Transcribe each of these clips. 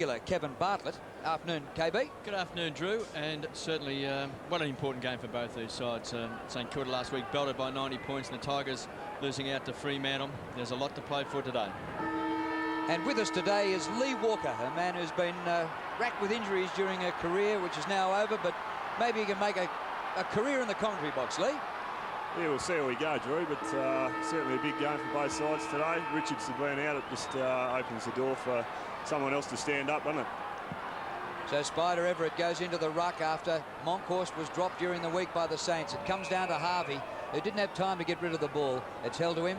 Kevin Bartlett. Afternoon, KB. Good afternoon, Drew, and certainly what an important game for both these sides. St Kilda last week belted by 90 points, and the Tigers losing out to Fremantle. There's a lot to play for today. And with us today is Lee Walker, a man who's been racked with injuries during a career which is now over, but maybe he can make a career in the commentary box. Lee? Yeah, we'll see how we go, Drew, but certainly a big game for both sides today. Richards has been out. It just opens the door for someone else to stand up, doesn't it? So Spider Everett goes into the ruck after Monkhorst was dropped during the week by the Saints. It comes down to Harvey, who didn't have time to get rid of the ball. It's held to him,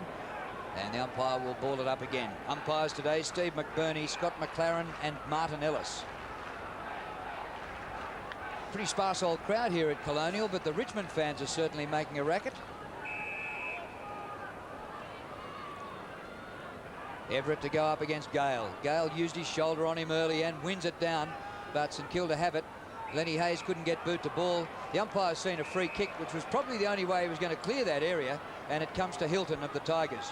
and the umpire will ball it up again. Umpires today, Steve McBurney, Scott McLaren and Martin Ellis. Pretty sparse old crowd here at Colonial, but the Richmond fans are certainly making a racket. Everett to go up against Gale. Gale used his shoulder on him early and wins it down, but St Kilda have it. Lenny Hayes couldn't get boot to ball. The umpire's seen a free kick, which was probably the only way he was going to clear that area, and it comes to Hilton of the Tigers.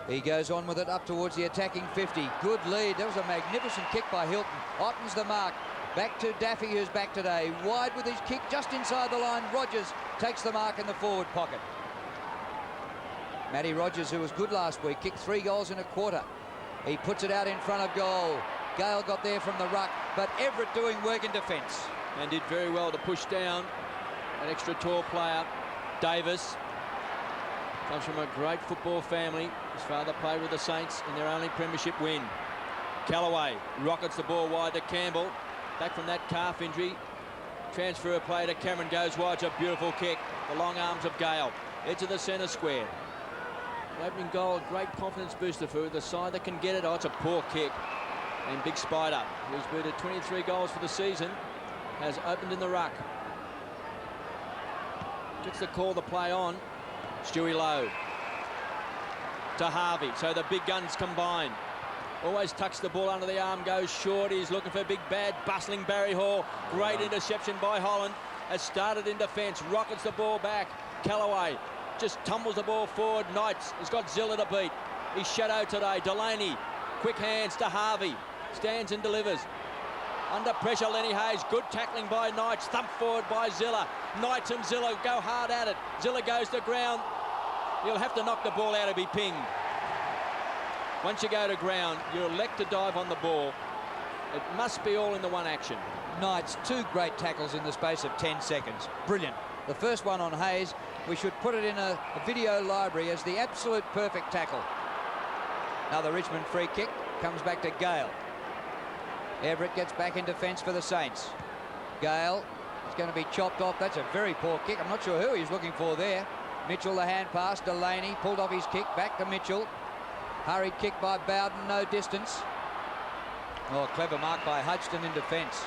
He goes on with it up towards the attacking 50. Good lead. That was a magnificent kick by Hilton. Ottens the mark. Back to Daffy, who's back today. Wide with his kick just inside the line. Rogers takes the mark in the forward pocket. Matty Rogers, who was good last week, kicked 3 goals in a quarter. He puts it out in front of goal. Gale got there from the ruck, but Everett doing work in defence. And did very well to push down an extra tall player. Davis comes from a great football family. His father played with the Saints in their only premiership win. Callaway rockets the ball wide to Campbell. Back from that calf injury. Transfer a play to Cameron, goes wide. It's a beautiful kick. The long arms of Gale. Edge of the centre square. Opening goal, a great confidence booster for the side that can get it. Oh, it's a poor kick. And Big Spider, who's booted 23 goals for the season, has opened in the ruck. Gets the call, the play on. Stewie Lowe to Harvey. So the big guns combine. Always tucks the ball under the arm, goes short. He's looking for big, bad, bustling Barry Hall. Great interception by Holland. Has started in defence, rockets the ball back. Callaway just tumbles the ball forward. Knights has got Zilla to beat. He's shadowed today. Delaney, quick hands to Harvey. Stands and delivers. Under pressure, Lenny Hayes. Good tackling by Knights. Thumped forward by Zilla. Knights and Zilla go hard at it. Zilla goes to ground. He'll have to knock the ball out to be pinged. Once you go to ground, you elect to dive on the ball. It must be all in the one action. Knights, 2 great tackles in the space of 10 seconds. Brilliant. The first one on Hayes, we should put it in a video library as the absolute perfect tackle. Another Richmond free kick, comes back to Gale. Everett gets back in defence for the Saints. Gale is going to be chopped off. That's a very poor kick. I'm not sure who he's looking for there. Mitchell, the hand pass. Delaney pulled off his kick, back to Mitchell. Hurried kick by Bowden, no distance. Oh, clever mark by Hudson in defence.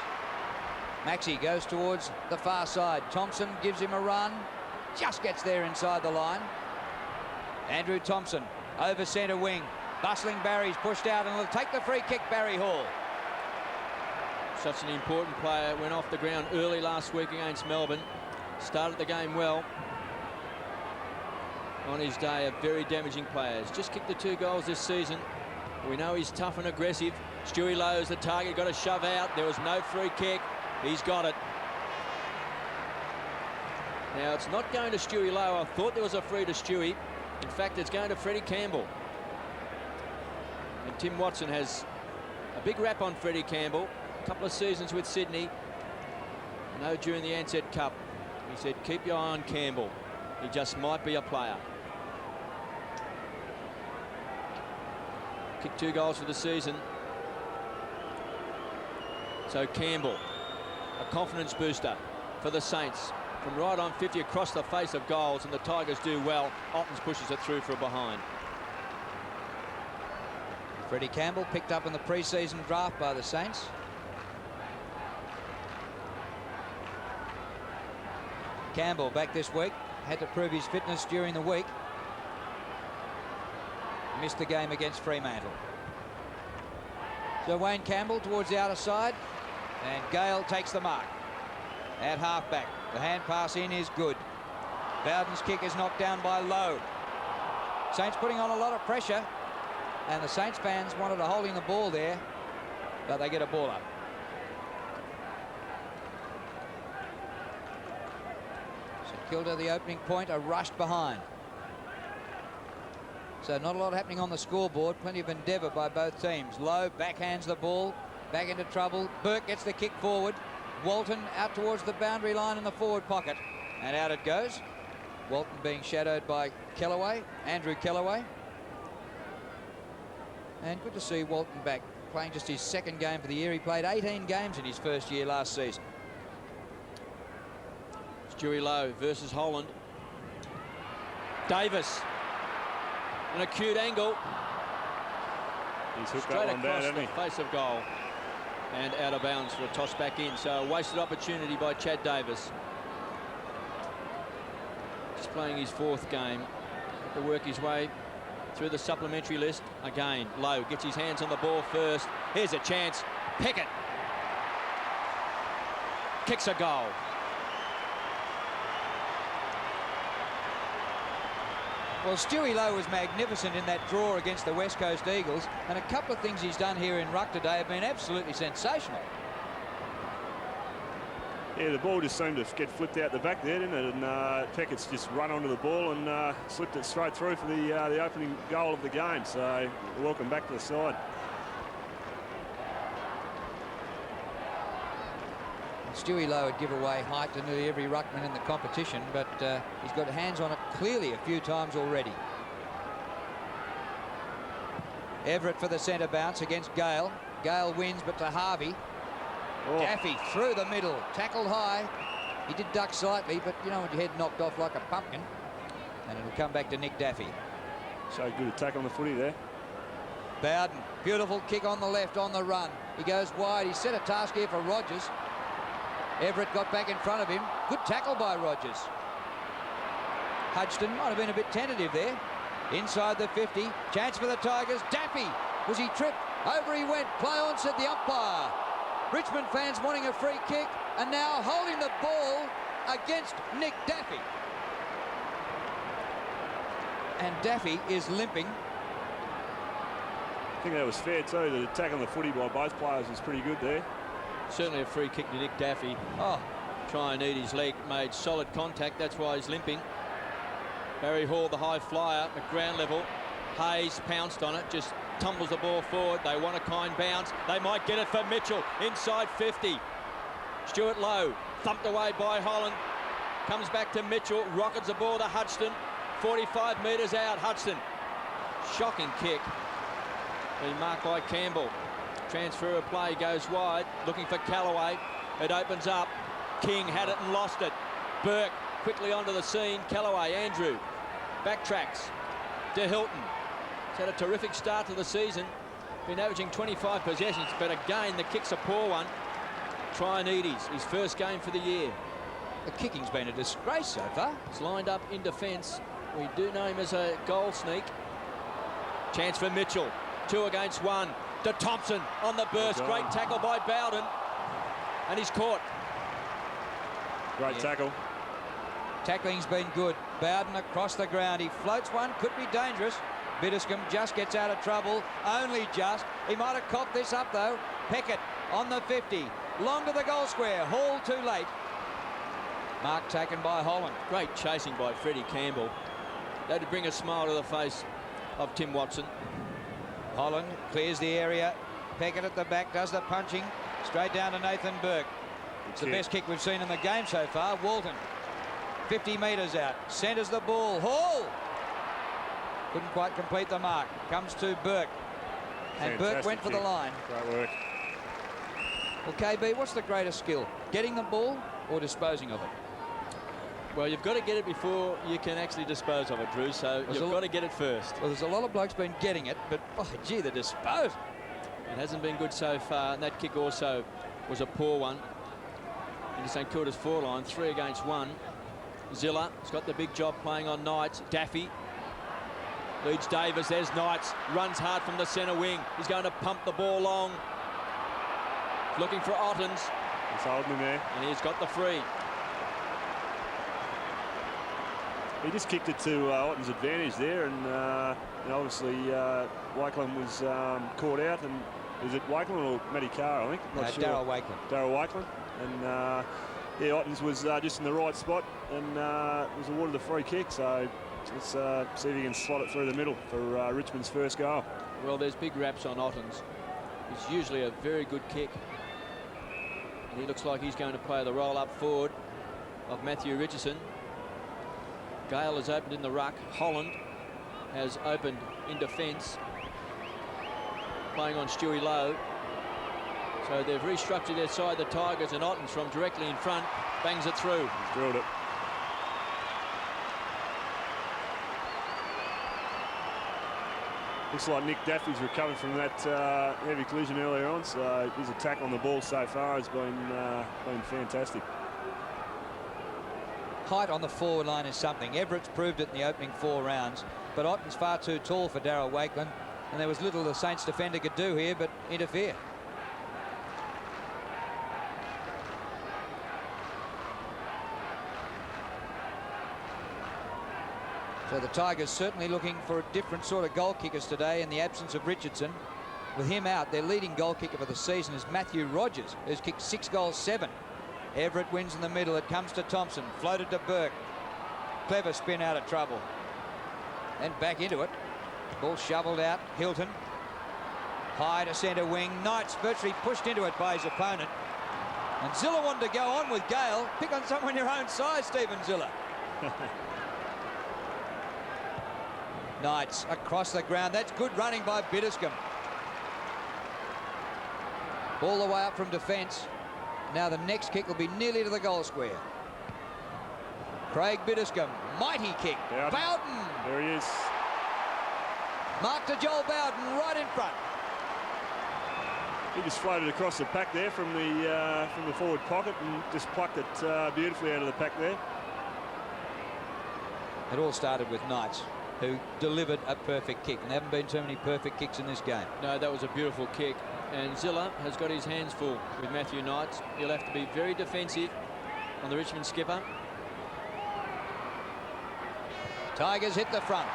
Maxey goes towards the far side. Thompson gives him a run. Just gets there inside the line. Andrew Thompson over centre wing. Bustling Barry's pushed out and will take the free kick, Barry Hall. Such an important player. Went off the ground early last week against Melbourne. Started the game well. On his day of very damaging players. Just kicked the 2 goals this season. We know he's tough and aggressive. Stewie Lowe's the target. Got a shove out. There was no free kick. He's got it. Now it's not going to Stewie Lowe. I thought there was a free to Stewie. In fact, it's going to Freddie Campbell. And Tim Watson has a big rap on Freddie Campbell. A couple of seasons with Sydney. No, during the Ansett Cup. He said, keep your eye on Campbell. He just might be a player. Kicked 2 goals for the season. So Campbell, a confidence booster for the Saints. From right on 50 across the face of goals, and the Tigers do well. Ottens pushes it through for a behind. Freddie Campbell picked up in the pre-season draft by the Saints. Campbell back this week. Had to prove his fitness during the week. Missed the game against Fremantle. So Wayne Campbell towards the outer side, and Gale takes the mark at halfback. The hand pass in is good. Bowden's kick is knocked down by Lowe. Saints putting on a lot of pressure, and the Saints fans wanted a holding the ball there. but they get a ball up. St.Kilda, the opening point, are rushed behind. So not a lot happening on the scoreboard. Plenty of endeavour by both teams. Lowe backhands the ball, back into trouble. Burke gets the kick forward. Walton out towards the boundary line in the forward pocket. And out it goes. Walton being shadowed by Kellaway, Andrew Kellaway. And good to see Walton back, playing just his second game for the year. He played 18 games in his first year last season. Stewie Lowe versus Holland. Davis. An acute angle. He's hooked Straight that one down, across hasn't the he? face of goal. And out of bounds for a toss back in. So a wasted opportunity by Chad Davis. Just playing his fourth game. To work his way through the supplementary list. Again, Lowe gets his hands on the ball first. Here's a chance. Pickett kicks a goal. Well, Stewie Lowe was magnificent in that draw against the West Coast Eagles, and a couple of things he's done here in ruck today have been absolutely sensational. Yeah, the ball just seemed to get flipped out the back there, didn't it? And Peckett's just run onto the ball and slipped it straight through for the opening goal of the game. So welcome back to the side. Stewie Lowe would give away height to nearly every ruckman in the competition, but he's got hands on it clearly a few times already. Everett for the centre bounce against Gale. Gale wins, but to Harvey. Oh. Daffy through the middle, tackled high. He did duck slightly, but you know, with your head knocked off like a pumpkin. And it'll come back to Nick Daffy. So good attack on the footy there. Bowden, beautiful kick on the left on the run. He goes wide. He set a task here for Rogers. Everett got back in front of him. Good tackle by Rogers. Hudson might have been a bit tentative there. Inside the 50. Chance for the Tigers. Daffy. Was he tripped? Over he went. Play on, said the umpire. Richmond fans wanting a free kick and now holding the ball against Nick Daffy. And Daffy is limping. I think that was fair too. The attack on the footy by both players was pretty good there. Certainly a free kick to Nick Daffy. Oh, Try and eat his leg, made solid contact, that's why he's limping. Barry Hall, the high flyer at ground level. Hayes pounced on it, just tumbles the ball forward. They want a kind bounce. They might get it for Mitchell, inside 50. Stuart Lowe, thumped away by Holland. Comes back to Mitchell, rockets the ball to Hudson. 45 metres out, Hudson. Shocking kick. Being marked by Campbell. Transfer of play goes wide, looking for Callaway. It opens up. King had it and lost it. Burke quickly onto the scene. Callaway, Andrew, backtracks to Hilton. He's had a terrific start to the season. Been averaging 25 possessions, but again, the kick's a poor one. Traianides, his first game for the year. the kicking's been a disgrace so far. He's lined up in defence. We do know him as a goal sneak. Chance for Mitchell. 2 against 1. To Thompson on the burst. Great tackle by Bowden. And he's caught. Great tackle. Tackling's been good. Bowden across the ground. He floats one. Could be dangerous. Biddiscombe just gets out of trouble. Only just. He might have copped this up, though. Peckett on the 50. Long to the goal square. Hall too late. Mark taken by Holland. Great chasing by Freddie Campbell. That'd bring a smile to the face of Tim Watson. Holland clears the area. Peckett at the back does the punching. Straight down to Nathan Burke. It's the best kick we've seen in the game so far. Walton, 50 metres out. Centres the ball. Hall! Couldn't quite complete the mark. Comes to Burke. And Burke went for the line. Great work. Well, KB, what's the greatest skill? Getting the ball or disposing of it? Well, you've got to get it before you can actually dispose of it, Drew, so you've got to get it first. Well, there's a lot of blokes been getting it, but, oh, gee, the disposal. It hasn't been good so far, and that kick also was a poor one. Into St Kilda's forward line, 3 against 1. Zilla has got the big job playing on Knights. Daffy leads Davis. There's Knights. Runs hard from the centre wing. He's going to pump the ball long. Looking for Ottens. He's holding him there. And he's got the free. He just kicked it to Otten's advantage there, and you know, obviously Wakeland was caught out, and is it Wakeland or Matty Carr, I think? Not sure. Darryl Wakeland. Darryl Wakeland. And yeah, Ottens was just in the right spot and was awarded the free kick. So let's see if he can slot it through the middle for Richmond's first goal. Well, there's big raps on Ottens. It's usually a very good kick. And he looks like he's going to play the roll up forward of Matthew Richardson. Gale has opened in the ruck. Holland has opened in defence, playing on Stewie Lowe. So they've restructured their side, the Tigers, and Ottens from directly in front bangs it through. He's drilled it. Looks like Nick Daffy's recovered from that heavy collision earlier on, so his attack on the ball so far has been fantastic. Height on the forward line is something. Everett's proved it in the opening 4 rounds, but Otten's far too tall for Darryl Wakeland, and there was little the Saints defender could do here but interfere. So the Tigers certainly looking for different sort of goal kickers today in the absence of Richardson. With him out, their leading goal kicker for the season is Matthew Rogers, who's kicked 6 goals, 7. Everett wins in the middle. It comes to Thompson. Floated to Burke. Clever spin out of trouble. Then back into it. Ball shoveled out. Hilton. High to centre wing. Knights virtually pushed into it by his opponent. And Zilla wanted to go on with Gale. Pick on someone your own size, Stephen Zilla. Knights across the ground. That's good running by Biddiscombe. Ball the way up from defence. Now the next kick will be nearly to the goal square. Craig Biddiscombe, mighty kick. Bowden. There he is. Mark to Joel Bowden right in front. He just floated across the pack there from the forward pocket and just plucked it beautifully out of the pack there. It all started with Knights, who delivered a perfect kick, and there haven't been too many perfect kicks in this game. No, that was a beautiful kick. And Zilla has got his hands full with Matthew Knights. He'll have to be very defensive on the Richmond skipper. Tigers hit the front.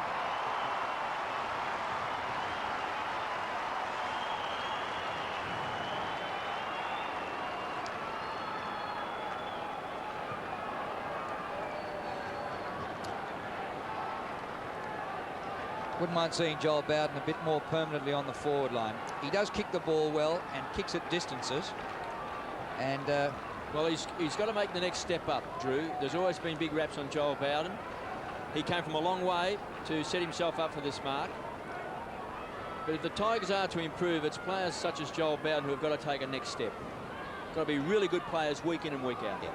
Wouldn't mind seeing Joel Bowden a bit more permanently on the forward line. He does kick the ball well and kicks at distances. And well, he's got to make the next step up, Drew. There's always been big raps on Joel Bowden. He came from a long way to set himself up for this mark. But if the Tigers are to improve, it's players such as Joel Bowden who have got to take a next step. Got to be really good players week in and week out. yeah.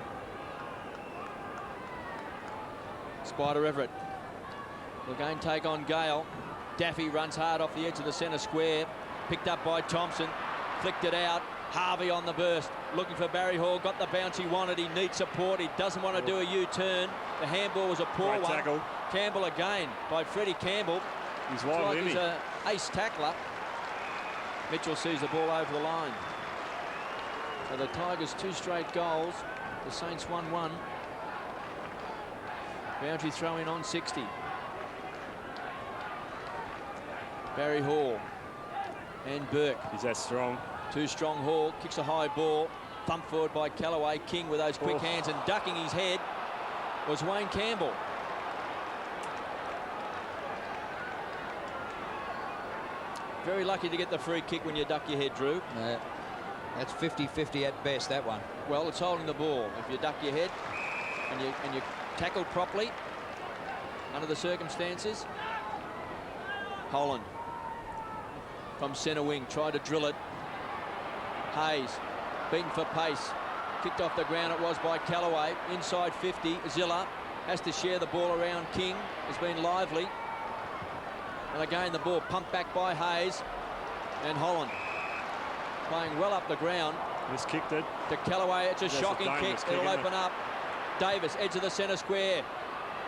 Spider Everett will again take on Gale. Daffy runs hard off the edge of the centre square. Picked up by Thompson. Flicked it out. Harvey on the burst. Looking for Barry Hall. Got the bounce he wanted. He needs support. He doesn't want to do a U-turn. The handball was a poor one. Tackle. Campbell again by Freddie Campbell. He's Looks wild, like isn't he's he? an ace tackler. Mitchell sees the ball over the line. So the Tigers 2 straight goals. The Saints 1-1. Boundary throw in on 60. Barry Hall and Burke. He's that strong. Too strong. Hall kicks a high ball. Thumped forward by Callaway. King with those quick hands, and ducking his head was Wayne Campbell. Very lucky to get the free kick when you duck your head, Drew. That's 50-50 at best, that one. Well, it's holding the ball. If you duck your head and you tackle properly under the circumstances. Holland from centre wing, tried to drill it. Hayes beaten for pace. Kicked off the ground, it was by Callaway. Inside 50, Zilla has to share the ball around. King has been lively. And again, the ball pumped back by Hayes. And Holland playing well up the ground. Just kicked it. To Callaway, it's a shocking kick. It'll isn't open up. Davis, edge of the centre square.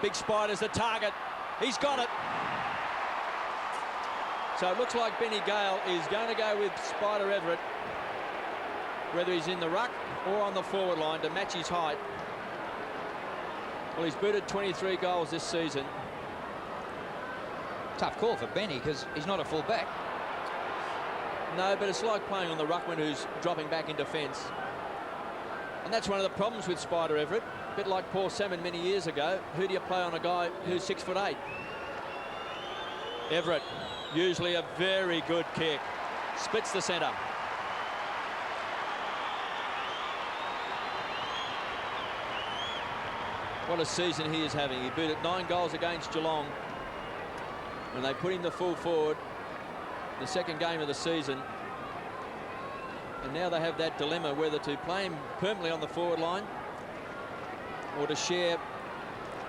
Big Spider's the target. He's got it. So it looks like Benny Gale is going to go with Spider Everett, whether he's in the ruck or on the forward line, to match his height. Well, he's booted 23 goals this season. Tough call for Benny because he's not a full back. No, but it's like playing on the ruckman who's dropping back in defence. And that's one of the problems with Spider Everett. A bit like Paul Salmon many years ago. Who do you play on a guy who's 6'8"? Everett, usually a very good kick. Splits the centre. What a season he is having. He booted 9 goals against Geelong when they put him the full forward, the second game of the season. And now they have that dilemma whether to play him permanently on the forward line or to share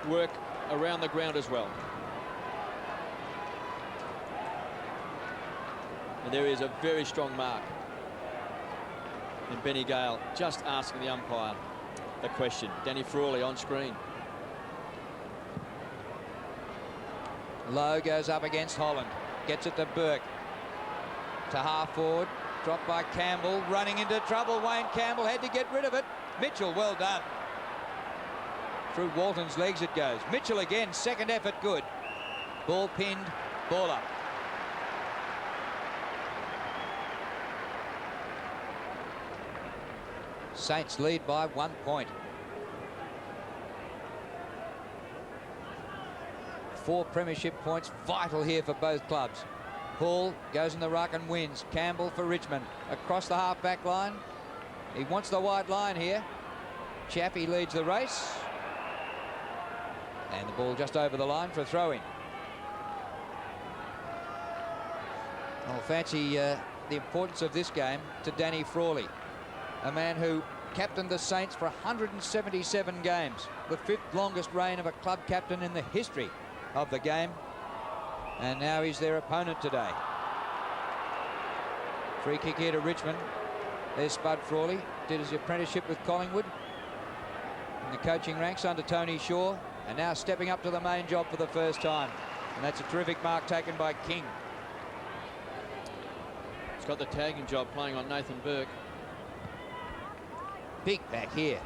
work around the ground as well. And there is a very strong mark. And Benny Gale just asking the umpire the question. Danny Frawley on screen. Lowe goes up against Holland. Gets it to Burke. To half forward. Dropped by Campbell. Running into trouble. Wayne Campbell had to get rid of it. Mitchell, well done. Through Walton's legs it goes. Mitchell again. Second effort good. Ball pinned. Ball up. Saints lead by 1 point. 4 premiership points vital here for both clubs. Hall goes in the ruck and wins. Campbell for Richmond. Across the half-back line. He wants the wide line here. Chaffee leads the race. And the ball just over the line for a throw-in. I'll fancy the importance of this game to Danny Frawley, a man who captained the Saints for 177 games, the 5th longest reign of a club captain in the history of the game, and now he's their opponent today. Free kick here to Richmond. There's Spud Frawley, did his apprenticeship with Collingwood in the coaching ranks under Tony Shaw, and now stepping up to the main job for the first time, and that's a terrific mark taken by King. He's got the tagging job playing on Nathan Burke. Big back here.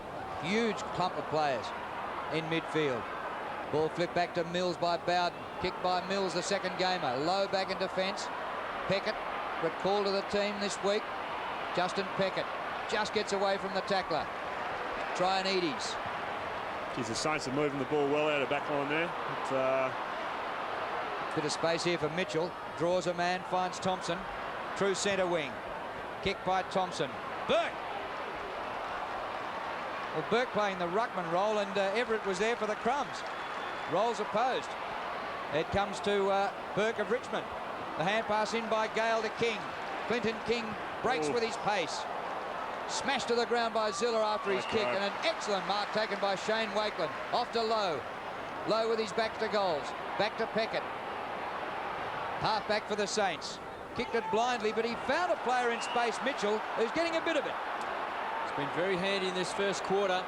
Huge clump of players in midfield. Ball flipped back to Mills by Bowden. Kicked by Mills, the second gamer. Low back in defence. Peckett, recalled to the team this week. Justin Peckett just gets away from the tackler. Trianides. Geez, the Saints are moving the ball well out of back line there. Bit of space here for Mitchell. Draws a man, finds Thompson. True centre wing. Kick by Thompson. Burke! Well, Burke playing the ruckman role, and Everett was there for the crumbs. Rolls opposed. It comes to Burke of Richmond. The hand pass in by Gale to King. Clinton King breaks with his pace. Smashed to the ground by Ziller after his kick, and an excellent mark taken by Shane Wakeland. Off to Lowe. Lowe with his back to goals. Back to Peckett. Half back for the Saints. Kicked it blindly, but he found a player in space, Mitchell, who's getting a bit of it. It's been very handy in this first quarter.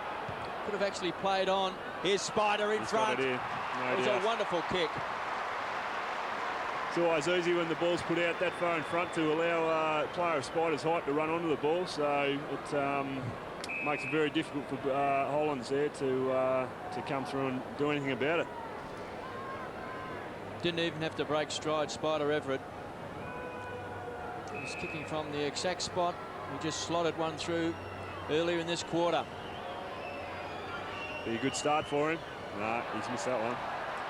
Could have actually played on. Here's Spider in front. It was a wonderful kick. It's always easy when the ball's put out that far in front to allow a player of Spider's height to run onto the ball, so it makes it very difficult for Hollands there to come through and do anything about it. Didn't even have to break stride, Spider Everett. He's kicking from the exact spot. He just slotted one through earlier in this quarter. Be a good start for him. Nah, he's missed that one.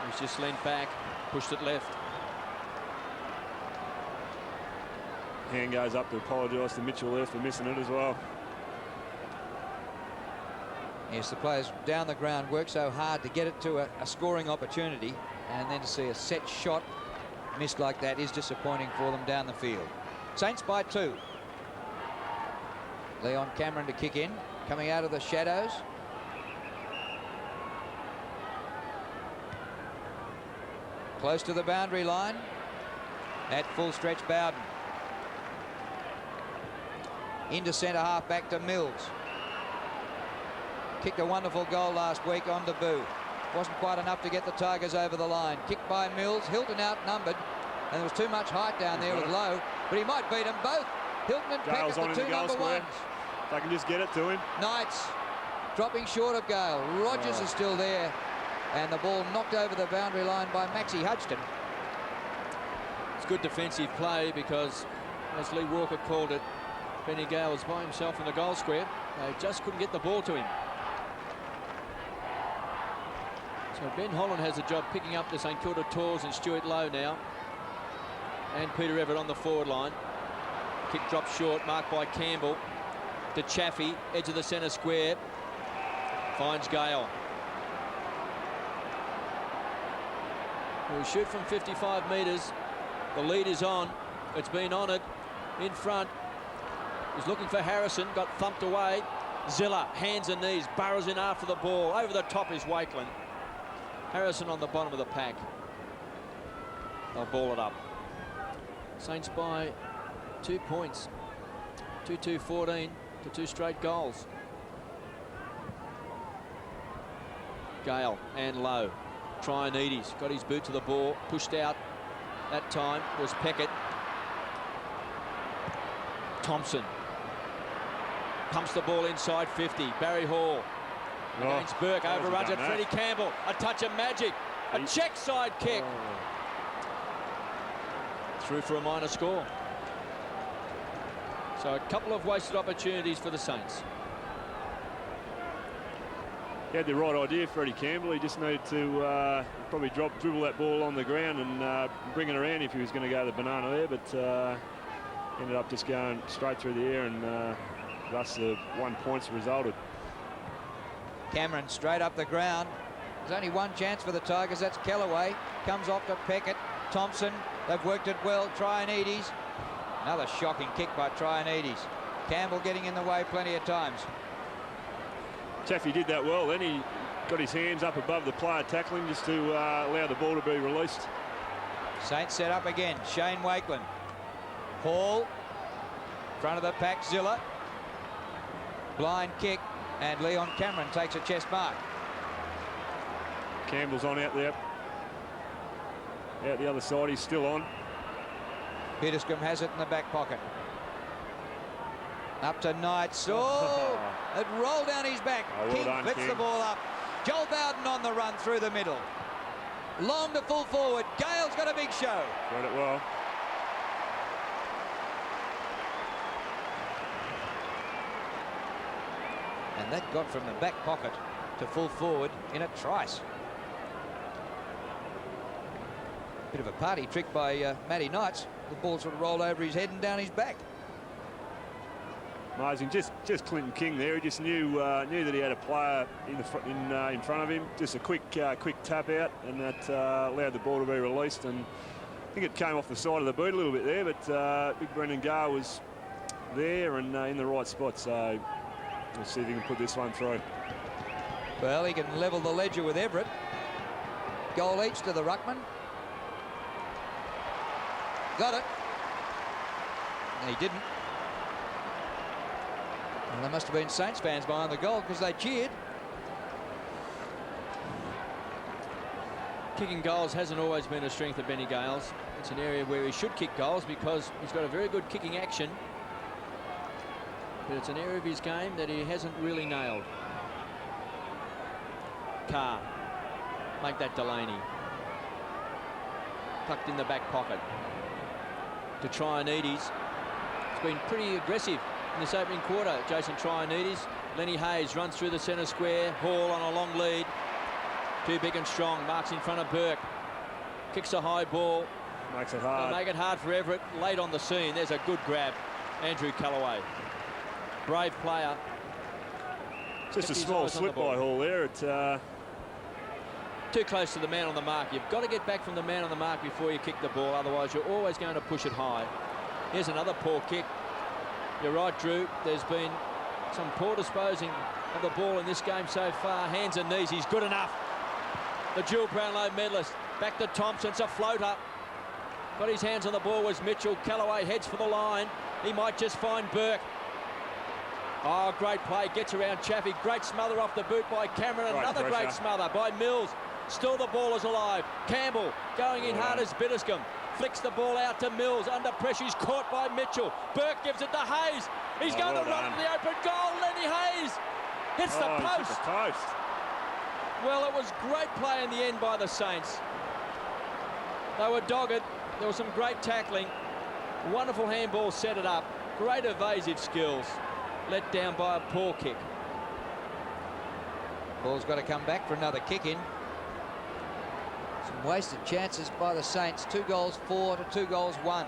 He's just leant back, pushed it left. Hand goes up to apologise to Mitchell there for missing it as well. Yes, the players down the ground work so hard to get it to a scoring opportunity, and then to see a set shot missed like that is disappointing for them down the field. Saints by 2. Leon Cameron to kick in, coming out of the shadows. Close to the boundary line. At full stretch, Bowden. Into centre half, back to Mills. Kicked a wonderful goal last week on debut. Wasn't quite enough to get the Tigers over the line. Kicked by Mills. Hilton outnumbered, and there was too much height down there with Lowe, but he might beat them both. Hilton and Peckett, the 2 number 1s. If I can just get it to him. Knights dropping short of Gale. Rogers is still there, and the ball knocked over the boundary line by Maxie Hudson. It's good defensive play because as Lee Walker called it. Benny Gale was by himself in the goal square. They just couldn't get the ball to him. So Ben Holland has a job picking up the St Kilda Tors and Stuart Lowe now. And Peter Everett on the forward line. Kick dropped short, marked by Campbell. To Chaffee, edge of the centre square. Finds Gale. He'll shoot from 55 metres. The lead is on. It's been honoured. In front. He's looking for Harrison. Got thumped away. Zilla, hands and knees, burrows in after the ball. Over the top is Wakeland. Harrison on the bottom of the pack. They'll ball it up. Saints by 2 points. 2-2-14 to 2 straight goals. Gale and Lowe. Trianides got his boot to the ball, pushed out. That time was Peckett. Thompson pumps the ball inside 50. Barry Hall against Burke, overruns it. Freddie Campbell, a touch of magic, a check side kick. Through for a minor score. So a couple of wasted opportunities for the Saints. He had the right idea, Freddie Campbell. He just needed to probably dribble that ball on the ground and bring it around if he was going to go the banana there, but ended up just going straight through the air, and thus the 1 point resulted. Cameron straight up the ground. There's only one chance for the Tigers. That's Kellaway. Comes off to Peckett. Thompson. They've worked it well. Trianides. Another shocking kick by Trianides. Campbell getting in the way plenty of times. Chaffee did that well. Then he got his hands up above the player tackling just to allow the ball to be released. Saints set up again. Shane Wakeland. Hall. Front of the pack, Zilla. Blind kick, and Leon Cameron takes a chest mark. Campbell's on out there. Out the other side, he's still on. Peterscombe has it in the back pocket. Up to Knights. Oh, it rolled down his back. Well King done, flips King. the ball up. Joel Bowden on the run through the middle. Long to full forward. Gale's got a big show. Got it well. And that got from the back pocket to full forward in a trice. Bit of a party trick by Matty Knights. The ball sort of rolled over his head and down his back. Amazing. Just Clinton King there. He just knew that he had a player in front of him. Just a quick tap out, and that allowed the ball to be released. And I think it came off the side of the boot a little bit there, but Big Brendan Gar was there and in the right spot. So let's see if he can put this one through. Well, he can level the ledger with Everett. Goal each to the ruckman. Got it. He didn't. And there must have been Saints fans behind the goal because they cheered. Kicking goals hasn't always been a strength of Benny Gale's. It's an area where he should kick goals because he's got a very good kicking action. But it's an area of his game that he hasn't really nailed. Carr. Make that Delaney. Tucked in the back pocket. To Trianides. It's been pretty aggressive in this opening quarter. Jason Trianides. Lenny Hayes runs through the centre square. Hall on a long lead. Too big and strong. Marks in front of Burke. Kicks a high ball. Makes it hard. They'll make it hard for Everett. Late on the scene. There's a good grab. Andrew Callaway. Brave player. Just a small slip by Hall there. Too close to the man on the mark. You've got to get back from the man on the mark before you kick the ball. Otherwise, you're always going to push it high. Here's another poor kick. You're right, Drew. There's been some poor disposing of the ball in this game so far. Hands and knees. He's good enough. The dual Brownlow medalist. Back to Thompson. It's a floater. Got his hands on the ball was Mitchell. Callaway heads for the line. He might just find Burke. Oh, great play. Gets around Chaffee. Great smother off the boot by Cameron. Another great smother by Mills. Still the ball is alive. Campbell going in hard as Bitterscombe. Flicks the ball out to Mills. Under pressure. He's caught by Mitchell. Burke gives it to Hayes. He's going to run to the open goal. Lenny Hayes hits the post. Hits the post. Well, it was great play in the end by the Saints. They were dogged. There was some great tackling. Wonderful handball, set it up. Great evasive skills. Let down by a poor kick. Ball's got to come back for another kick in. Some wasted chances by the Saints. 2 goals 4 to 2 goals 1.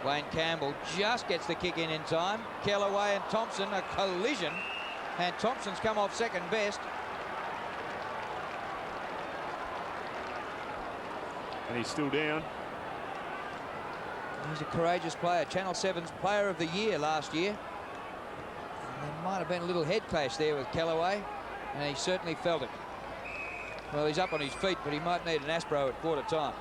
Wayne Campbell just gets the kick in time. Kellaway and Thompson, a collision, and Thompson's come off second best. And he's still down. He's a courageous player. Channel 7's Player of the Year last year. And there might have been a little head clash there with Kellaway, and he certainly felt it. Well, he's up on his feet, but he might need an aspro at quarter time.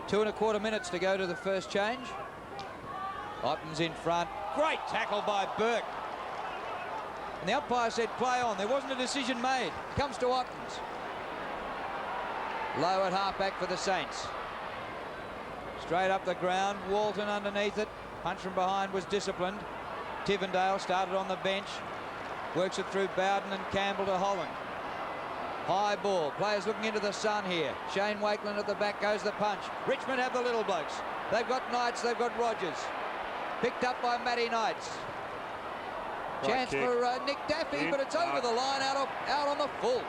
Two and a quarter minutes to go to the first change. Otten's in front. Great tackle by Burke. And the umpire said play on. There wasn't a decision made. Comes to Ottens. Low at halfback for the Saints. Straight up the ground. Walton underneath it. Punch from behind was disciplined. Tivendale started on the bench. Works it through Bowden and Campbell to Holland. High ball. Players looking into the sun here. Shane Wakeland at the back goes the punch. Richmond have the little blokes. They've got Knights. They've got Rogers. Picked up by Matty Knights. Chance for Nick Daffy, but it's over the line out on the full.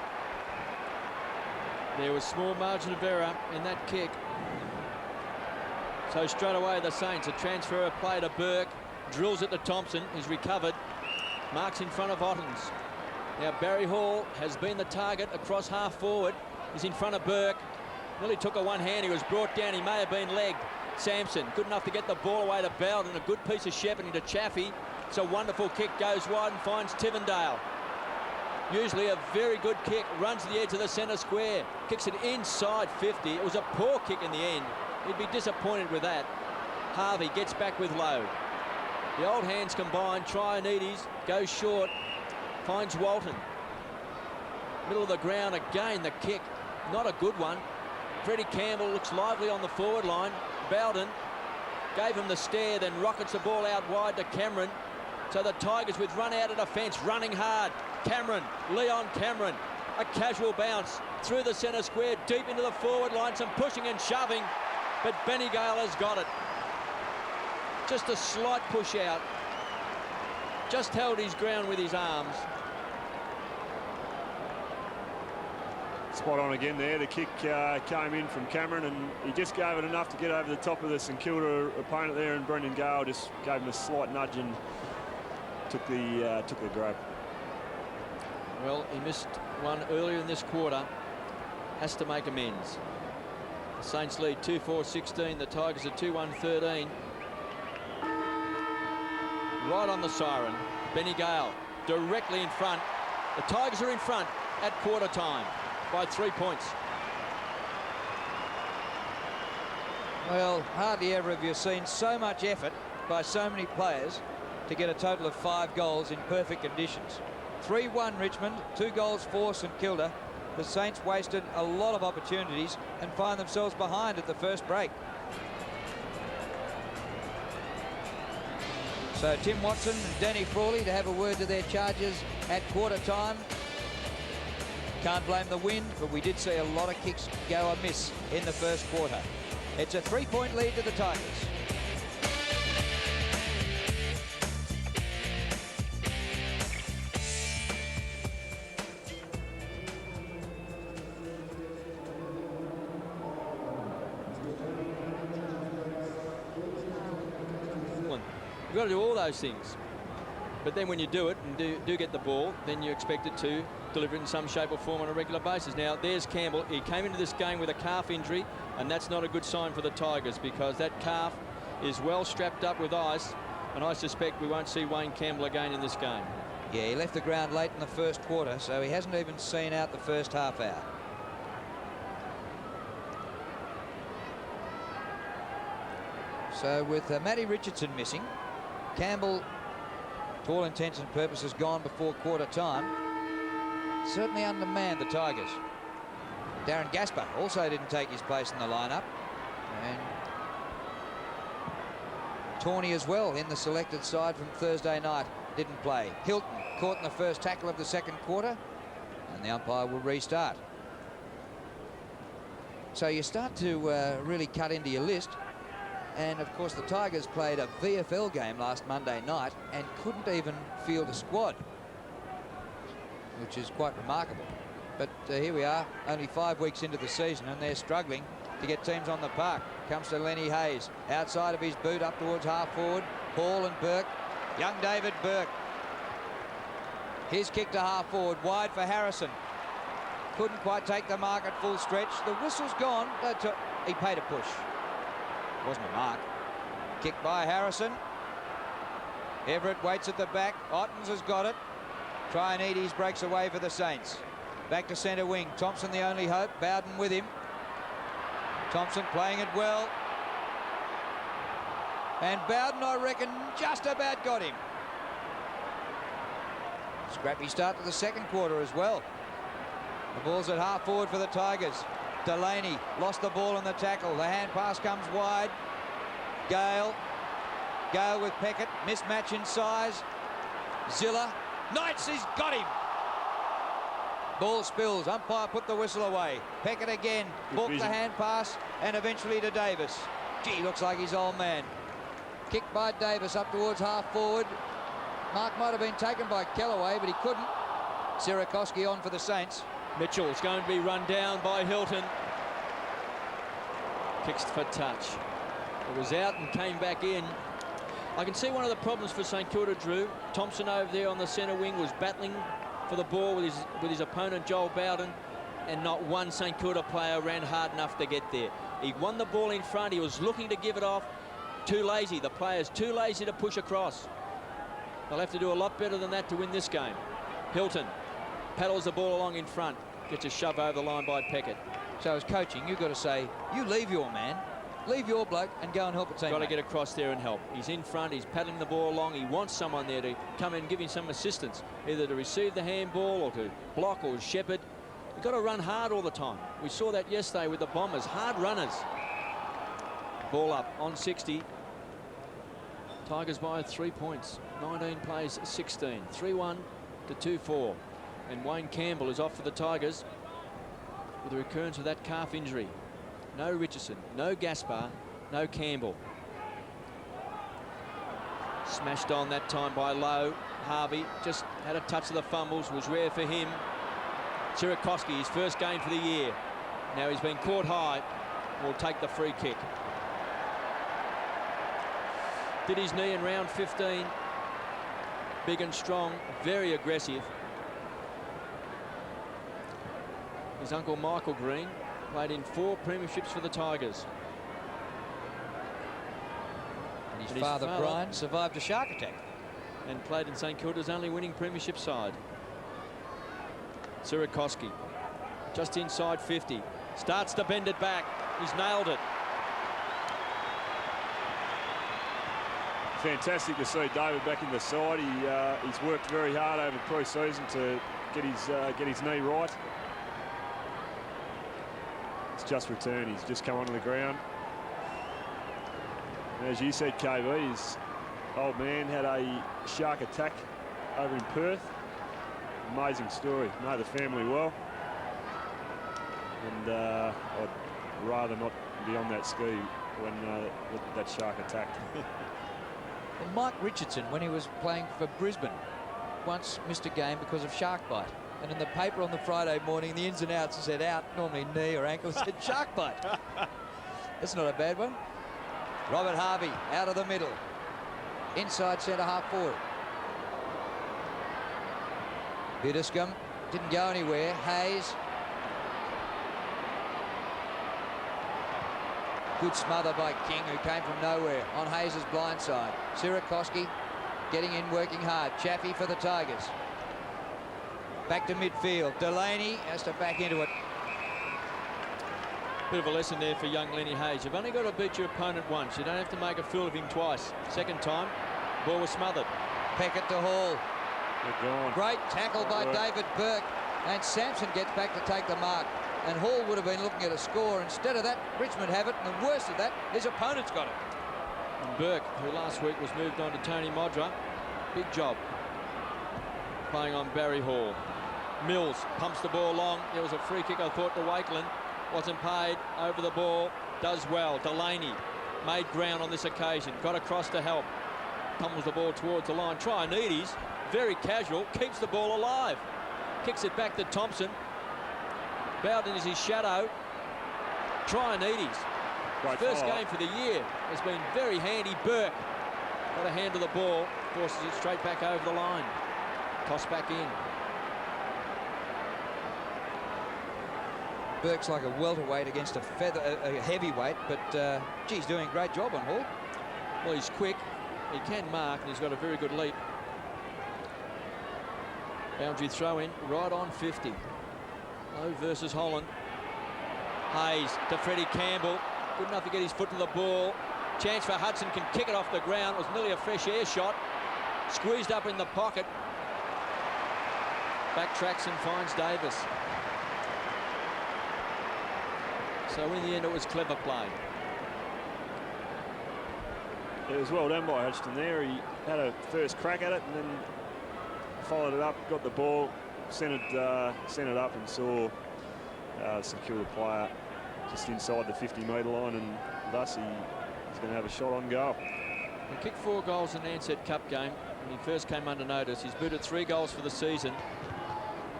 There was small margin of error in that kick. So straight away the Saints, a transfer of play to Burke, drills it to Thompson, he's recovered, marks in front of Ottens. Now Barry Hall has been the target across half forward. He's in front of Burke. Nearly took a one-hand. He was brought down. He may have been legged. Sampson, good enough to get the ball away to Bowden. A good piece of shepherding to Chaffee. It's a wonderful kick, goes wide and finds Tivendale. Usually a very good kick, runs to the edge of the centre square, kicks it inside 50. It was a poor kick in the end. He'd be disappointed with that. Harvey gets back with Lowe. The old hands combine. Trianides goes short, finds Walton. Middle of the ground again, the kick, not a good one. Freddie Campbell looks lively on the forward line. Bowden gave him the stare, then rockets the ball out wide to Cameron. So the Tigers with run out of defence, running hard. Cameron, Leon Cameron, a casual bounce through the centre square, deep into the forward line, some pushing and shoving, but Benny Gale has got it. Just a slight push out. Just held his ground with his arms. Spot on again there. The kick came in from Cameron, and he just gave it enough to get over the top of the St Kilda opponent there, and Brendan Gale just gave him a slight nudge and took the grab. Well, he missed one earlier in this quarter. Has to make amends. The Saints lead 2-4-16. The Tigers are 2-1-13. Right on the siren. Benny Gale directly in front. The Tigers are in front at quarter time by 3 points. Well, hardly ever have you seen so much effort by so many players to get a total of 5 goals in perfect conditions. 3-1 Richmond, 2 goals for St Kilda. The Saints wasted a lot of opportunities and find themselves behind at the first break. So Tim Watson and Danny Frawley to have a word to their charges at quarter time. Can't blame the wind, but we did see a lot of kicks go amiss in the first quarter. It's a 3-point lead to the Tigers. You've got to do all those things. But then when you do it and do get the ball, then you expect it to deliver it in some shape or form on a regular basis. Now, there's Campbell. He came into this game with a calf injury, and that's not a good sign for the Tigers because that calf is well strapped up with ice, and I suspect we won't see Wayne Campbell again in this game. Yeah, he left the ground late in the first quarter, so he hasn't even seen out the first half hour. So with Matty Richardson missing, Campbell, to all intents and purposes, gone before quarter time. Certainly undermanned the Tigers. Darren Gaspar also didn't take his place in the lineup. And Tawney as well in the selected side from Thursday night didn't play. Hilton caught in the first tackle of the second quarter. And the umpire will restart. So you start to really cut into your list. And of course the Tigers played a VFL game last Monday night and couldn't even field a squad, which is quite remarkable. But here we are, only 5 weeks into the season, and they're struggling to get teams on the park. Comes to Lenny Hayes, outside of his boot, up towards half forward. Hall and Burke. Young David Burke. His kick to half forward, wide for Harrison. Couldn't quite take the mark at full stretch. The whistle's gone. He paid a push. Wasn't a mark. Kick by Harrison. Everett waits at the back. Ottens has got it. Traianides breaks away for the Saints. Back to centre wing. Thompson the only hope. Bowden with him. Thompson playing it well. And Bowden, I reckon, just about got him. Scrappy start to the second quarter as well. The ball's at half forward for the Tigers. Delaney lost the ball in the tackle. The hand pass comes wide. Gale with Peckett. Mismatch in size. Zilla. Knights, he's got him. Ball spills. Umpire put the whistle away. Peckett again. Balked the hand pass and eventually to Davis. Gee, looks like his old man. Kick by Davis up towards half forward. Mark might have been taken by Kellaway, but he couldn't. Sierakowski on for the Saints. Mitchell's going to be run down by Hilton. Kicks for touch. It was out and came back in. I can see one of the problems for St Kilda, Drew. Thompson over there on the centre wing was battling for the ball with his opponent Joel Bowden, and not one St Kilda player ran hard enough to get there. He won the ball in front. He was looking to give it off. Too lazy. The players too lazy to push across. They'll have to do a lot better than that to win this game. Hilton paddles the ball along in front. Gets a shove over the line by Peckett. So as coaching, you've got to say, you leave your man, leave your bloke and go and help a team. Got to get across there and help. He's in front. He's paddling the ball along. He wants someone there to come in and give him some assistance, either to receive the handball or to block or shepherd. You've got to run hard all the time. We saw that yesterday with the Bombers. Hard runners. Ball up on 60. Tigers by 3 points. 19 plays 16. 3-1 to 2-4. And Wayne Campbell is off for the Tigers with a recurrence of that calf injury. No Richardson, no Gaspar, no Campbell. Smashed on that time by Lowe. Harvey just had a touch of the fumbles, was rare for him. Sierakowski, his first game for the year. Now he's been caught high, will take the free kick. Did his knee in round 15. Big and strong, very aggressive. His uncle Michael Green played in 4 premierships for the Tigers. And his father Brian survived a shark attack and played in St Kilda's only winning premiership side. Sierakowski just inside 50, starts to bend it back. He's nailed it. Fantastic to see David back in the side. He's worked very hard over pre-season to get his knee right. It's just returned. He's just come onto the ground. And as you said, KB, his old man had a shark attack over in Perth. Amazing story. Know the family well. And I'd rather not be on that ski when that shark attacked. Well, Mike Richardson, when he was playing for Brisbane, once missed a game because of shark bite. And in the paper on the Friday morning, the ins and outs said out, normally knee or ankle, said shark bite. That's not a bad one. Robert Harvey out of the middle. Inside centre half forward. Biddiscombe didn't go anywhere. Hayes. Good smother by King, who came from nowhere on Hayes' blind side. Sierakowski getting in, working hard. Chaffee for the Tigers. Back to midfield. Delaney has to back into it. Bit of a lesson there for young Lenny Hayes. You've only got to beat your opponent once. You don't have to make a fool of him twice. Second time, ball was smothered. Peckett to Hall. Great tackle by David Burke. And Sampson gets back to take the mark. And Hall would have been looking at a score. Instead of that, Richmond have it. And the worst of that, his opponent's got it. And Burke, who last week was moved on to Tony Modra. Big job playing on Barry Hall. Mills pumps the ball long. There was a free kick, I thought, to Wakeland. Wasn't paid. Over the ball. Does well. Delaney made ground on this occasion. Got across to help. Pummels the ball towards the line. Trianides, very casual, keeps the ball alive. Kicks it back to Thompson. Bowden is his shadow. Trianides, first game for the year, has been very handy. Burke got a hand to the ball, forces it straight back over the line. Toss back in. Burke's like a welterweight against a heavyweight, but geez, doing a great job on Hall. Well, he's quick, he can mark, and he's got a very good leap. Boundary throw in, right on 50. Lowe versus Holland. Hayes to Freddie Campbell. Good enough to get his foot to the ball. Chance for Hudson, can kick it off the ground. It was nearly a fresh air shot. Squeezed up in the pocket. Backtracks and finds Davis. So in the end, it was clever play. It was well done by Hodgson there. He had a first crack at it and then followed it up, got the ball, sent it up, and saw St Kilda player just inside the 50-metre line, and thus he's going to have a shot on goal. He kicked 4 goals in the Ansett Cup game when he first came under notice. He's booted 3 goals for the season.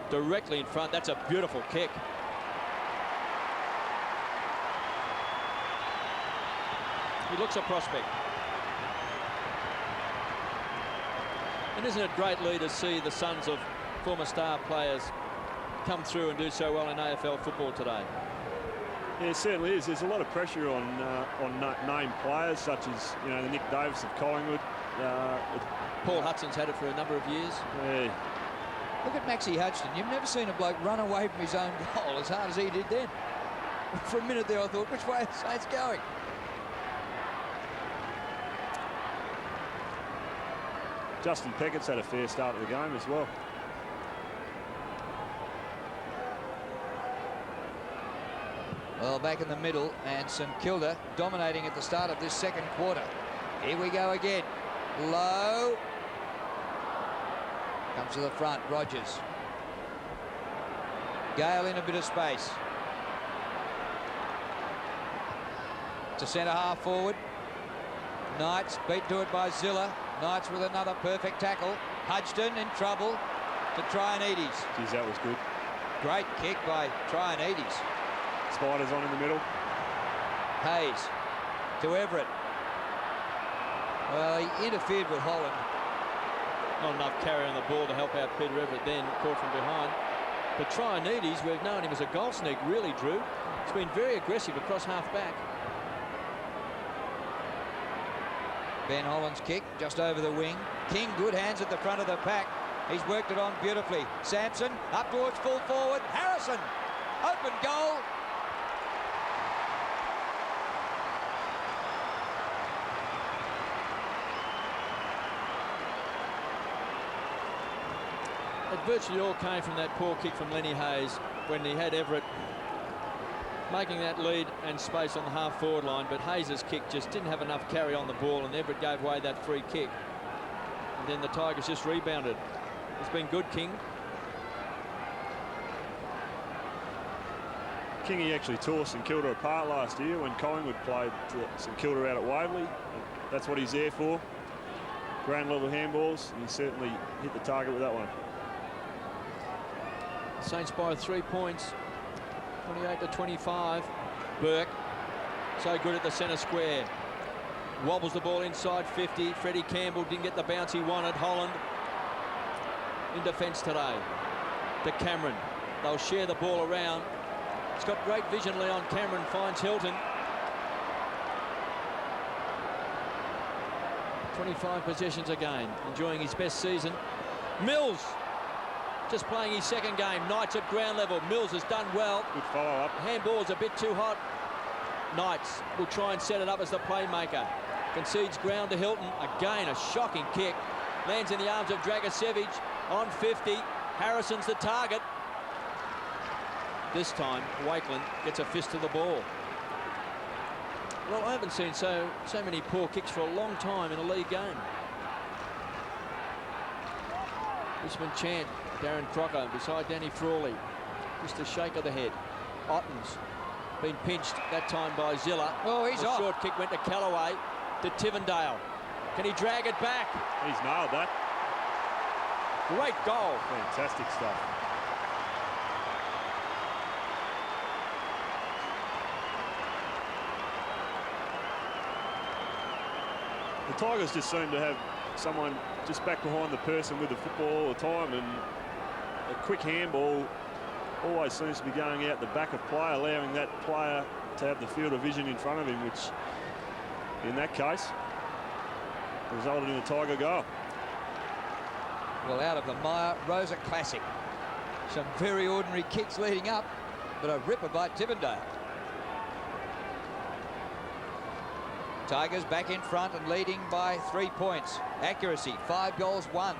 Directly in front. That's a beautiful kick. He looks a prospect. And isn't it great, Lee, to see the sons of former star players come through and do so well in AFL football today? Yeah, it certainly is. There's a lot of pressure on named players such as, you know, the Nick Davis of Collingwood. Paul Hudson's had it for a number of years. Yeah. Look at Maxie Hodgson. You've never seen a bloke run away from his own goal as hard as he did then. For a minute there, I thought, which way are the Saints going? Justin Peckett's had a fair start of the game as well. Well, back in the middle, and St Kilda dominating at the start of this second quarter. Here we go again. Low. Comes to the front, Rogers. Gale in a bit of space. To centre half forward. Knights beat to it by Zilla. Knights with another perfect tackle. Hodgson in trouble to Trianides. Geez, that was good. Great kick by Trianides. Spiders on in the middle. Hayes to Everett. Well, he interfered with Holland. Not enough carry on the ball to help out Peter Everett then, caught from behind. But Trianides, we've known him as a goal sneak, really, Drew. He's been very aggressive across half back. Ben Holland's kick just over the wing. King, good hands at the front of the pack. He's worked it on beautifully. Sampson up towards full forward. Harrison, open goal. It virtually all came from that poor kick from Lenny Hayes when he had Everett making that lead and space on the half-forward line, but Hayes' kick just didn't have enough carry on the ball, and Everett gave away that free kick. And then the Tigers just rebounded. It's been good, King. Kingy actually tore St Kilda apart last year when Collingwood played St Kilda out at Waverley. That's what he's there for. Ground level handballs, and he certainly hit the target with that one. Saints by 3 points, 28-25. Burke, so good at the centre square. Wobbles the ball inside 50. Freddie Campbell didn't get the bounce he wanted. Holland in defence today. To Cameron. They'll share the ball around. He's got great vision, Leon Cameron finds Hilton. 25 possessions again, enjoying his best season. Mills, just playing his second game. Knights at ground level. Mills has done well. Good follow-up. Handball's a bit too hot. Knights will try and set it up as the playmaker. Concedes ground to Hilton. Again, a shocking kick. Lands in the arms of Dragicevic on 50. Harrison's the target. This time, Wakeland gets a fist to the ball. Well, I haven't seen so many poor kicks for a long time in a league game. Richmond chant Darren Crocker beside Danny Frawley. Just a shake of the head. Otten's been pinched that time by Zilla. Oh, he's off. Short kick went to Callaway, to Tivendale. Can he drag it back? He's nailed that. Great goal. Fantastic stuff. The Tigers just seem to have someone just back behind the person with the football all the time, and a quick handball always seems to be going out the back of play, allowing that player to have the field of vision in front of him, which in that case resulted in a Tiger goal. Well, out of the mire, Rosa classic. Some very ordinary kicks leading up, but a ripper by Tivendale. Tigers back in front and leading by 3 points. Accuracy, 5 goals, 1.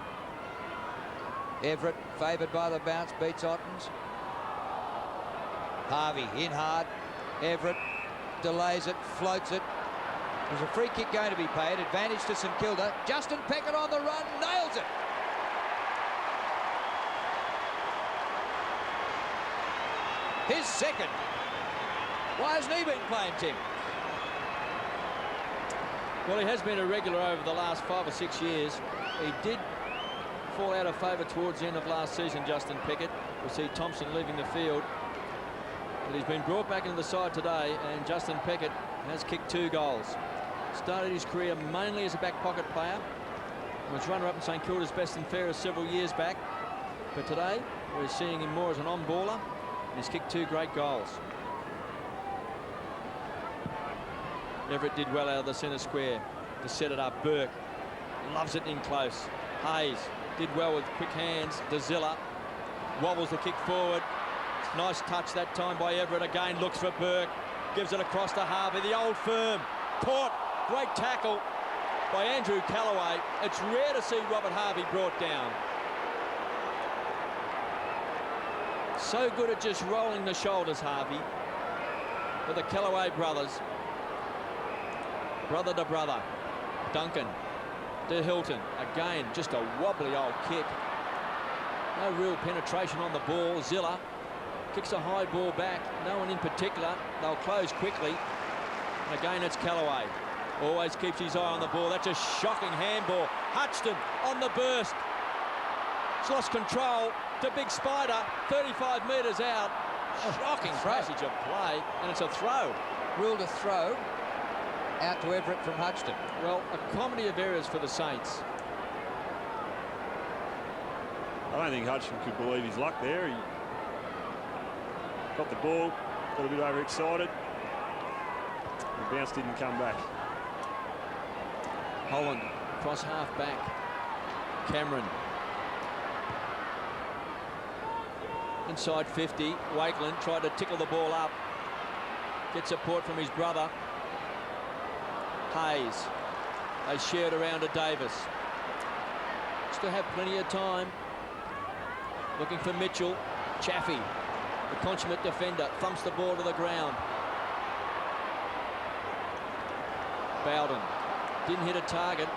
Everett, favoured by the bounce, beats Ottens. Harvey in hard. Everett delays it, floats it. There's a free kick going to be paid. Advantage to St Kilda. Justin Peckett on the run, nails it. His second. Why hasn't he been playing, Tim? Well, he has been a regular over the last 5 or 6 years. He did fall out of favour towards the end of last season, Justin Peckett. We see Thompson leaving the field. But he's been brought back into the side today, and Justin Peckett has kicked 2 goals. Started his career mainly as a back pocket player. Was runner-up in St Kilda's best and fairest several years back. But today, we're seeing him more as an on-baller, and he's kicked 2 great goals. Everett did well out of the centre square to set it up. Burke loves it in close. Hayes did well with quick hands. DeZilla wobbles the kick forward. Nice touch that time by Everett. Again looks for Burke. Gives it across to Harvey. The old firm. Caught. Great tackle by Andrew Callaway. It's rare to see Robert Harvey brought down. So good at just rolling the shoulders, Harvey. For the Callaway brothers. Brother to brother. Duncan to Hilton. Again, just a wobbly old kick. No real penetration on the ball. Zilla kicks a high ball back. No one in particular. They'll close quickly. And again, it's Callaway. Always keeps his eye on the ball. That's a shocking handball. Hutchton on the burst. He's lost control to Big Spider. 35 metres out. Shocking passage of play. And it's a throw. Ruled a throw. Out to Everett from Hutchton. Well, a comedy of errors for the Saints. I don't think Hutchison could believe his luck there. He got the ball, got a bit overexcited. The bounce didn't come back. Holland cross half back. Cameron. Inside 50. Wakeland tried to tickle the ball up. Gets support from his brother. Hayes. They shared around to Davis. Still have plenty of time. Looking for Mitchell. Chaffee, the consummate defender, thumps the ball to the ground. Bowden didn't hit a target.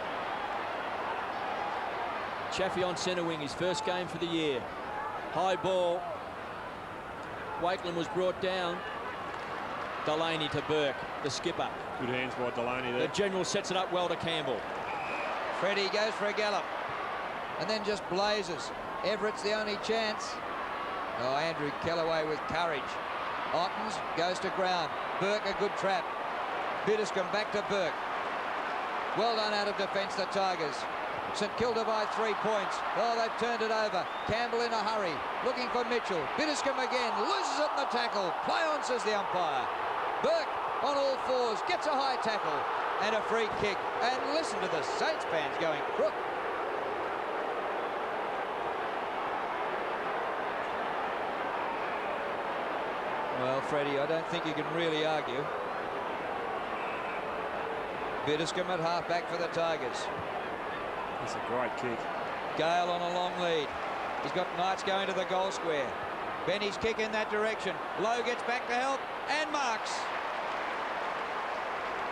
Chaffee on centre wing, his first game for the year. High ball. Wakeland was brought down. Delaney to Burke, the skipper. Good hands by Delaney there. The general sets it up well to Campbell. Freddie goes for a gallop and then just blazes. Everett's the only chance. Oh, Andrew Callaway with courage. Ottens goes to ground. Burke a good trap. Biddiscombe back to Burke. Well done out of defence, the Tigers. St Kilda by 3 points. Oh, they've turned it over. Campbell in a hurry. Looking for Mitchell. Biddiscombe again. Loses it in the tackle. Play on, says the umpire. Burke on all fours. Gets a high tackle. And a free kick. And listen to the Saints fans going crook. Well, Freddie, I don't think you can really argue. Biddiscombe at half-back for the Tigers. That's a great kick. Gale on a long lead. He's got Knights going to the goal square. Benny's kick in that direction. Lowe gets back to help and marks.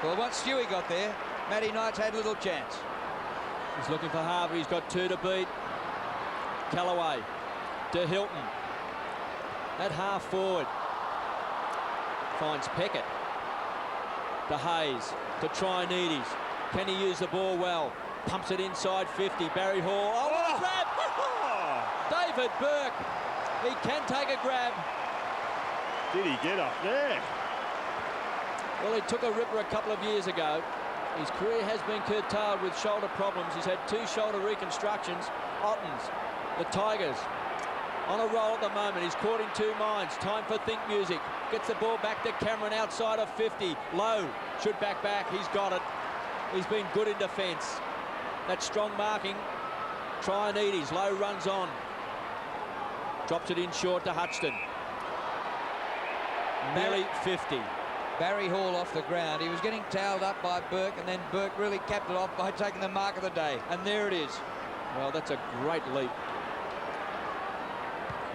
Well, once Stewie got there, Matty Knights had little chance. He's looking for Harvey. He's got 2 to beat. Callaway to Hilton. At half forward. Finds Peckett. To Hayes. To Trianides. Can he use the ball well? Pumps it inside 50. Barry Hall. Oh, what a grab! David Burke. He can take a grab. Did he get up there? Well, he took a ripper a couple of years ago. His career has been curtailed with shoulder problems. He's had 2 shoulder reconstructions. Ottens, the Tigers, on a roll at the moment. He's caught in 2 minds. Time for think music. Gets the ball back to Cameron outside of 50. Lowe should back. He's got it. He's been good in defence. That strong marking. Trianides. Lowe runs on. Drops it in short to Hutchton. Nearly 50. Barry Hall off the ground. He was getting towed up by Burke, and then Burke really capped it off by taking the mark of the day. And there it is. Well, that's a great leap.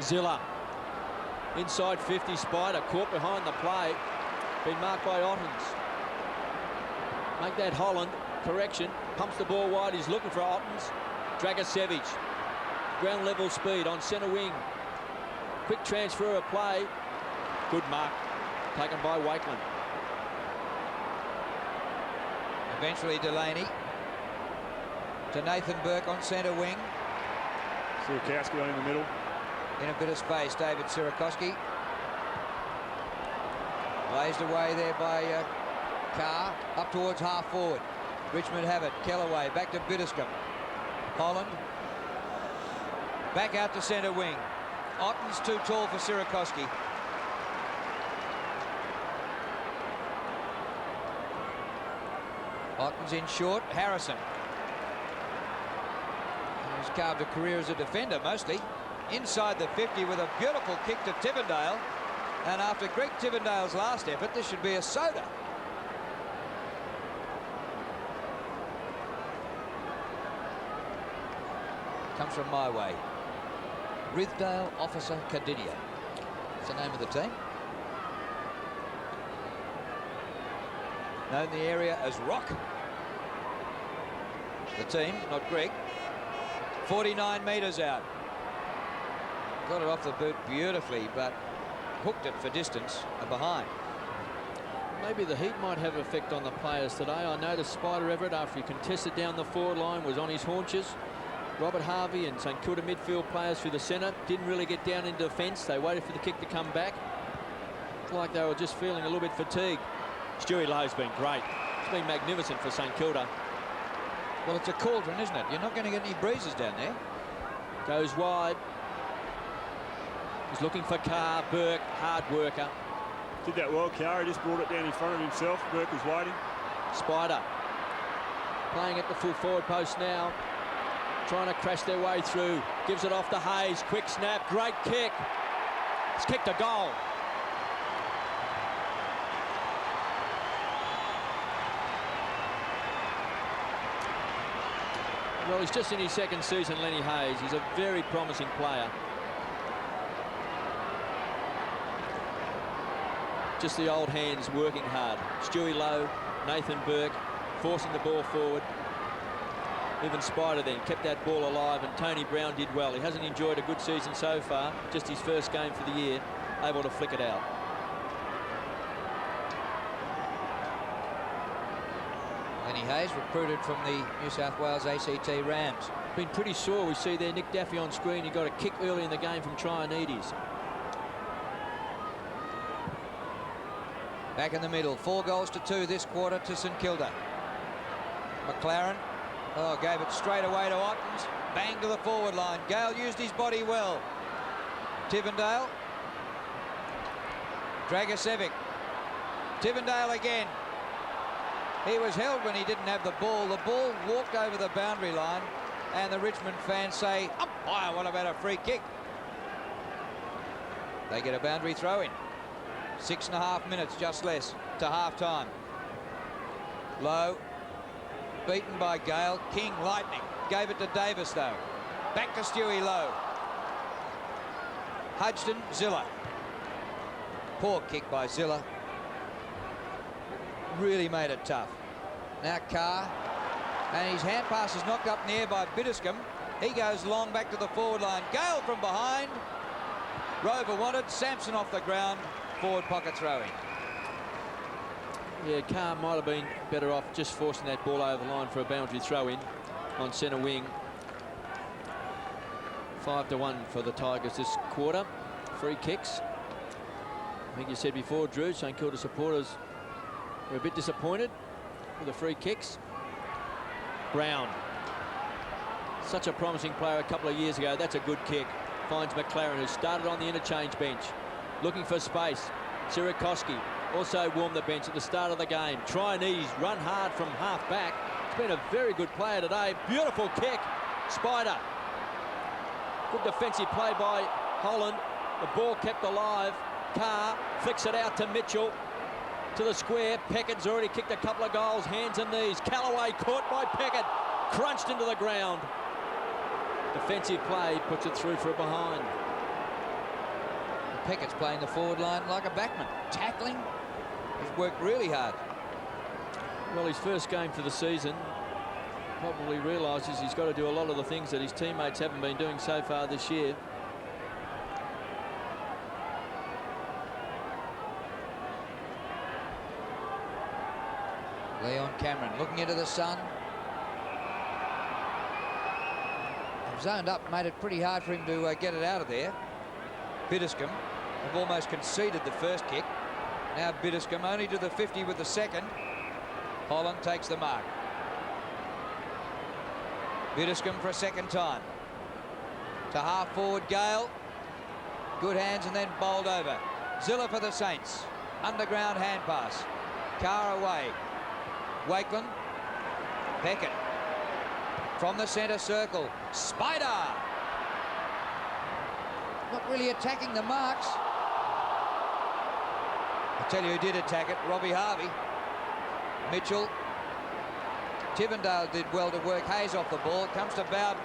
Zilla. Inside 50, Spider. Caught behind the play. Been marked by Ottens. Make that Holland. Correction. Pumps the ball wide. He's looking for Ottens. Dragicevic. Ground level speed on centre wing. Quick transfer of play. Good mark. Taken by Wakeland. Eventually Delaney to Nathan Burke on centre wing. Sirakowski on in the middle. In a bit of space, David Sirakowski. Blazed away there by Carr. Up towards half forward. Richmond have it. Kellaway back to Biddiscombe. Holland. Back out to centre wing. Otten's too tall for Sirakowski. Otten's in short. Harrison. He's carved a career as a defender mostly. Inside the 50 with a beautiful kick to Tivendale. And after Greg Tivendale's last effort, this should be a soda. Comes from my way. Rithdale Officer Cardinia. That's the name of the team. Known in the area as Rock. The team, not Greg. 49 metres out. Got it off the boot beautifully, but hooked it for distance behind. Maybe the heat might have an effect on the players today. I noticed Spider Everett, after he contested down the forward line, was on his haunches. Robert Harvey and St Kilda midfield players through the centre didn't really get down into defence. They waited for the kick to come back. It's like they were just feeling a little bit fatigued. Stewie Lowe's been great. It's been magnificent for St Kilda. Well, it's a cauldron, isn't it? You're not going to get any breezes down there. Goes wide. He's looking for Carr. Burke, hard worker. Did that well, Carr. He just brought it down in front of himself. Burke was waiting. Spider playing at the full forward post now. Trying to crash their way through. Gives it off to Hayes. Quick snap. Great kick. It's kicked a goal. Well, he's just in his 2nd season, Lenny Hayes. He's a very promising player. Just the old hands working hard. Stewie Lowe, Nathan Burke, forcing the ball forward. Even Spider then kept that ball alive, and Tony Brown did well. He hasn't enjoyed a good season so far, just his first game for the year, able to flick it out. Lenny Hayes, recruited from the New South Wales ACT Rams. Been pretty sore. We see there Nick Daffy on screen. He got a kick early in the game from Trianides. Back in the middle, 4 goals to 2 this quarter to St Kilda. McLaren, gave it straight away to Ottens. Bang to the forward line. Gale used his body well. Tivendale. Dragicevic. Tivendale again. He was held when he didn't have the ball. The ball walked over the boundary line, and the Richmond fans say, umpire, what about a free kick? They get a boundary throw in. 6.5 minutes, just less, to half-time. Lowe, beaten by Gale. King, lightning. Gave it to Davis, though. Back to Stewie Lowe. Hudson, Zilla. Poor kick by Zilla. Really made it tough. Now Carr, and his hand pass is knocked up in the air by Biddiscombe. He goes long back to the forward line. Gale from behind. Rover wanted. Sampson off the ground. Forward pocket throw-in. Yeah, Carr might have been better off just forcing that ball over the line for a boundary throw-in on centre wing. 5-1 for the Tigers this quarter. Free kicks. I think you said before, Drew, St Kilda supporters were a bit disappointed with the free kicks. Brown. Such a promising player a couple of years ago. That's a good kick. Finds McLaren, who started on the interchange bench. Looking for space. Sirikoski also warmed the bench at the start of the game. Try and ease, run hard from half back. He's been a very good player today. Beautiful kick. Spider. Good defensive play by Holland. The ball kept alive. Carr flicks it out to Mitchell. To the square. Peckett's already kicked a couple of goals. Hands and knees. Callaway caught by Peckett. Crunched into the ground. Defensive play puts it through for a behind. Peckett's playing the forward line like a backman. Tackling. He's worked really hard. Well, his first game for the season, probably realises he's got to do a lot of the things that his teammates haven't been doing so far this year. Leon Cameron looking into the sun. Zoned up, made it pretty hard for him to get it out of there. Biddiscombe have almost conceded the first kick. Now Biddiscombe only to the 50 with the second. Holland takes the mark. Biddiscombe for a second time. To half forward Gale. Good hands and then bowled over. Zilla for the Saints. Underground hand pass. Carr away. Wakeland. Peckett. From the centre circle. Spider. Not really attacking the marks. I'll tell you who did attack it. Robbie Harvey. Mitchell. Tivendale did well to work Hayes off the ball. It comes to Bowden.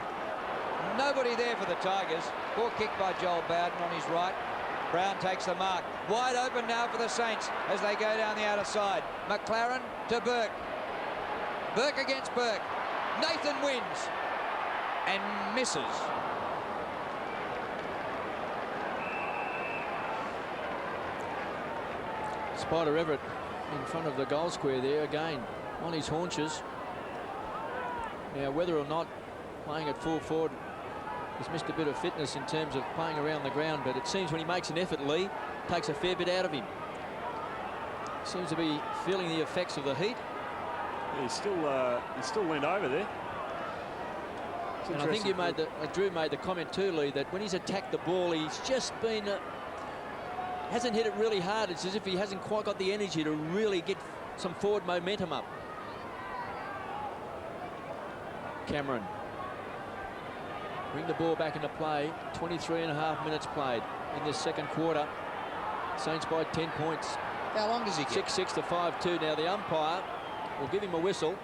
Nobody there for the Tigers. Poor kick by Joel Bowden on his right. Brown takes the mark. Wide open now for the Saints as they go down the outer side. McLaren to Burke. Burke against Burke. Nathan wins and misses. Spider Everett in front of the goal square there again on his haunches. Now, whether or not playing at full forward has missed a bit of fitness in terms of playing around the ground, but it seems when he makes an effort, Lee, takes a fair bit out of him. Seems to be feeling the effects of the heat. Yeah, he's still leaned over there. And I think you made Drew made the comment too, Lee, that when he's attacked the ball, he's just been hasn't hit it really hard. It's as if he hasn't quite got the energy to really get some forward momentum up. Cameron. Bring the ball back into play. 23.5 minutes played in this second quarter. Saints by 10 points. How long does he get? 6-6 to 5-2. Now the umpire will give him a whistle.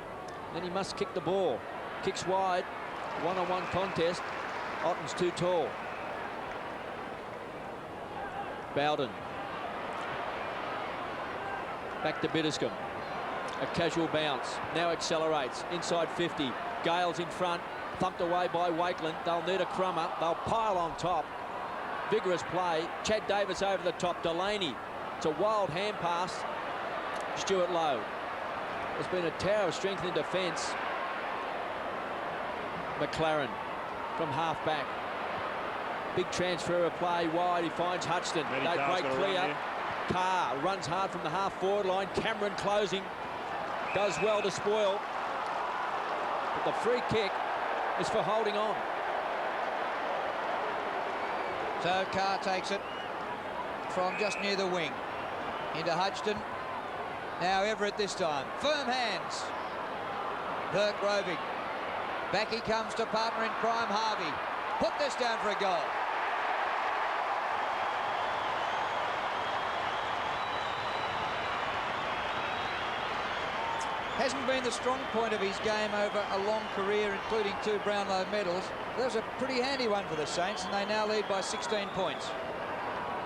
Then he must kick the ball. Kicks wide. One-on-one contest. Otten's too tall. Bowden. Back to Biddiscombe. A casual bounce. Now accelerates. Inside 50. Gale's in front. Thumped away by Wakeland. They'll need a crummer. They'll pile on top. Vigorous play. Chad Davis over the top. Delaney. It's a wild hand pass. Stuart Lowe. There's been a tower of strength in defence. McLaren from half back. Big transfer of play wide. He finds Hutchton. They break clear. Carr runs hard from the half forward line. Cameron closing. Does well to spoil. But the free kick is for holding on. So Carr takes it from just near the wing. Into Hutchton. Now Everett this time. Firm hands. Burke roving. Back he comes to partner in crime, Harvey. Put this down for a goal. Hasn't been the strong point of his game over a long career, including 2 Brownlow medals. That was a pretty handy one for the Saints, and they now lead by 16 points.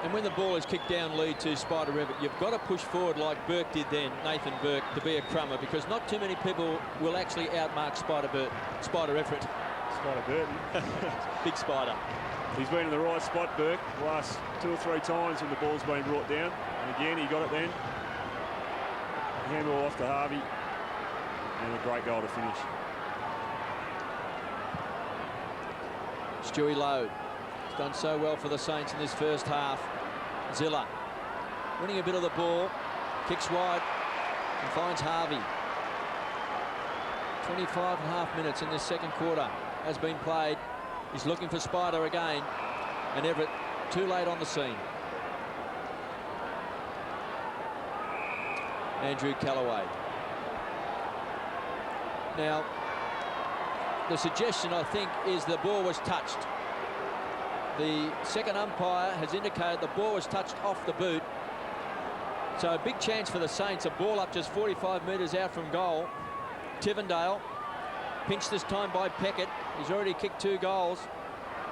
And when the ball is kicked down lead to Spider Everett, you've got to push forward like Burke did then, Nathan Burke, to be a crummer, because not too many people will actually outmark Spider Everett. Spider Burton. Big Spider. He's been in the right spot, Burke, the last 2 or 3 times when the ball's been brought down. And again, he got it then. Handball off to Harvey. And a great goal to finish. Stewie Lowe has done so well for the Saints in this first half. Zilla winning a bit of the ball, kicks wide and finds Harvey. 25.5 minutes in this second quarter has been played. He's looking for Spider again, and Everett too late on the scene. Andrew Callaway. Now, the suggestion, I think, is the ball was touched. The second umpire has indicated the ball was touched off the boot. So a big chance for the Saints. A ball up just 45 metres out from goal. Tivendale pinched this time by Peckett. He's already kicked 2 goals.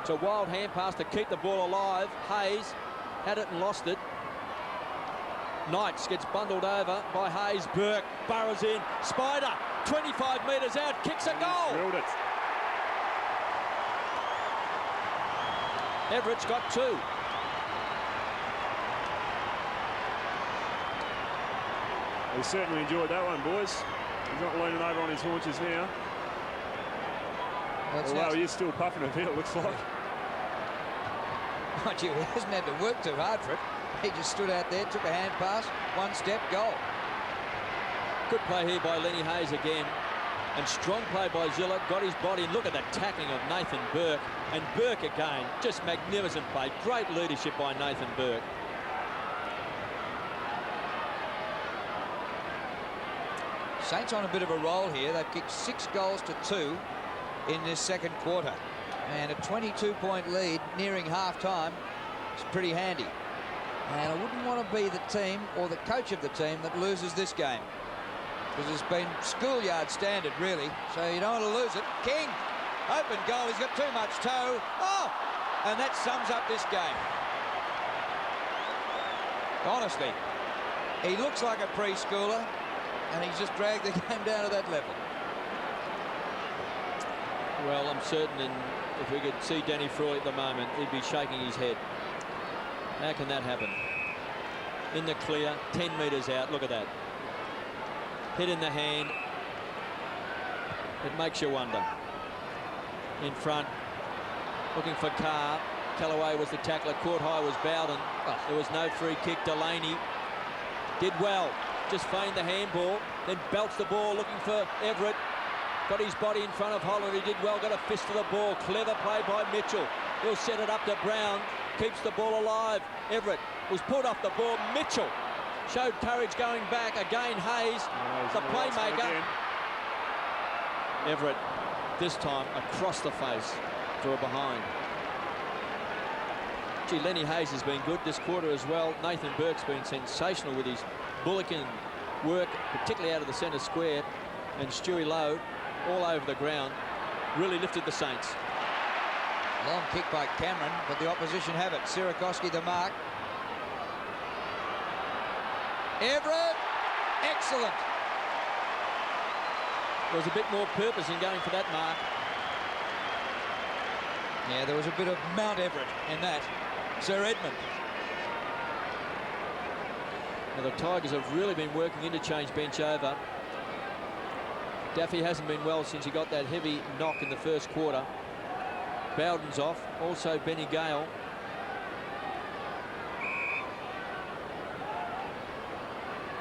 It's a wild hand pass to keep the ball alive. Hayes had it and lost it. Knights gets bundled over by Hayes. Burke burrows in. Spider, 25 metres out, kicks a goal. Drilled it. Everett's got 2. He certainly enjoyed that one, boys. He's not leaning over on his haunches now. Although he is still puffing a bit, it looks like. Mind you, he hasn't had to work too hard for it. He just stood out there, took a hand pass, 1 step, goal. Good play here by Lenny Hayes again. And strong play by Zilla, got his body. Look at the tackling of Nathan Burke. And Burke again, just magnificent play. Great leadership by Nathan Burke. Saints on a bit of a roll here. They've kicked 6 goals to 2 in this second quarter. And a 22-point lead nearing half-time is pretty handy. And I wouldn't want to be the team or the coach of the team that loses this game, because it's been schoolyard standard, really. So you don't want to lose it. King, open goal. He's got too much toe. Oh! And that sums up this game. Honestly, he looks like a preschooler, and he's just dragged the game down to that level. Well, I'm certain if we could see Danny Frawley at the moment, he'd be shaking his head. How can that happen? In the clear, 10 metres out. Look at that. Hit in the hand. It makes you wonder. In front, looking for Carr. Callaway was the tackler. Caught high was Bowden. There was no free kick. Delaney did well. Just feigned the handball. Then belts the ball looking for Everett. Got his body in front of Holland. He did well. Got a fist to the ball. Clever play by Mitchell. He'll set it up to Brown. Keeps the ball alive. Everett was pulled off the ball. Mitchell showed courage going back. Again, Hayes, the playmaker. Everett, this time across the face for a behind. Gee, Lenny Hayes has been good this quarter as well. Nathan Burke's been sensational with his bullock-in work, particularly out of the centre square. And Stewie Lowe, all over the ground, really lifted the Saints. Long kick by Cameron, but the opposition have it. Sirakoski the mark. Everett, excellent. There was a bit more purpose in going for that mark. Yeah, there was a bit of Mount Everett in that. Sir Edmund. Now the Tigers have really been working interchange bench over. Daffy hasn't been well since he got that heavy knock in the first quarter. Bowden's off, also Benny Gale.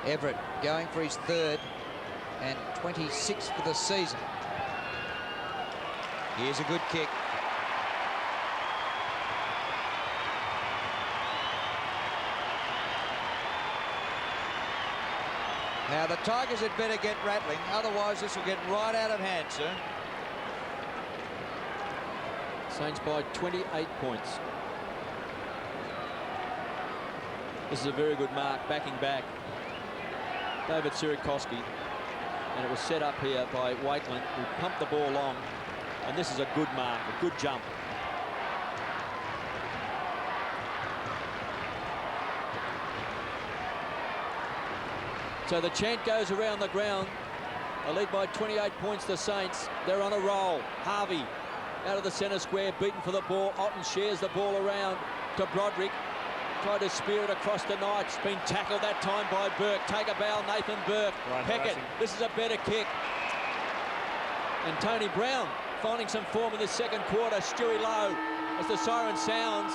Everett going for his 3rd and 26th for the season. Here's a good kick. Now the Tigers had better get rattling, otherwise this will get right out of hand, sir. Saints by 28 points. This is a very good mark, backing back. David Sirakoski. And it was set up here by Wakeland, who pumped the ball long. And this is a good mark, a good jump. So the chant goes around the ground. A lead by 28 points, the Saints. They're on a roll. Harvey out of the centre square, beaten for the ball. Otten shares the ball around to Broderick. Tried to spear it across the Knights. Been tackled that time by Burke. Take a bow, Nathan Burke. Peckett, this is a better kick. And Tony Brown finding some form in the second quarter. Stewie Lowe, as the siren sounds,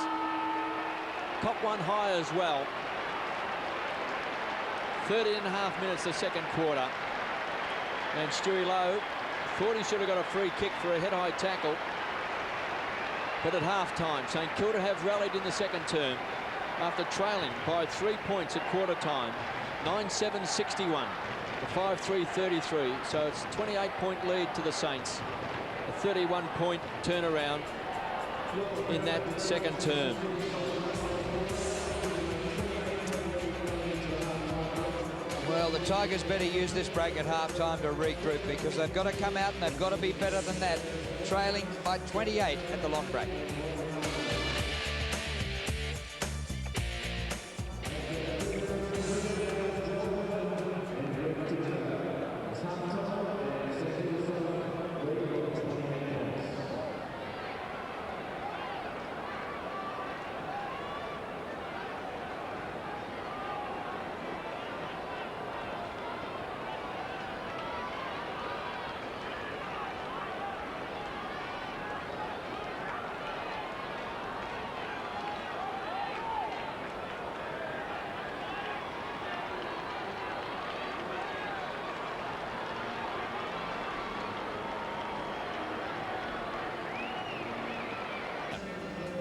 cop one high as well. 30.5 minutes the second quarter. And Stewie Lowe thought he should have got a free kick for a head-high tackle. But at half-time, St Kilda have rallied in the second term after trailing by 3 points at quarter-time. 9-7-61 to 5-3-33. So it's a 28-point lead to the Saints. A 31-point turnaround in that second term. Well, the Tigers better use this break at half-time to regroup, because they've got to come out and they've got to be better than that, trailing by 28 at the long break.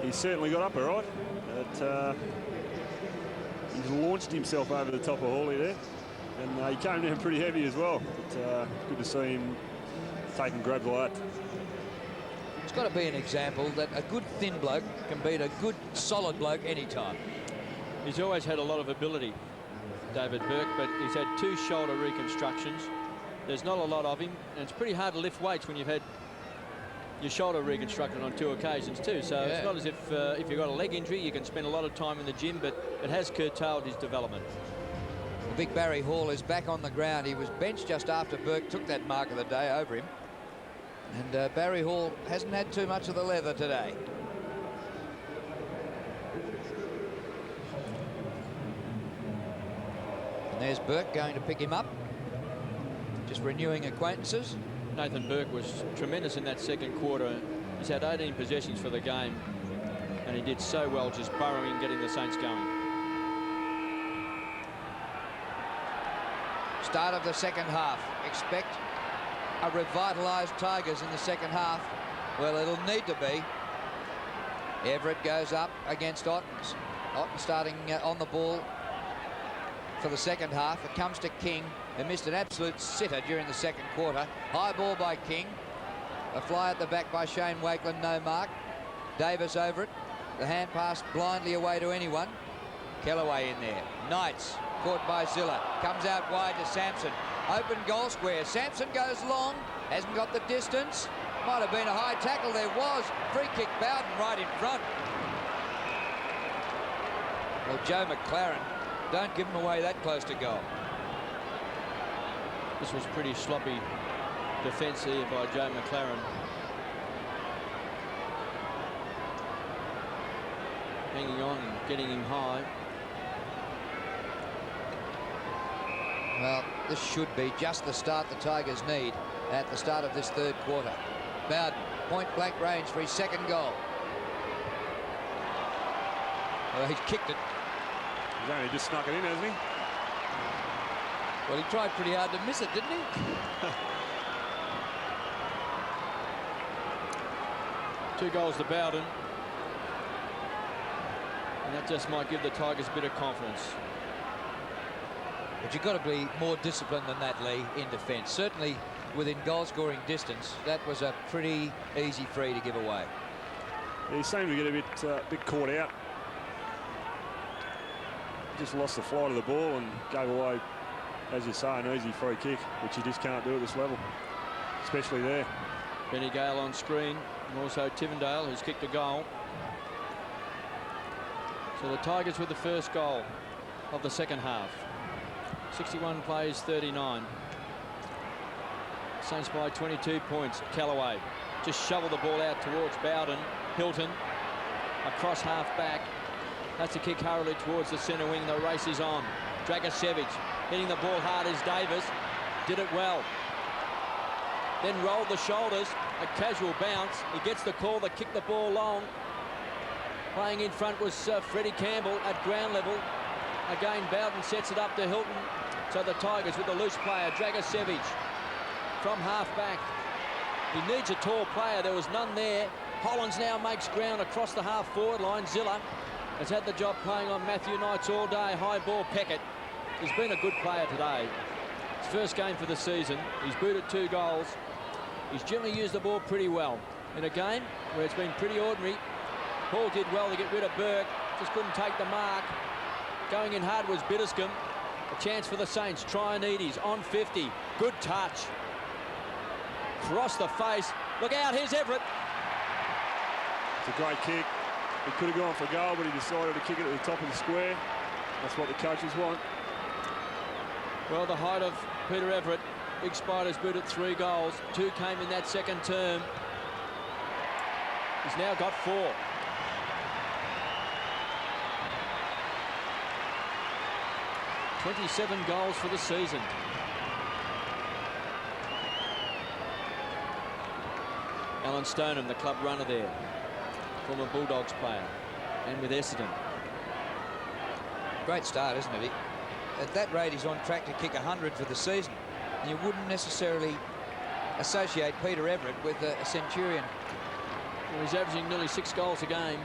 He certainly got up all right. But, he's launched himself over the top of Hawley there. And he came down pretty heavy as well. But good to see him taking grabs like that. It's got to be an example that a good thin bloke can beat a good solid bloke anytime. He's always had a lot of ability, David Burke, but he's had 2 shoulder reconstructions. There's not a lot of him, and it's pretty hard to lift weights when you've had your shoulder reconstructed on 2 occasions too. So it's not as if you've got a leg injury, you can spend a lot of time in the gym, but it has curtailed his development. The big Barry Hall is back on the ground. He was benched just after Burke took that mark of the day over him. And Barry Hall hasn't had too much of the leather today. And there's Burke going to pick him up. Just renewing acquaintances. Nathan Burke was tremendous in that second quarter. He's had 18 possessions for the game, and he did so well just burrowing, getting the Saints going. Start of the second half. Expect a revitalised Tigers in the second half. Well, it'll need to be. Everett goes up against Ottens. Otten starting on the ball for the second half. It comes to King, who missed an absolute sitter during the second quarter. High ball by King. A fly at the back by Shane Wakeland, no mark. Davis over it. The hand pass blindly away to anyone. Kellaway in there. Knights caught by Zilla. Comes out wide to Sampson. Open goal square. Sampson goes long. Hasn't got the distance. Might have been a high tackle. There was. Free kick Bowden right in front. Well, Joe McLaren, don't give him away that close to goal. This was pretty sloppy defence here by Joe McLaren. Hanging on and getting him high. Well, this should be just the start the Tigers need at the start of this third quarter. Bowden, point-blank range for his second goal. Well, he's kicked it. He's only just snuck it in, hasn't he? Well, he tried pretty hard to miss it, didn't he? 2 goals to Bowden. And that just might give the Tigers a bit of confidence. But you've got to be more disciplined than that, Lee, in defence. Certainly within goal-scoring distance, that was a pretty easy free to give away. He seemed to get a bit caught out. Just lost the flight of the ball and gave away, as you say, an easy free kick, which you just can't do at this level, especially there. Benny Gale on screen, and also Tivendale, who's kicked a goal. So the Tigers with the first goal of the second half. 61 plays 39. Saints by 22 points. Kellaway just shovel the ball out towards Bowden. Hilton across half back. That's a kick hurriedly towards the centre wing. The race is on. Dragicevic hitting the ball hard as Davis. Did it well. Then rolled the shoulders. A casual bounce. He gets the call to kick the ball long. Playing in front was Freddie Campbell at ground level. Again, Bowden sets it up to Hilton. So the Tigers with the loose player, Dragicevic, from half back. He needs a tall player. There was none there. Hollands now makes ground across the half-forward line. Zilla has had the job playing on Matthew Knights all day. High ball, Peckett. He's been a good player today. His first game for the season. He's booted 2 goals. He's generally used the ball pretty well. In a game where it's been pretty ordinary, Paul did well to get rid of Burke. Just couldn't take the mark. Going in hard was Bitterscombe. A chance for the Saints. Traianides on 50. Good touch. Cross the face. Look out, here's Everett. It's a great kick. He could have gone for goal, but he decided to kick it at the top of the square. That's what the coaches want. Well, the height of Peter Everett. Big Spiders booted 3 goals. 2 came in that second term. He's now got 4. $27 goals for the season. Alan Stoneham, the club runner there, former Bulldogs player, and with Essendon. Great start, isn't it? At that rate, he's on track to kick 100 for the season. And you wouldn't necessarily associate Peter Everett with a Centurion. Well, he's averaging nearly 6 goals a game.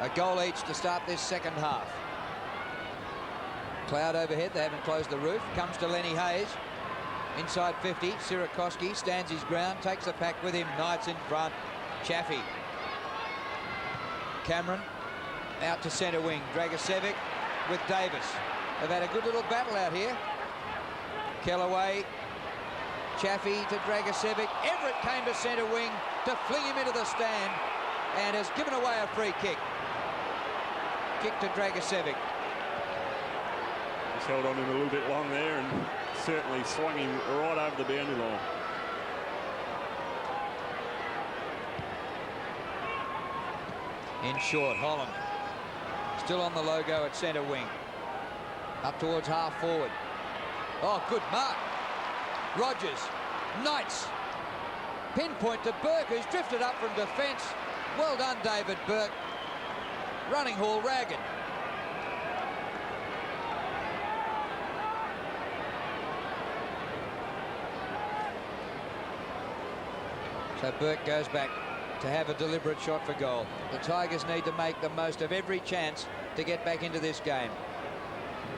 A goal each to start this second half. Cloud overhead. They haven't closed the roof. Comes to Lenny Hayes. Inside 50. Sirakoski stands his ground. Takes the pack with him. Knights in front. Chaffee. Cameron out to centre wing. Dragicevic with Davis. They've had a good little battle out here. Kellaway. Chaffee to Dragicevic. Everett came to centre wing to fling him into the stand and has given away a free kick. Kick to Dragicevic. He's held on him a little bit long there and certainly swung him right over the boundary line. In short, Holland still on the logo at centre wing. Up towards half forward. Oh, good mark. Rogers. Knights. Pinpoint to Burke, who's drifted up from defence. Well done, David Burke. Running haul ragged. So Burke goes back to have a deliberate shot for goal. The Tigers need to make the most of every chance to get back into this game.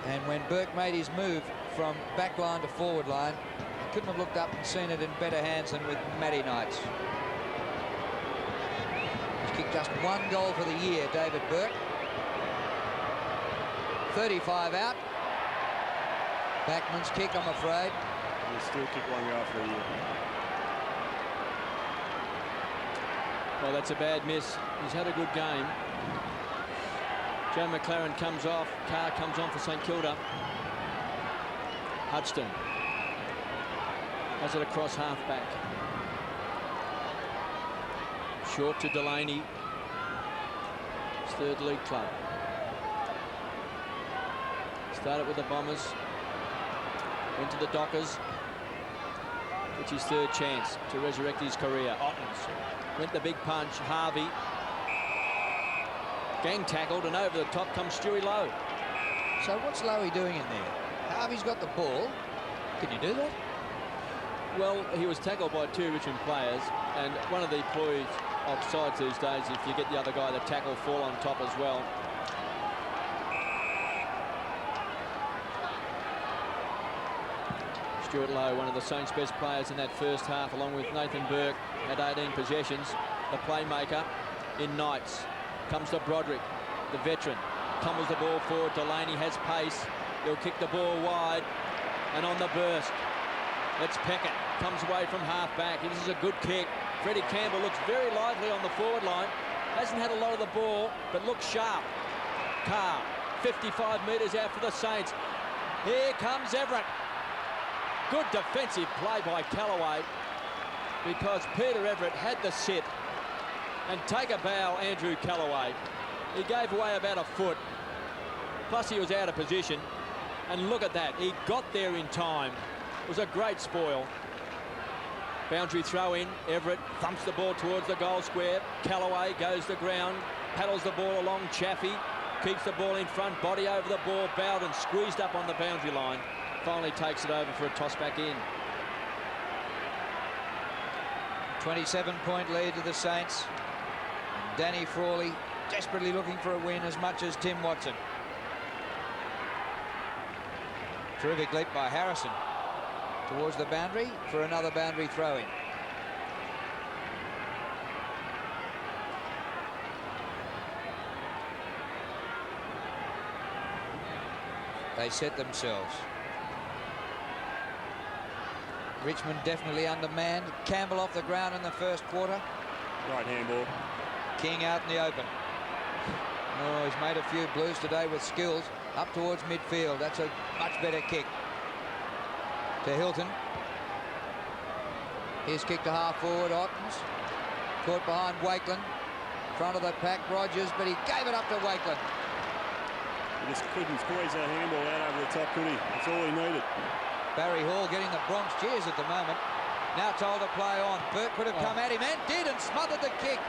And when Burke made his move from back line to forward line, he couldn't have looked up and seen it in better hands than with Matty Knights. He's kicked just 1 goal for the year, David Burke. 35 out. Backman's kick, I'm afraid. He'll still kick 1 goal for the year. Well, that's a bad miss. He's had a good game. Joe McLaren comes off. Carr comes on for St Kilda. Hudson has it across half back. Short to Delaney. His 3rd league club. Started with the Bombers. Went to the Dockers. It's his 3rd chance to resurrect his career. Ottens went the big punch. Harvey. Gang tackled, and over the top comes Stewie Lowe. So what's Lowe doing in there? Harvey's got the ball. Can you do that? Well, he was tackled by 2 Richmond players, and one of the ploys of sides these days, if you get the other guy, the tackle fall on top as well. Stuart Lowe, one of the Saints' best players in that first half, along with Nathan Burke, had 18 possessions. The playmaker in Knights. Comes to Broderick, the veteran. Tumbles the ball forward. Delaney has pace. He'll kick the ball wide. And on the burst, it's Peckett. Comes away from half-back. This is a good kick. Freddie Campbell looks very lively on the forward line. Hasn't had a lot of the ball, but looks sharp. Carr, 55 metres out for the Saints. Here comes Everett. Good defensive play by Callaway, because Peter Everett had the sit. And take a bow, Andrew Callaway. He gave away about a foot. Plus he was out of position. And look at that. He got there in time. It was a great spoil. Boundary throw in. Everett thumps the ball towards the goal square. Callaway goes to ground. Paddles the ball along. Chaffee keeps the ball in front. Body over the ball. Bowden squeezed up on the boundary line. Finally takes it over for a toss back in. 27-point lead to the Saints. Danny Frawley desperately looking for a win as much as Tim Watson. Terrific leap by Harrison towards the boundary for another boundary throw-in. They set themselves. Richmond definitely undermanned. Campbell off the ground in the first quarter. Right handball. King out in the open. Oh, he's made a few blues today with skills. Up towards midfield. That's a much better kick. To Hilton. His kick to half forward. Ottens. Caught behind Wakeland. Front of the pack, Rogers, but he gave it up to Wakeland. He just couldn't squeeze that handball out over the top, could he? That's all he needed. Barry Hall getting the Bronx cheers at the moment. Now told to play on. Burke could have come at him and did, and smothered the kick.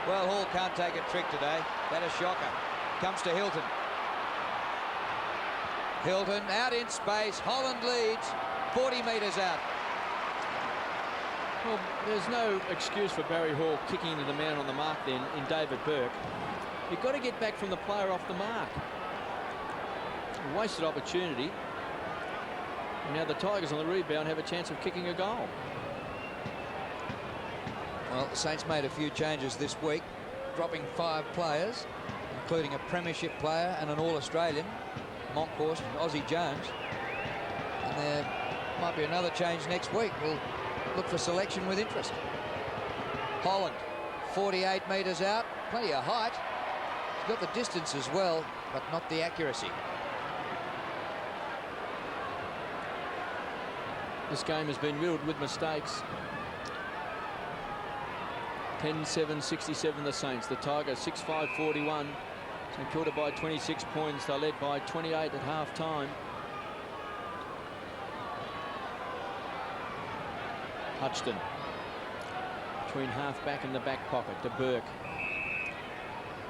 Well, Hall can't take a trick today. That a shocker. Comes to Hilton. Hilton out in space. Holland leads 40 metres out. Well, there's no excuse for Barry Hall kicking to the man on the mark then in David Burke. You've got to get back from the player off the mark. A wasted opportunity. And now the Tigers on the rebound have a chance of kicking a goal. Well, the Saints made a few changes this week, dropping 5 players, including a premiership player and an All-Australian, Monkhorst and Aussie Jones. And there might be another change next week. We'll look for selection with interest. Holland, 48 metres out, plenty of height. He's got the distance as well, but not the accuracy. This game has been riddled with mistakes. 10-7-67 the Saints. The Tigers 6-5-41. St Kilda by 26 points. They led by 28 at half time. Hutchton between half back and the back pocket to Burke.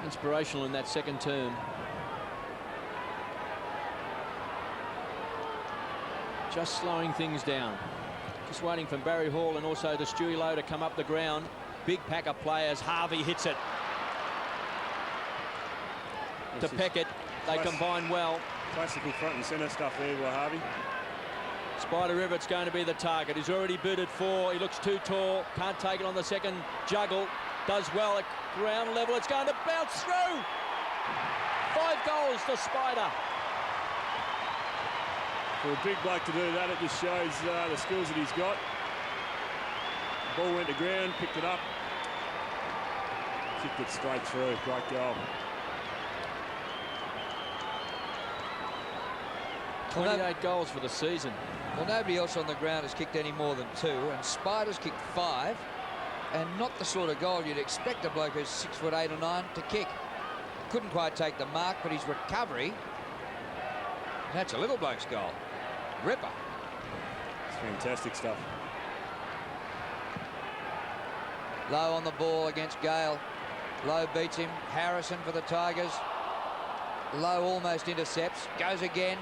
Inspirational in that second term. Just slowing things down. Just waiting for Barry Hall and also the Stewie Lowe to come up the ground. Big pack of players. Harvey hits it. To Peckett. They combine well. Classical front and centre stuff there by Harvey. Spider Everett's going to be the target. He's already booted 4. He looks too tall. Can't take it on the second juggle. Does well at ground level. It's going to bounce through. 5 goals to Spider. For a big bloke to do that, it just shows the skills that he's got. The ball went to ground, picked it up, kicked it straight through. Great goal. 28 goals for the season. Well, nobody else on the ground has kicked any more than 2, and Spider's kicked 5, and not the sort of goal you'd expect a bloke who's 6'8" or 9" to kick. Couldn't quite take the mark, but his recovery, that's a little bloke's goal. Ripper. It's fantastic stuff. Lowe on the ball against Gale. Lowe beats him. Harrison for the Tigers. Lowe almost intercepts. Goes again.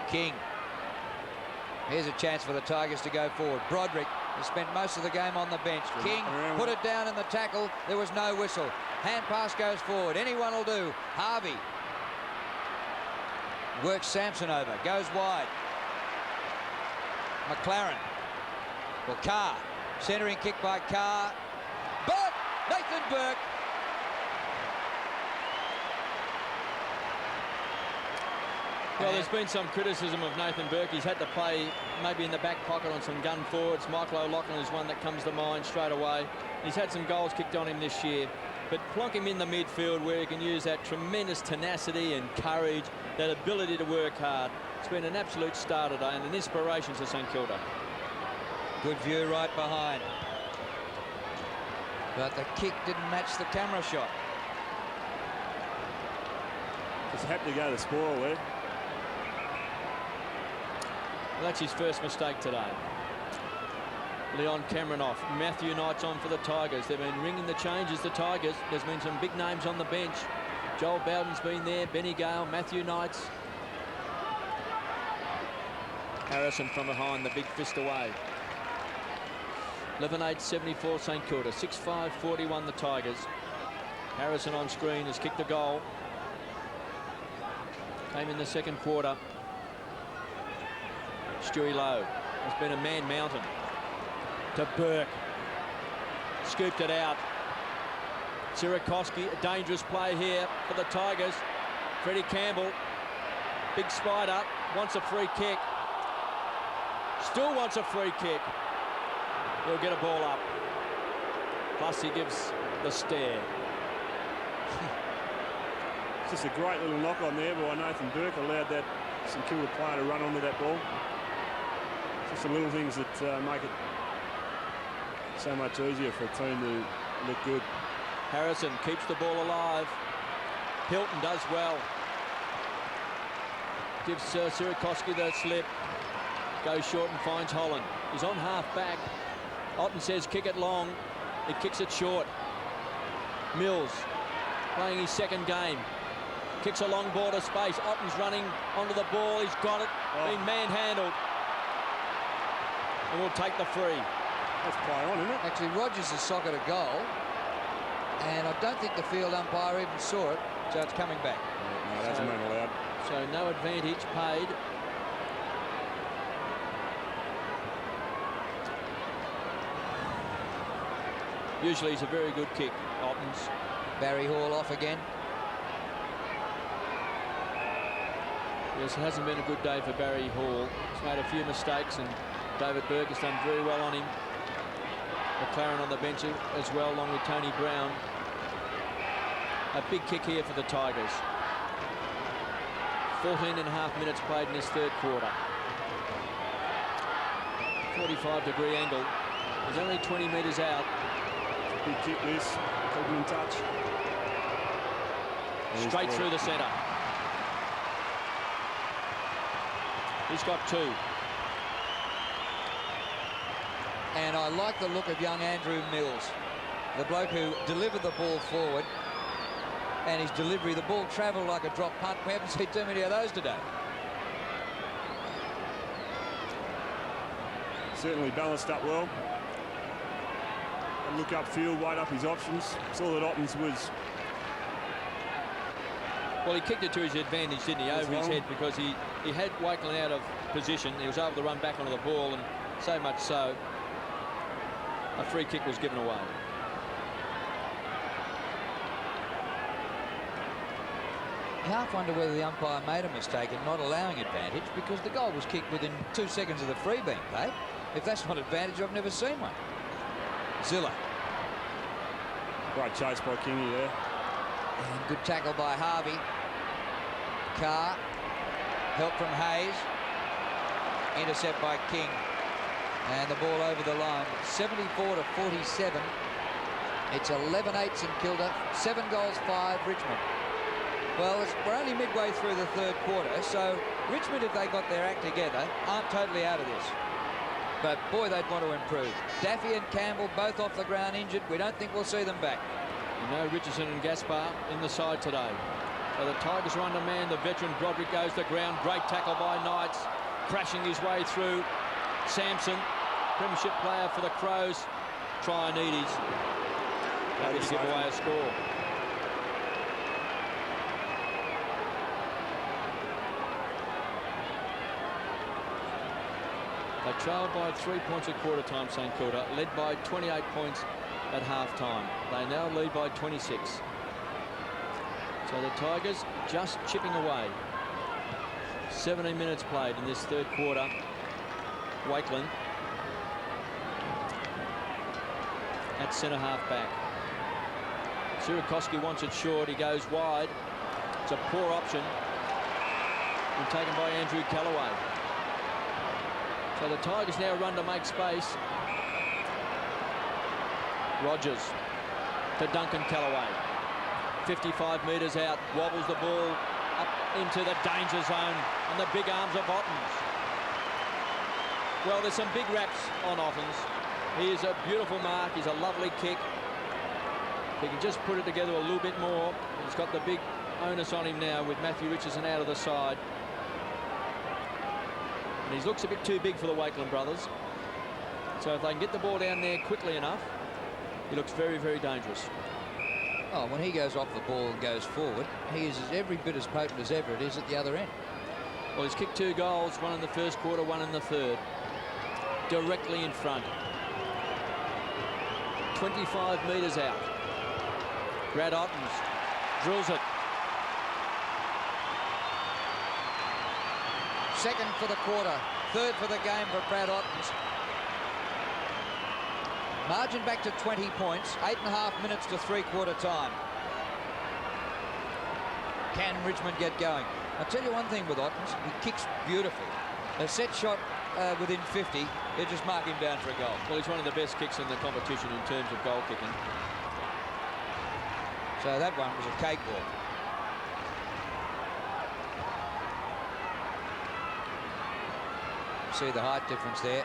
King. Here's a chance for the Tigers to go forward. Broderick has spent most of the game on the bench. King put it down in the tackle. There was no whistle. Hand pass goes forward. Anyone will do. Harvey works Sampson over. Goes wide. McLaren. Well, Carr. Centering kick by Carr. But Nathan Burke. Well, there's been some criticism of Nathan Burke. He's had to play maybe in the back pocket on some gun forwards. Michael O'Loughlin is one that comes to mind straight away. He's had some goals kicked on him this year. but plonk him in the midfield where he can use that tremendous tenacity and courage, that ability to work hard. It's been an absolute star today and an inspiration to St Kilda. Good view right behind. But the kick didn't match the camera shot. Just happy to go to spoil there. Well, that's his first mistake today. Leon Cameron off. Matthew Knight's on for the Tigers. They've been ringing the changes, the Tigers. There's been some big names on the bench. Joel Bowden's been there, Benny Gale, Matthew Knights. Harrison from behind, the big fist away. 11-8-74 St Kilda, 6-5-41 the Tigers. Harrison on screen has kicked a goal. Came in the second quarter. Stewie Lowe has been a man mountain. To Burke. Scooped it out. Sirakoski, a dangerous play here for the Tigers. Freddie Campbell, big spider, wants a free kick. Still wants a free kick. He'll get a ball up. Plus he gives the stare. It's just a great little knock on there by Nathan Burke. Allowed that St Kilda player to run onto that ball. Just the little things that make it so much easier for a team to look good. Harrison keeps the ball alive. Hilton does well. Gives Sirakoski the slip. Goes short and finds Holland. He's on half back. Otten says kick it long. He kicks it short. Mills playing his second game. Kicks a long border space. Otten's running onto the ball. He's got it. Being manhandled. And will take the free. That's play on, isn't it? Actually, Rogers has socketed a goal, and I don't think the field umpire even saw it, so it's coming back. Yeah, no, that's been allowed. So no advantage paid. Usually he's a very good kick, Otten's. Barry Hall off again. Yes, it hasn't been a good day for Barry Hall. He's made a few mistakes, and David Burke has done very well on him. McLaren on the bench as well, along with Tony Brown. A big kick here for the Tigers. 14.5 minutes played in this third quarter. 45-degree angle. He's only 20 metres out. Big kick this. Keep him in touch. Straight through the centre. He's got two. And I like the look of young Andrew Mills, the bloke who delivered the ball forward, and his delivery, the ball travelled like a drop punt. We haven't seen too many of those today. Certainly balanced up well. And look upfield, weighed up his options. Saw that Ottens was... Well, he kicked it to his advantage, didn't he, over his head, because he had Wakelin out of position. He was able to run back onto the ball, and so much so, a free kick was given away. I half wonder whether the umpire made a mistake in not allowing advantage, because the goal was kicked within 2 seconds of the free being played. If that's not advantage, I've never seen one. Zilla. Great chase by Kingy there. And good tackle by Harvey. Carr. Help from Hayes. Intercept by King. And the ball over the line. 74-47. It's 11-8 St Kilda. 7 goals, 5 Richmond. Well, we're only midway through the third quarter, so Richmond, if they got their act together, aren't totally out of this. But boy, they'd want to improve. Daffy and Campbell both off the ground injured. We don't think we'll see them back. You know, Richardson and Gaspar in the side today. So the Tigers are under man. The veteran Broderick goes to the ground. Great tackle by Knights. Crashing his way through. Sampson, premiership player for the Crows. Trianides. Happy to give away a score. They trailed by 3 points at quarter time, St Kilda, led by 28 points at half time. They now lead by 26. So the Tigers just chipping away. 17 minutes played in this third quarter. Wakelin at centre half back. Sierakowski wants it short. He goes wide. It's a poor option. And taken by Andrew Callaway. So the Tigers now run to make space. Rogers to Duncan Callaway. 55 metres out. Wobbles the ball up into the danger zone. And the big arms of Ottens. Well, there's some big raps on Ottens. He is a beautiful mark. He's a lovely kick. He can just put it together a little bit more. He's got the big onus on him now with Matthew Richardson out of the side. And he looks a bit too big for the Wakeland brothers. So if they can get the ball down there quickly enough, he looks very, very dangerous. Oh, when he goes off the ball and goes forward, he is every bit as potent as ever it is at the other end. Well, he's kicked 2 goals, one in the first quarter, one in the third. Directly in front. 25 metres out. Brad Ottens drills it. Second for the quarter, third for the game for Brad Ottens. Margin back to 20 points, 8.5 minutes to three-quarter time. Can Richmond get going? I'll tell you one thing with Ottens, he kicks beautifully. A set shot within 50, they just mark him down for a goal. Well, he's one of the best kicks in the competition in terms of goal kicking. So that one was a cakewalk. See the height difference there.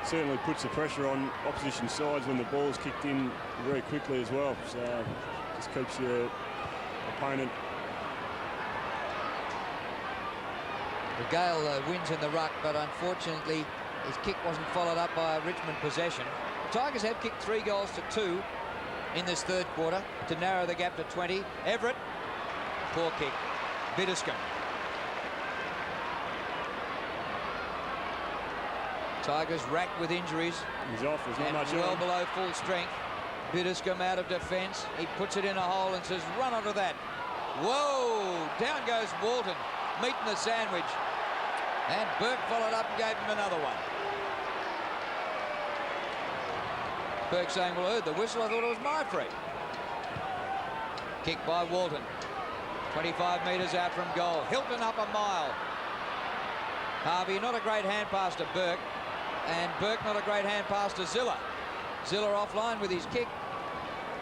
Certainly puts the pressure on opposition sides when the ball's kicked in very quickly as well. So just keeps your opponent. The Gale wins in the ruck, but unfortunately his kick wasn't followed up by a Richmond possession. The Tigers have kicked 3 goals to 2 in this third quarter to narrow the gap to 20. Everett, poor kick. Biddiscombe. Tigers racked with injuries. He's off, there's not and much well on. below full strength. Biddiscombe out of defence. He puts it in a hole and says, run onto that. Whoa! Down goes Walton, meeting the sandwich. And Burke followed up and gave him another one. Burke saying, well, I heard the whistle, I thought it was my free. Kick by Walton. 25 metres out from goal. Hilton up a mile. Harvey, not a great hand pass to Burke. And Burke, not a great hand pass to Ziller. Ziller offline with his kick.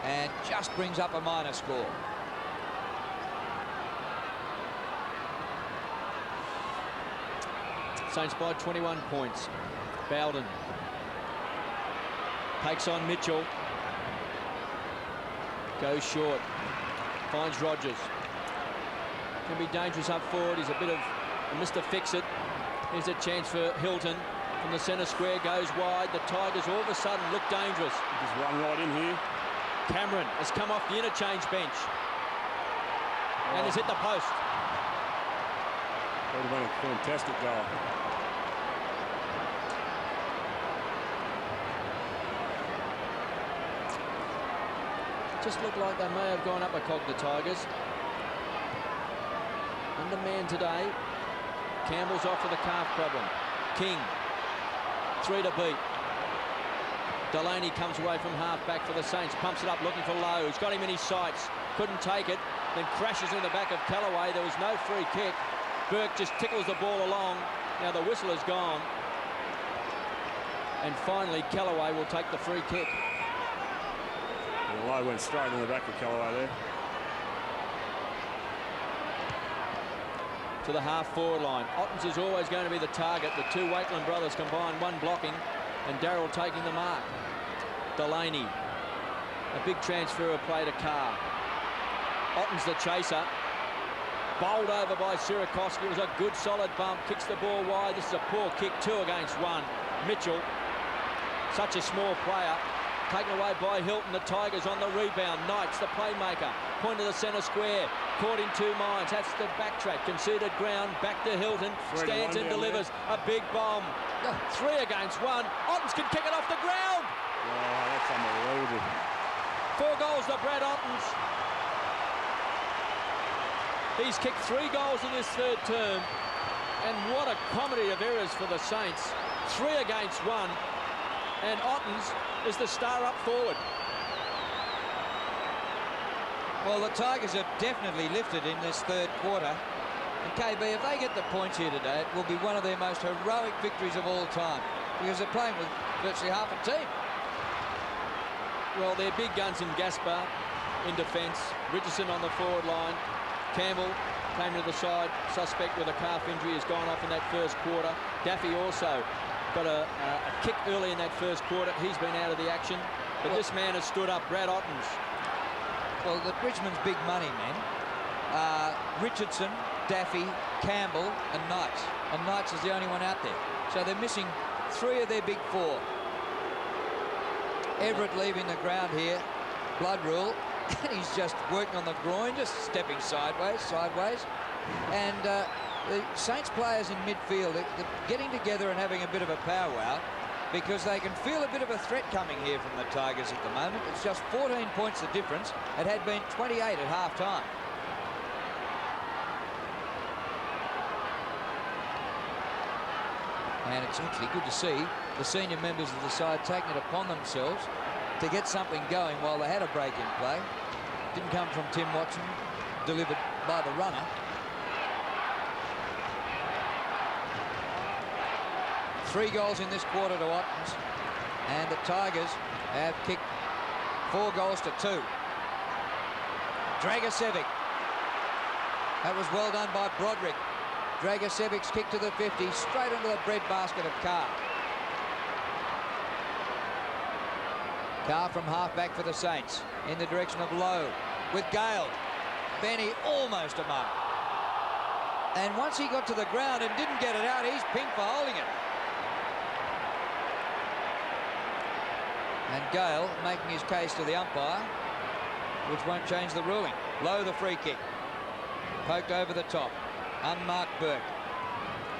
And just brings up a minor score. Saints by 21 points. Bowden takes on Mitchell. Goes short. Finds Rogers. Can be dangerous up forward. He's a bit of a Mr. Fix-It. Here's a chance for Hilton from the centre square. Goes wide. The Tigers all of a sudden look dangerous. Just run right in here. Cameron has come off the interchange bench. And has hit the post. That would have been a fantastic goal. Just looked like they may have gone up a cog, the Tigers. Undermanned today. Campbell's off with a calf problem. King, 3 to beat. Delaney comes away from half back for the Saints. Pumps it up looking for Lowe. He's got him in his sights. Couldn't take it. Then crashes in the back of Callaway. There was no free kick. Burke just tickles the ball along. Now the whistle is gone. And finally Callaway will take the free kick. The Lowe went straight in the back of Callaway there. To the half-forward line. Ottens is always going to be the target. The 2 Wakeland brothers combined, 1 blocking, and Darrell taking the mark. Delaney. A big transfer of play to Carr. Ottens the chaser. Bowled over by Sierakowski. It was a good solid bump. Kicks the ball wide. This is a poor kick. 2 against 1. Mitchell, such a small player. Taken away by Hilton. The Tigers on the rebound. Knights, the playmaker. Point to the centre square. Caught in 2 minds. That's the backtrack. Conceded ground. Back to Hilton. Stands and delivers a big bomb. 3 against 1. Ottens can kick it off the ground. Oh, that's unbelievable. 4 goals to Brad Ottens. He's kicked 3 goals in this third term. And what a comedy of errors for the Saints. 3 against 1. and Ottens is the star up forward. Well, the Tigers have definitely lifted in this third quarter. And KB, if they get the points here today, it will be one of their most heroic victories of all time, because they're playing with virtually half a team. Well, they're big guns in Gaspar in defence, Richardson on the forward line, Campbell came to the side, suspect with a calf injury has gone off in that first quarter. Daffy also got a kick early in that first quarter. He's been out of the action, but this man has stood up, Brad Ottens. Well, the Richmond's big money men, Richardson, Daffy, Campbell and Knights. And Knights is the only one out there. So they're missing 3 of their big 4. Everett leaving the ground here, blood rule. He's just working on the groin, just stepping sideways. And the Saints players in midfield are getting together and having a bit of a powwow, because they can feel a bit of a threat coming here from the Tigers at the moment. It's just 14 points the difference. It had been 28 at half-time. And it's actually good to see the senior members of the side taking it upon themselves to get something going while they had a break in play. Didn't come from Tim Watson, delivered by the runner. Three goals in this quarter to Ottens, and the Tigers have kicked 4 goals to 2. Dragicevic. That was well done by Broderick. Dragicevic's kick to the 50, straight into the breadbasket of Carr. Carr from half-back for the Saints, in the direction of Lowe, with Gale. Benny almost a mark. And once he got to the ground and didn't get it out, he's pinged for holding it. And Gale making his case to the umpire, which won't change the ruling. Lowe the free kick. Poked over the top. Unmarked Burke.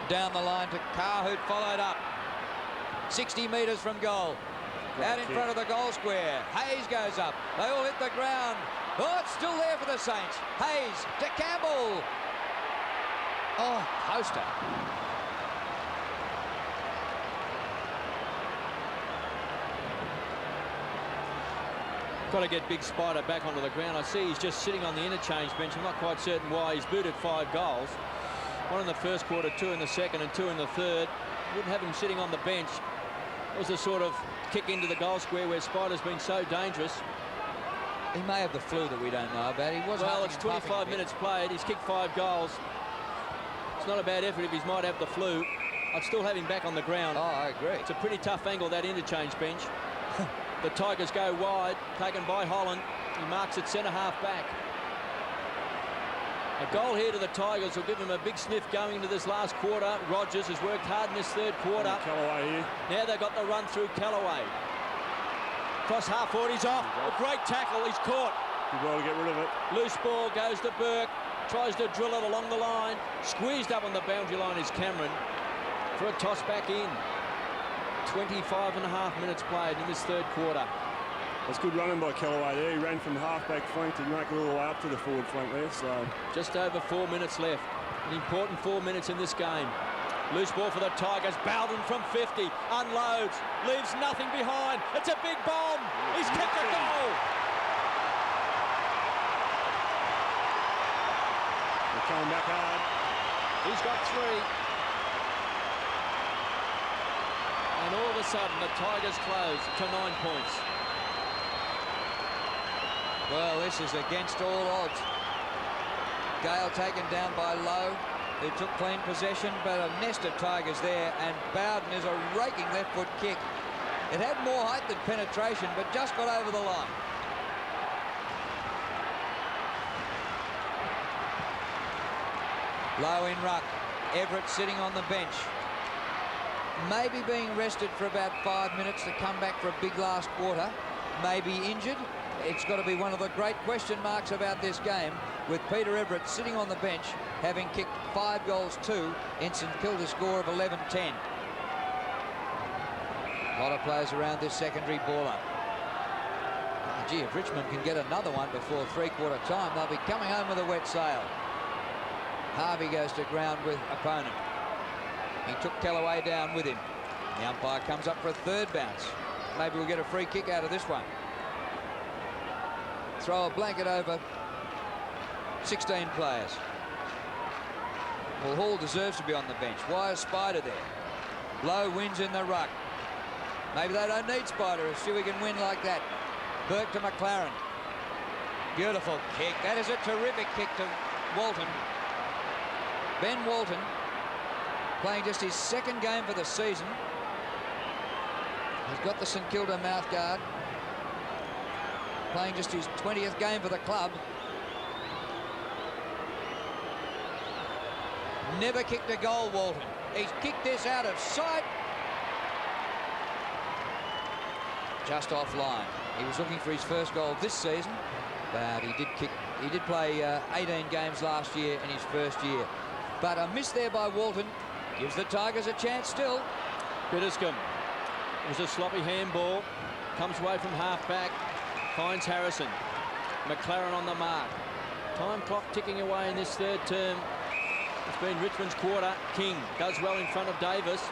Down the line to Carr, who'd followed up. 60 metres from goal. Out in front of the goal square. Hayes goes up. They all hit the ground. Oh, it's still there for the Saints. Hayes to Campbell. Oh, poster. Got to get Big Spider back onto the ground. I see he's just sitting on the interchange bench. I'm not quite certain why. He's booted 5 goals. 1 in the first quarter, 2 in the second and 2 in the third. Wouldn't have him sitting on the bench. It was a sort of kick into the goal square where Spider's been so dangerous. He may have the flu that we don't know about. He was well, it's 25 minutes played. He's kicked 5 goals. It's not a bad effort if he might have the flu. I'd still have him back on the ground. Oh, I agree. It's a pretty tough angle, that interchange bench. The Tigers go wide, taken by Holland. He marks it centre half back. A goal here to the Tigers will give him a big sniff going into this last quarter. Rogers has worked hard in this third quarter. Callaway here. Now they've got the run through Callaway. Cross half forward, he's off. A great tackle, he's caught. Good ball to get rid of it. Loose ball goes to Burke. Tries to drill it along the line. Squeezed up on the boundary line is Cameron for a toss back in. 25.5 minutes played in this third quarter. That's good running by Callaway there. He ran from the half-back flank to make it all the way up to the forward flank there. So just over 4 minutes left. An important 4 minutes in this game. Loose ball for the Tigers. Bowden from 50. Unloads. Leaves nothing behind. It's a big bomb. He's kicked a goal. They're coming back hard. He's got 3. And all of a sudden, the Tigers close to 9 points. Well, this is against all odds. Gale taken down by Lowe, who took clean possession, but a nest of Tigers there, and Bowden is a raking left foot kick. It had more height than penetration, but just got over the line. Lowe in ruck. Everett sitting on the bench. Maybe being rested for about 5 minutes to come back for a big last quarter. Maybe injured. It's got to be one of the great question marks about this game, with Peter Everett sitting on the bench, having kicked 5 goals 2 in St.Kilda's score of 11-10. A lot of players around this secondary baller. Oh, gee, if Richmond can get another one before three-quarter time, they'll be coming home with a wet sail. Harvey goes to ground with opponent. He took Callaway down with him. The umpire comes up for a third bounce. maybe we'll get a free kick out of this one. Throw a blanket over 16 players. Well, Hall deserves to be on the bench. Why is Spider there? Lowe wins in the ruck. Maybe they don't need Spider if Stewie can win like that. Burke to McLaren. Beautiful kick. That is a terrific kick to Walton. Ben Walton, playing just his second game for the season. He's got the St Kilda mouth guard. Playing just his 20th game for the club. Never kicked a goal, Walton. He's kicked this out of sight. Just offline. He was looking for his first goal this season, but he did play 18 games last year in his first year. But a miss there by Walton gives the Tigers a chance still. Bitterscombe. It was a sloppy handball. Comes away from half-back. Finds Harrison. McLaren on the mark. Time clock ticking away in this third term. It's been Richmond's quarter. King does well in front of Davis.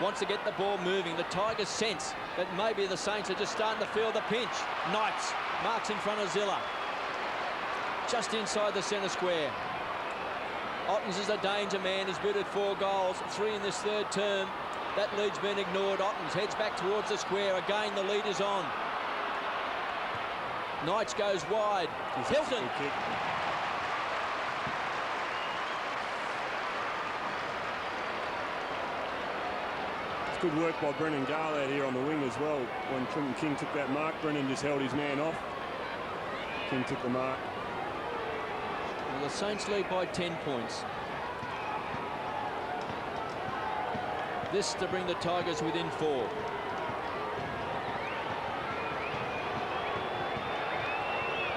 Wants to get the ball moving. The Tigers sense that maybe the Saints are just starting to feel the pinch. Knights marks in front of Zilla. Just inside the centre square. Ottens is a danger man. He's booted 4 goals, 3 in this third term. That lead's been ignored. Ottens heads back towards the square. Again, the lead is on. Knights goes wide. Hilton. It's good work by Brennan Garland here on the wing as well. When Clinton King took that mark, Brennan just held his man off. King took the mark. Well, the Saints lead by 10 points. This to bring the Tigers within 4.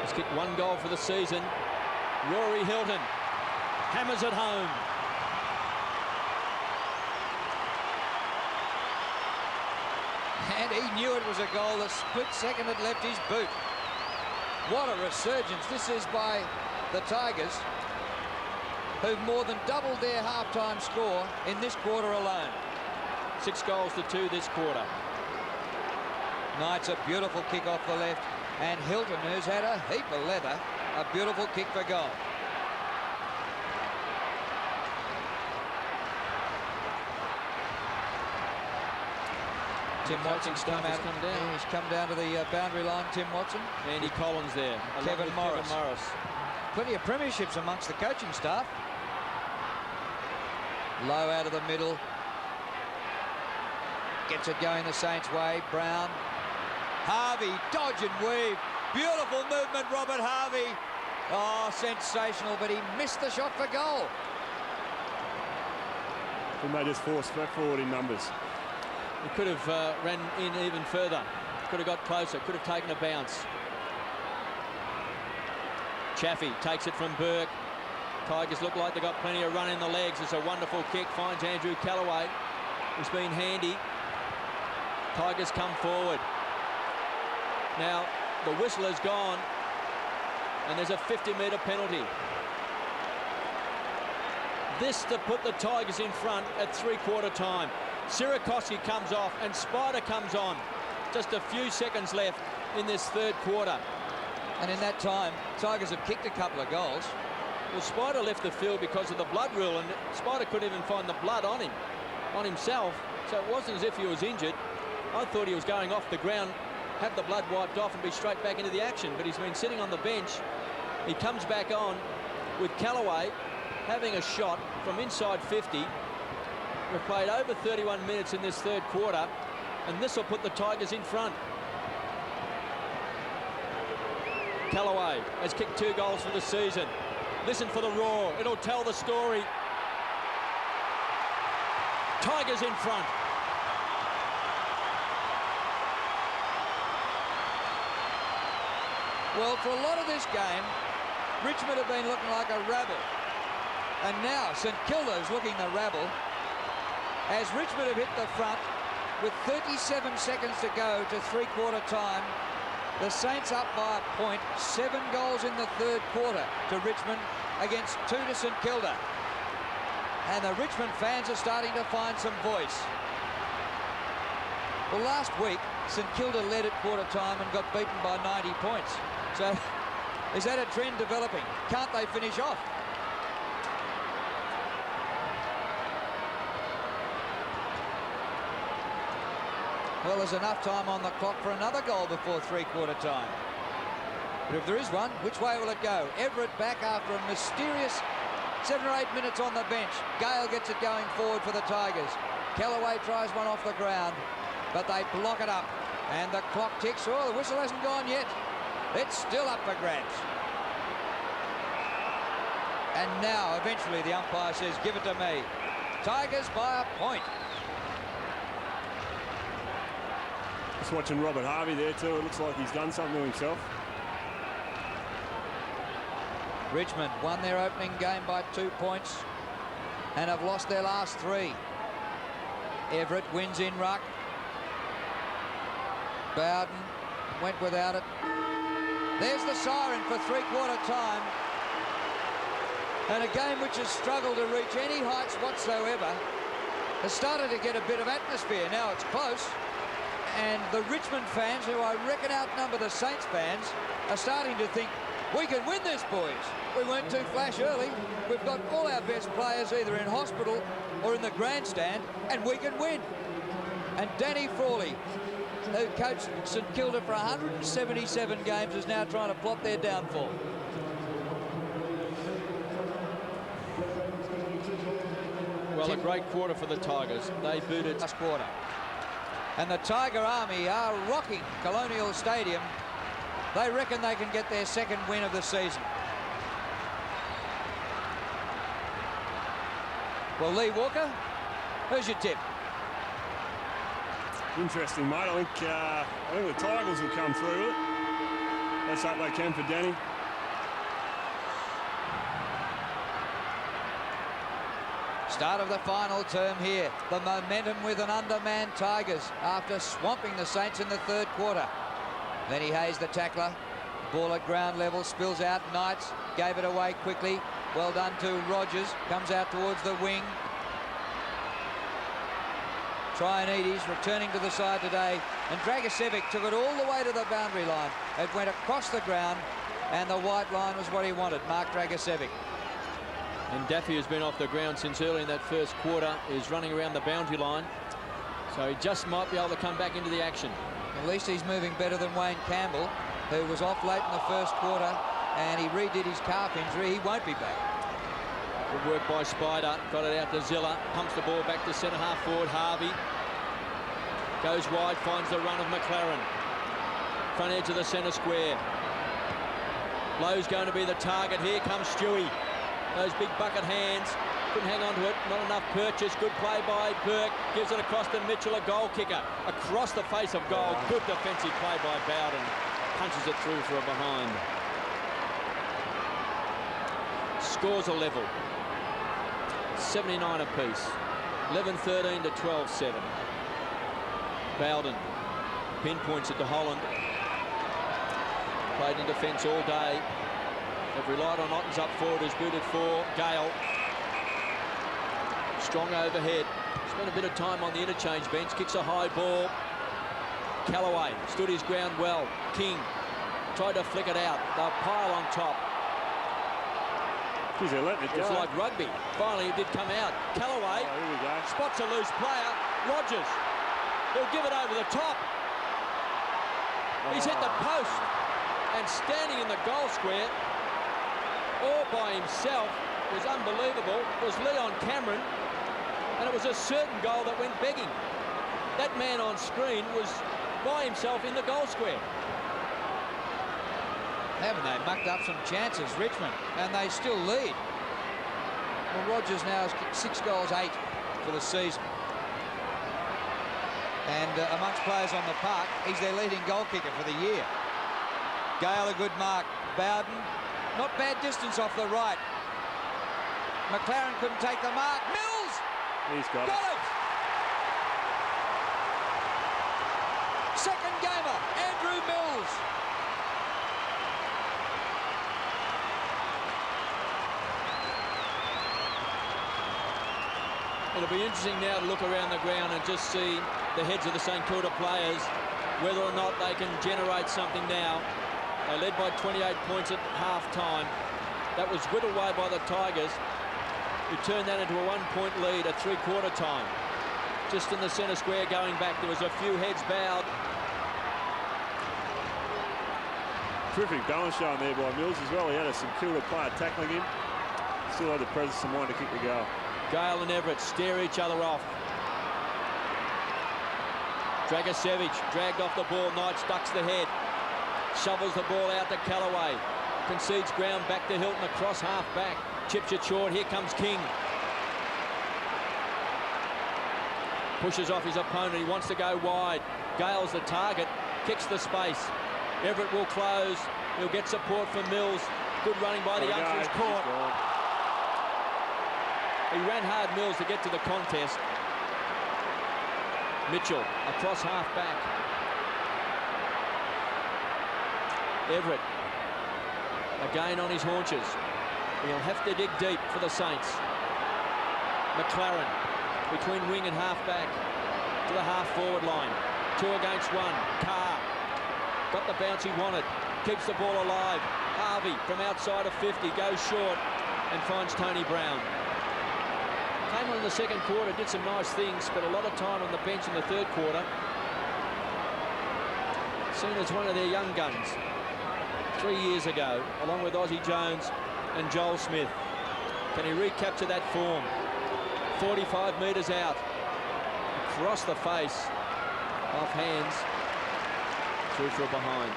He's kicked 1 goal for the season. Rory Hilton hammers it home. And he knew it was a goal. The split second had left his boot. What a resurgence this is by the Tigers, who've more than doubled their half-time score in this quarter alone. 6 goals to 2 this quarter. Knights a beautiful kick off the left, and Hilton, who's had a heap of leather, a beautiful kick for goal. Tim Watson's come down. Yeah, he's come down to the boundary line, Tim Watson. Andy Collins there. Kevin Morris. Plenty of premierships amongst the coaching staff. Low out of the middle. Gets it going the Saints' way. Brown. Harvey, dodge and weave. Beautiful movement, Robert Harvey. Oh, sensational, but he missed the shot for goal. He may just force forward in numbers. He could have ran in even further. Could have got closer. Could have taken a bounce. Chaffee takes it from Burke. Tigers look like they've got plenty of run in the legs. It's a wonderful kick. Finds Andrew Callaway, who's been handy. Tigers come forward. Now, the whistle has gone, and there's a 50-metre penalty. This to put the Tigers in front at 3/4 time. Sierakowski comes off and Spider comes on. Just a few seconds left in this third quarter. And in that time, Tigers have kicked a couple of goals. Well, Spider left the field because of the blood rule, and Spider couldn't even find the blood on him, on himself. So it wasn't as if he was injured. I thought he was going off the ground, have the blood wiped off and be straight back into the action. But he's been sitting on the bench. He comes back on with Callaway having a shot from inside 50. We've played over 31 minutes in this third quarter, and this will put the Tigers in front. Callaway has kicked 2 goals for the season. Listen for the roar. It'll tell the story. Tigers in front. Well, for a lot of this game, Richmond have been looking like a rabble. And now St Kilda is looking the rabble as Richmond have hit the front with 37 seconds to go to 3/4 time. The Saints up by a point, 7 goals in the third quarter to Richmond against 2 to St Kilda. And the Richmond fans are starting to find some voice. Well, last week, St Kilda led at quarter time and got beaten by 90 points. So is that a trend developing? Can't they finish off? Well, there's enough time on the clock for another goal before three-quarter time. But if there is one, which way will it go? Everett back after a mysterious 7 or 8 minutes on the bench. Gale gets it going forward for the Tigers. Callaway tries one off the ground, but they block it up. And the clock ticks. Oh, the whistle hasn't gone yet. It's still up for grabs. And now, eventually, the umpire says, give it to me. Tigers by a point. Just watching Robert Harvey there too. It looks like he's done something to himself. Richmond won their opening game by 2 points and have lost their last 3. Everett wins in ruck. Bowden went without it. There's the siren for three-quarter time. And a game which has struggled to reach any heights whatsoever has started to get a bit of atmosphere. Now it's close. And the Richmond fans, who I reckon outnumber the Saints fans, are starting to think, we can win this, boys. We weren't too flash early. We've got all our best players either in hospital or in the grandstand, and we can win. And Danny Frawley, who coached St Kilda for 177 games, is now trying to plot their downfall. Well, a great quarter for the Tigers. They booted last quarter. And the Tiger Army are rocking Colonial Stadium. They reckon they can get their second win of the season. Well, Lee Walker, who's your tip? Interesting, mate. I think the Tigers will come through with it. Let's hope they can for Danny. Start of the final term here. The momentum with an undermanned Tigers after swamping the Saints in the third quarter. Lenny Hayes, the tackler. Ball at ground level, spills out. Knights gave it away quickly. Well done to Rogers. Comes out towards the wing. Traianides returning to the side today. And Dragicevic took it all the way to the boundary line. It went across the ground, and the white line was what he wanted, Mark Dragicevic. And Daffy has been off the ground since early in that first quarter, is running around the boundary line. So he just might be able to come back into the action. At least he's moving better than Wayne Campbell, who was off late in the first quarter, and he redid his calf injury. He won't be back. Good work by Spider. Got it out to Zilla. Pumps the ball back to centre half forward. Harvey goes wide, finds the run of McLaren. Front edge of the centre square. Lowe's going to be the target. Here comes Stewie. Those big bucket hands. Couldn't hang on to it. Not enough purchase. Good play by Burke. Gives it across to Mitchell, a goal kicker. Across the face of goal. Good defensive play by Bowden. Punches it through for a behind. Scores a level. 79 apiece. 11-13 to 12-7. Bowden pinpoints it to Holland. Played in defence all day. They've relied on Ottens up forward, who's booted for Gale. Strong overhead. Spent a bit of time on the interchange bench. Kicks a high ball. Callaway stood his ground well. King tried to flick it out. They'll pile on top. Geez, they're letting it go. It's like rugby. Finally, it did come out. Callaway here we go. Spots a loose player. Rogers. He'll give it over the top. He's hit the post. And standing in the goal square, all by himself, was unbelievable, was Leon Cameron, and it was a certain goal that went begging. That man on screen was by himself in the goal square. Haven't they mucked up some chances, Richmond, and they still lead. Well, Rogers now has kicked 6 goals, 8 for the season. And amongst players on the park, he's their leading goal kicker for the year. Gale, a good mark. Bowden, not bad distance off the right. McLaren couldn't take the mark. Mills! He's got it. Second gamer, Andrew Mills. It'll be interesting now to look around the ground and just see the heads of the St Kilda players whether or not they can generate something now. They led by 28 points at half-time. That was whittled away by the Tigers, who turned that into a 1-point lead at three-quarter time. Just in the centre square going back, there was a few heads bowed. Terrific balance shown there by Mills as well. He had a St.Kilda player tackling him. Still had the presence of mind to kick the goal. Gale and Everett stare each other off. Dragicevic dragged off the ball. Knights ducks the head. Shovels the ball out to Callaway. Concedes ground back to Hilton across half back. Chips it short. Here comes King. Pushes off his opponent. He wants to go wide. Gale's the target. Kicks the space. Everett will close. He'll get support from Mills. Good running by the Uxbridge court. He ran hard, Mills, to get to the contest. Mitchell across half back. Everett again on his haunches. He'll have to dig deep for the Saints. McLaren between wing and half back to the half forward line. 2 against 1. Carr got the bounce he wanted. Keeps the ball alive. Harvey from outside of 50 goes short and finds Tony Brown. Came on in the second quarter, did some nice things, spent a lot of time on the bench in the third quarter. Seen as one of their young guns 3 years ago, along with Ozzie Jones and Joel Smith. Can he recapture that form? 45 metres out, across the face, off hands, through for a behind.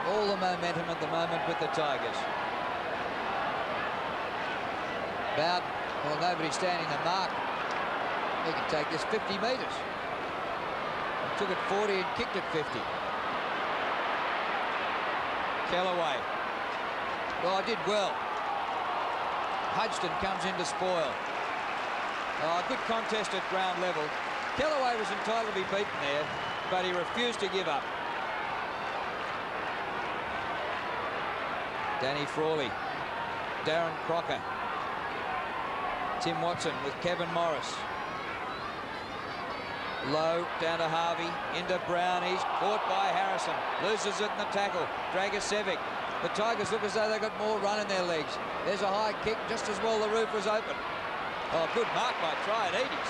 All the momentum at the moment with the Tigers. Bowden, well, nobody standing the mark. He can take this 50 metres. Took it 40 and kicked it 50. Callaway. Oh, did well. Hodgson comes in to spoil. Oh, good contest at ground level. Callaway was entitled to be beaten there, but he refused to give up. Danny Frawley, Darren Crocker, Tim Watson with Kevin Morris. Low down to Harvey, into Brown. He's caught by Harrison. Loses it in the tackle. Dragicevic. The Tigers look as though they've got more run in their legs. There's a high kick just as well the roof was open. Oh, good mark by Triadides.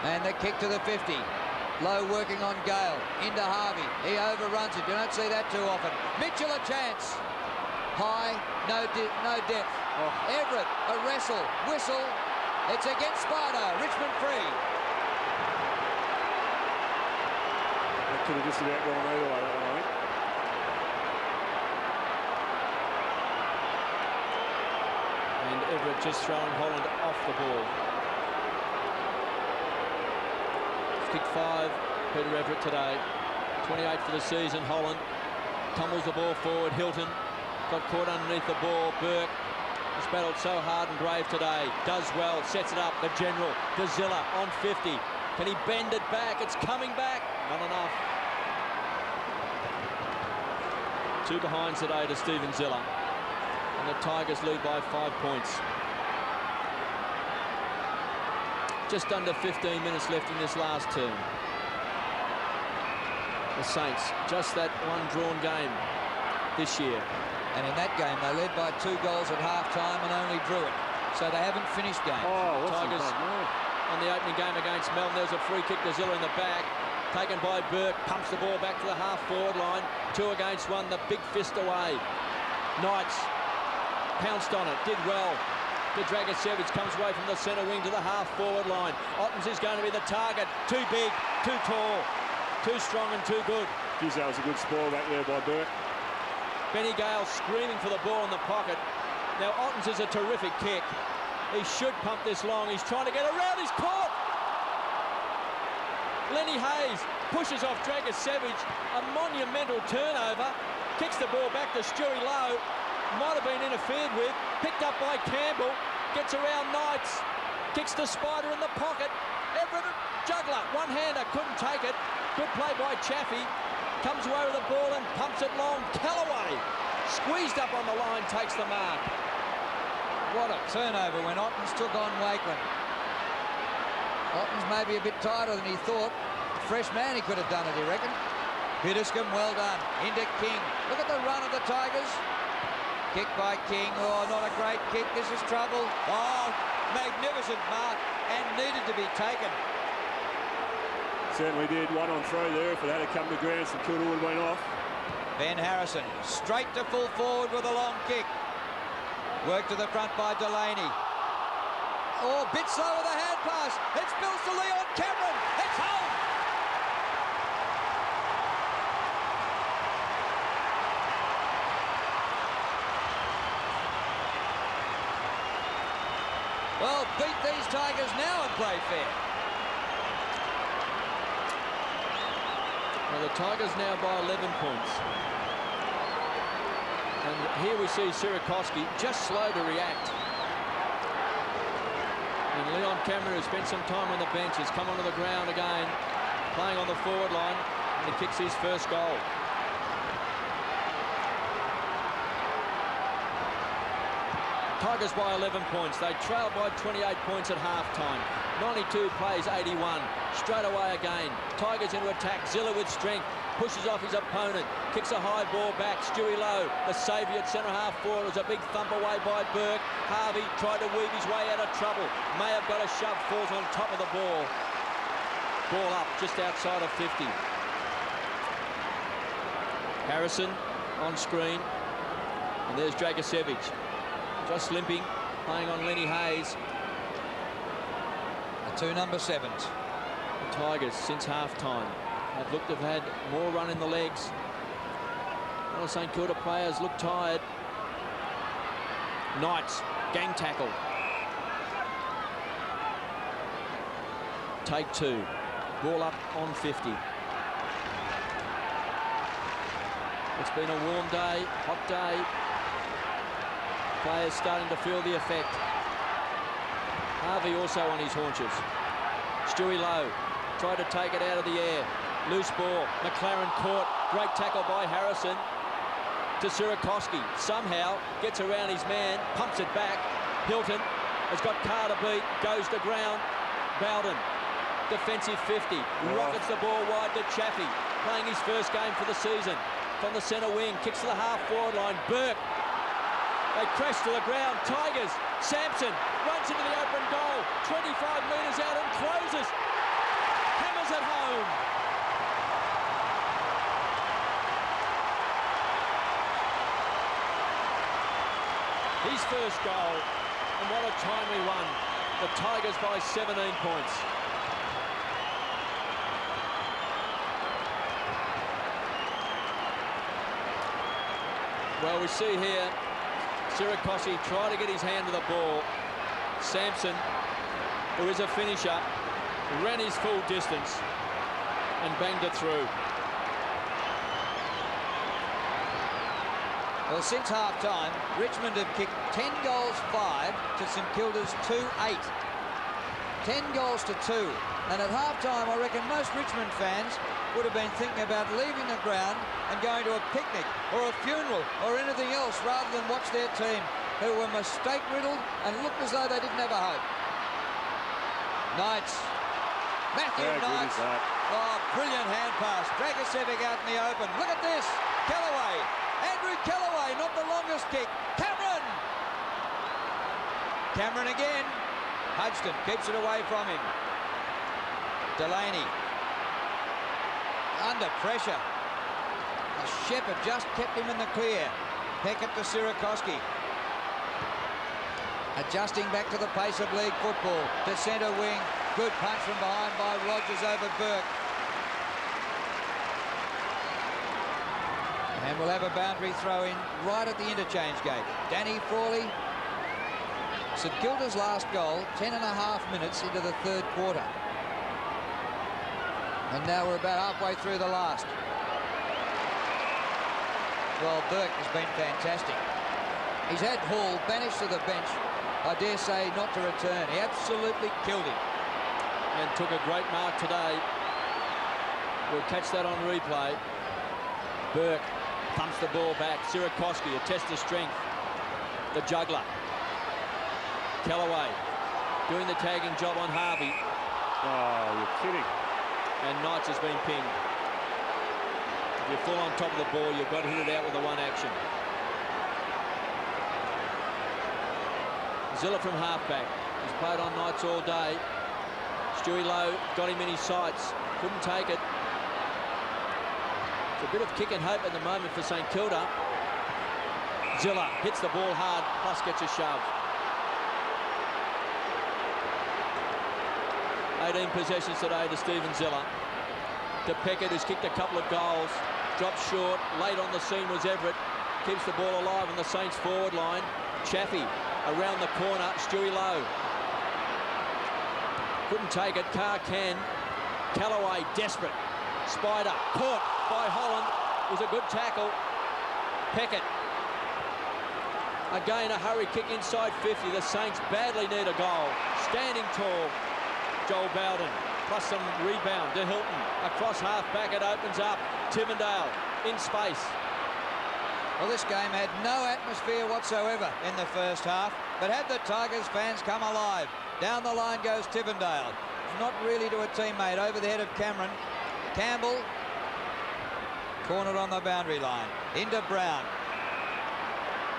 And the kick to the 50. Low working on Gale. Into Harvey. He overruns it. You don't see that too often. Mitchell a chance. High, no depth. Oh. Everett, a wrestle. Whistle. It's against Sparta. Richmond free. That could have just about gone either way, that one, I think. And Everett just throwing Holland off the ball. Kick 5, Peter Everett today. 28 for the season, Holland. Tumbles the ball forward, Hilton. Got caught underneath the ball, Burke. Has battled so hard and brave today. Does well, sets it up, the general. Dazilla on 50. Can he bend it back? It's coming back. Not enough. 2 behinds today to Stephen Zilla. And the Tigers lead by 5 points. Just under 15 minutes left in this last term. The Saints, just that one drawn game this year. And in that game, they led by 2 goals at half-time and only drew it. So they haven't finished games. Oh, Tigers on the opening game against Melbourne. There's a free kick to Zilla in the back. Taken by Burke, pumps the ball back to the half-forward line. 2 against 1, the big fist away. Knights pounced on it, did well. The Dragicevic comes away from the centre wing to the half-forward line. Ottens is going to be the target. Too big, too tall, too strong and too good. Geez, that was a good spoil back there by Burke. Benny Gale screaming for the ball in the pocket. Now Ottens is a terrific kick. He should pump this long. He's trying to get around. He's caught. Lenny Hayes pushes off Dragicevic. A monumental turnover. Kicks the ball back to Stewie Lowe. Might have been interfered with. Picked up by Campbell. Gets around Knights. Kicks the Spider in the pocket. Everett, juggler. One-hander. Couldn't take it. Good play by Chaffee. Comes away with the ball and pumps it long. Callaway, squeezed up on the line, takes the mark. What a turnover when Ottens took on Wakeland. Ottens maybe a bit tighter than he thought. Fresh man, he could have done it, he reckoned. Pittiscombe, well done. Into King. Look at the run of the Tigers. Kick by King. Oh, not a great kick. This is trouble. Oh, magnificent mark and needed to be taken. Certainly did. 1 on 3 there. If it had come to ground, St Kilda would have went off. Ben Harrison straight to full forward with a long kick. Work to the front by Delaney. Oh, bit slow with a hand pass. It's Bills to Leon Cameron. It's home. Well, beat these Tigers now and play fair. Well, the Tigers now by 11 points. And here we see Sierakowski just slow to react. And Leon Cameron, who spent some time on the bench, has come onto the ground again, playing on the forward line, and he kicks his first goal. Tigers by 11 points. They trail by 28 points at half-time. 92 plays 81. Straight away again. Tigers into attack. Zilla with strength. Pushes off his opponent. Kicks a high ball back. Stewie Lowe, the saviour at centre-half forward. It was a big thump away by Burke. Harvey tried to weave his way out of trouble. May have got a shove. Falls on top of the ball. Ball up just outside of 50. Harrison on screen. And there's Dragicevic. Just limping, playing on Lenny Hayes. The 2 number 7s. The Tigers, since half-time, have looked to have had more run in the legs. One of St Kilda players look tired. Knights, gang tackle. Take 2. Ball up on 50. It's been a warm day, hot day. Players starting to feel the effect. Harvey also on his haunches. Stewie Lowe tried to take it out of the air. Loose ball. McLaren caught. Great tackle by Harrison to Sierakowski. Somehow gets around his man, pumps it back. Hilton has got Carter beat, goes to ground. Bowden, defensive 50. Rockets the ball wide to Chaffee, playing his first game for the season. From the centre wing, kicks to the half-forward line. Burke. They crash to the ground. Tigers. Sampson runs into the open goal. 25 metres out and closes. Hammers it home. His first goal. And what a timely one. The Tigers by 17 points. Well, we see here Sierakowski tried to get his hand to the ball. Sampson, who is a finisher, ran his full distance and banged it through. Well, since half-time, Richmond have kicked 10 goals 5 to St Kilda's 2-8. 10 goals to 2. And at half-time, I reckon most Richmond fans would have been thinking about leaving the ground and going to a picnic or a funeral or anything else rather than watch their team, who were mistake-riddled and looked as though they didn't have a hope. Knights. Matthew Knights. Oh, brilliant hand pass. Dragicevic out in the open. Look at this. Kellaway. Andrew Kellaway, not the longest kick. Cameron. Cameron again. Hodgson keeps it away from him. Delaney. Under pressure. Shepherd just kept him in the clear. Peckett to Sierakowski. Adjusting back to the pace of league football. To centre wing. Good punch from behind by Rogers over Burke. And we'll have a boundary throw in right at the interchange gate. Danny Frawley. St Kilda's last goal, 10.5 minutes into the third quarter. And now we're about halfway through the last. Well, Burke has been fantastic. He's had Hall banished to the bench, I dare say not to return. He absolutely killed him. And took a great mark today. We'll catch that on replay. Burke thumps the ball back. Sierakowski, a test of strength. The juggler. Kellaway doing the tagging job on Harvey. Oh, you're kidding. And Knights has been pinged. If you're full on top of the ball, you've got to hit it out with the one action. Zilla from halfback. He's played on Knights all day. Stewie Lowe got him in his sights. Couldn't take it. It's a bit of kick and hope at the moment for St Kilda. Zilla hits the ball hard, plus gets a shove. 18 possessions today to Stephen Zilla. To Peckett, who's kicked a couple of goals. Dropped short. Late on the scene was Everett. Keeps the ball alive on the Saints forward line. Chaffee around the corner. Stewie Lowe. Couldn't take it. Carr can. Kellaway desperate. Spider caught by Holland. It was a good tackle. Peckett. Again, a hurry kick inside 50. The Saints badly need a goal. Standing tall. Joel Bowden, plus some rebound to Hilton. Across half-back, it opens up. Tivendale in space. Well, this game had no atmosphere whatsoever in the first half, but had the Tigers fans come alive. Down the line goes Tivendale. Not really to a teammate. Over the head of Cameron. Campbell. Cornered on the boundary line. Into Brown.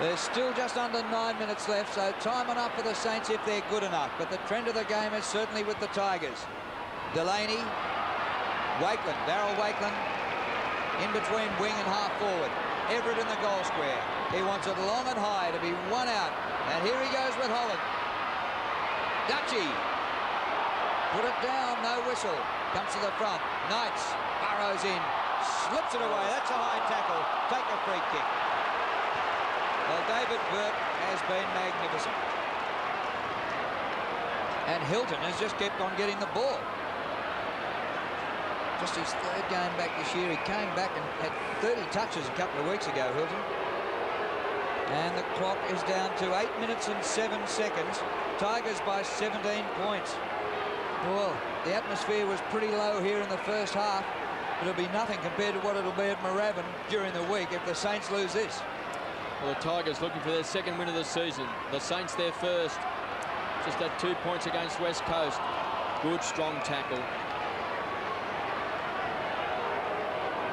There's still just under 9 minutes left, so time enough for the Saints if they're good enough. But the trend of the game is certainly with the Tigers. Delaney, Wakeland, Darryl Wakeland, in between wing and half forward. Everett in the goal square. He wants it long and high to be one out. And here he goes with Holland. Dutchy. Put it down, no whistle. Comes to the front. Knights burrows in, slips it away. That's a high tackle. Take a free kick. Well, David Burke has been magnificent. And Hilton has just kept on getting the ball. Just his third game back this year. He came back and had 30 touches a couple of weeks ago, Hilton. And the clock is down to 8 minutes and 7 seconds. Tigers by 17 points. Well, the atmosphere was pretty low here in the first half. It'll be nothing compared to what it'll be at Moorabbin during the week if the Saints lose this. Well, the Tigers looking for their second win of the season. The Saints their first. Just had 2 points against West Coast. Good, strong tackle.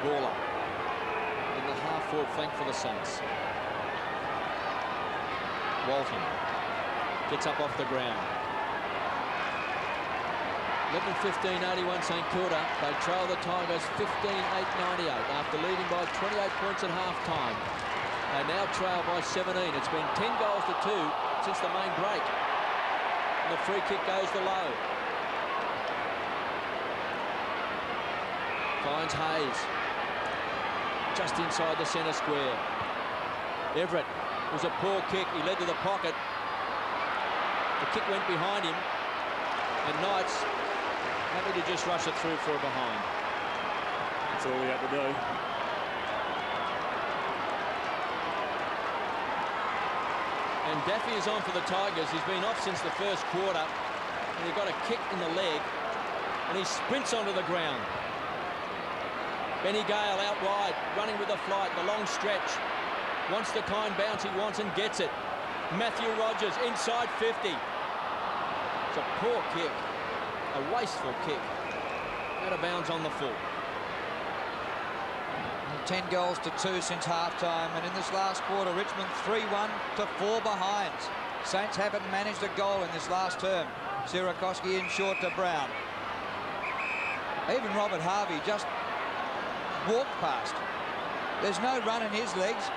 Gawler in the half-forward flank for the Saints. Walton gets up off the ground. 11:15:81 St Kilda. They trail the Tigers 15-8-98 after leading by 28 points at half-time. They now trail by 17. It's been 10 goals to 2 since the main break. And the free kick goes to Lowe. Finds Hayes. Just inside the centre square. Everett. It was a poor kick. He led to the pocket. The kick went behind him. And Knights happy to just rush it through for a behind. That's all he had to do. And Daffy is on for the Tigers. He's been off since the first quarter. And he got a kick in the leg. And he sprints onto the ground. Benny Gale out wide, running with the flight, the long stretch. Wants the kind bounce he wants and gets it. Matthew Rogers inside 50. It's a poor kick. A wasteful kick. Out of bounds on the full. 10 goals to 2 since half-time, and in this last quarter, Richmond 3-1 to 4 behinds. Saints haven't managed a goal in this last term. Sierakowski in short to Brown. Even Robert Harvey just walked past. There's no run in his legs.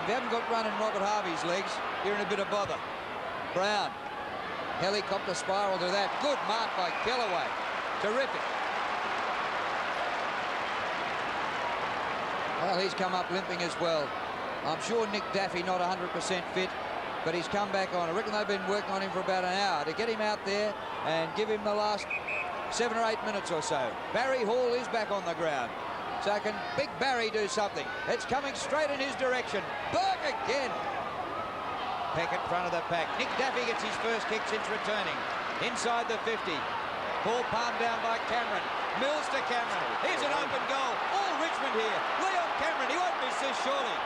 If you haven't got run in Robert Harvey's legs, you're in a bit of bother. Brown. Helicopter spiral to that. Good mark by Kellaway. Terrific. Well, he's come up limping as well. I'm sure Nick Daffy not 100% fit, but he's come back on. I reckon they've been working on him for about an hour to get him out there and give him the last 7 or 8 minutes or so. Barry Hall is back on the ground. So can Big Barry do something? It's coming straight in his direction. Burke again. Peckett front of the pack. Nick Daffy gets his first kick since returning. Inside the 50. Ball palmed down by Cameron. Mills to Cameron. Here's an open goal. All Richmond here. Leon Cameron, he won't miss this surely.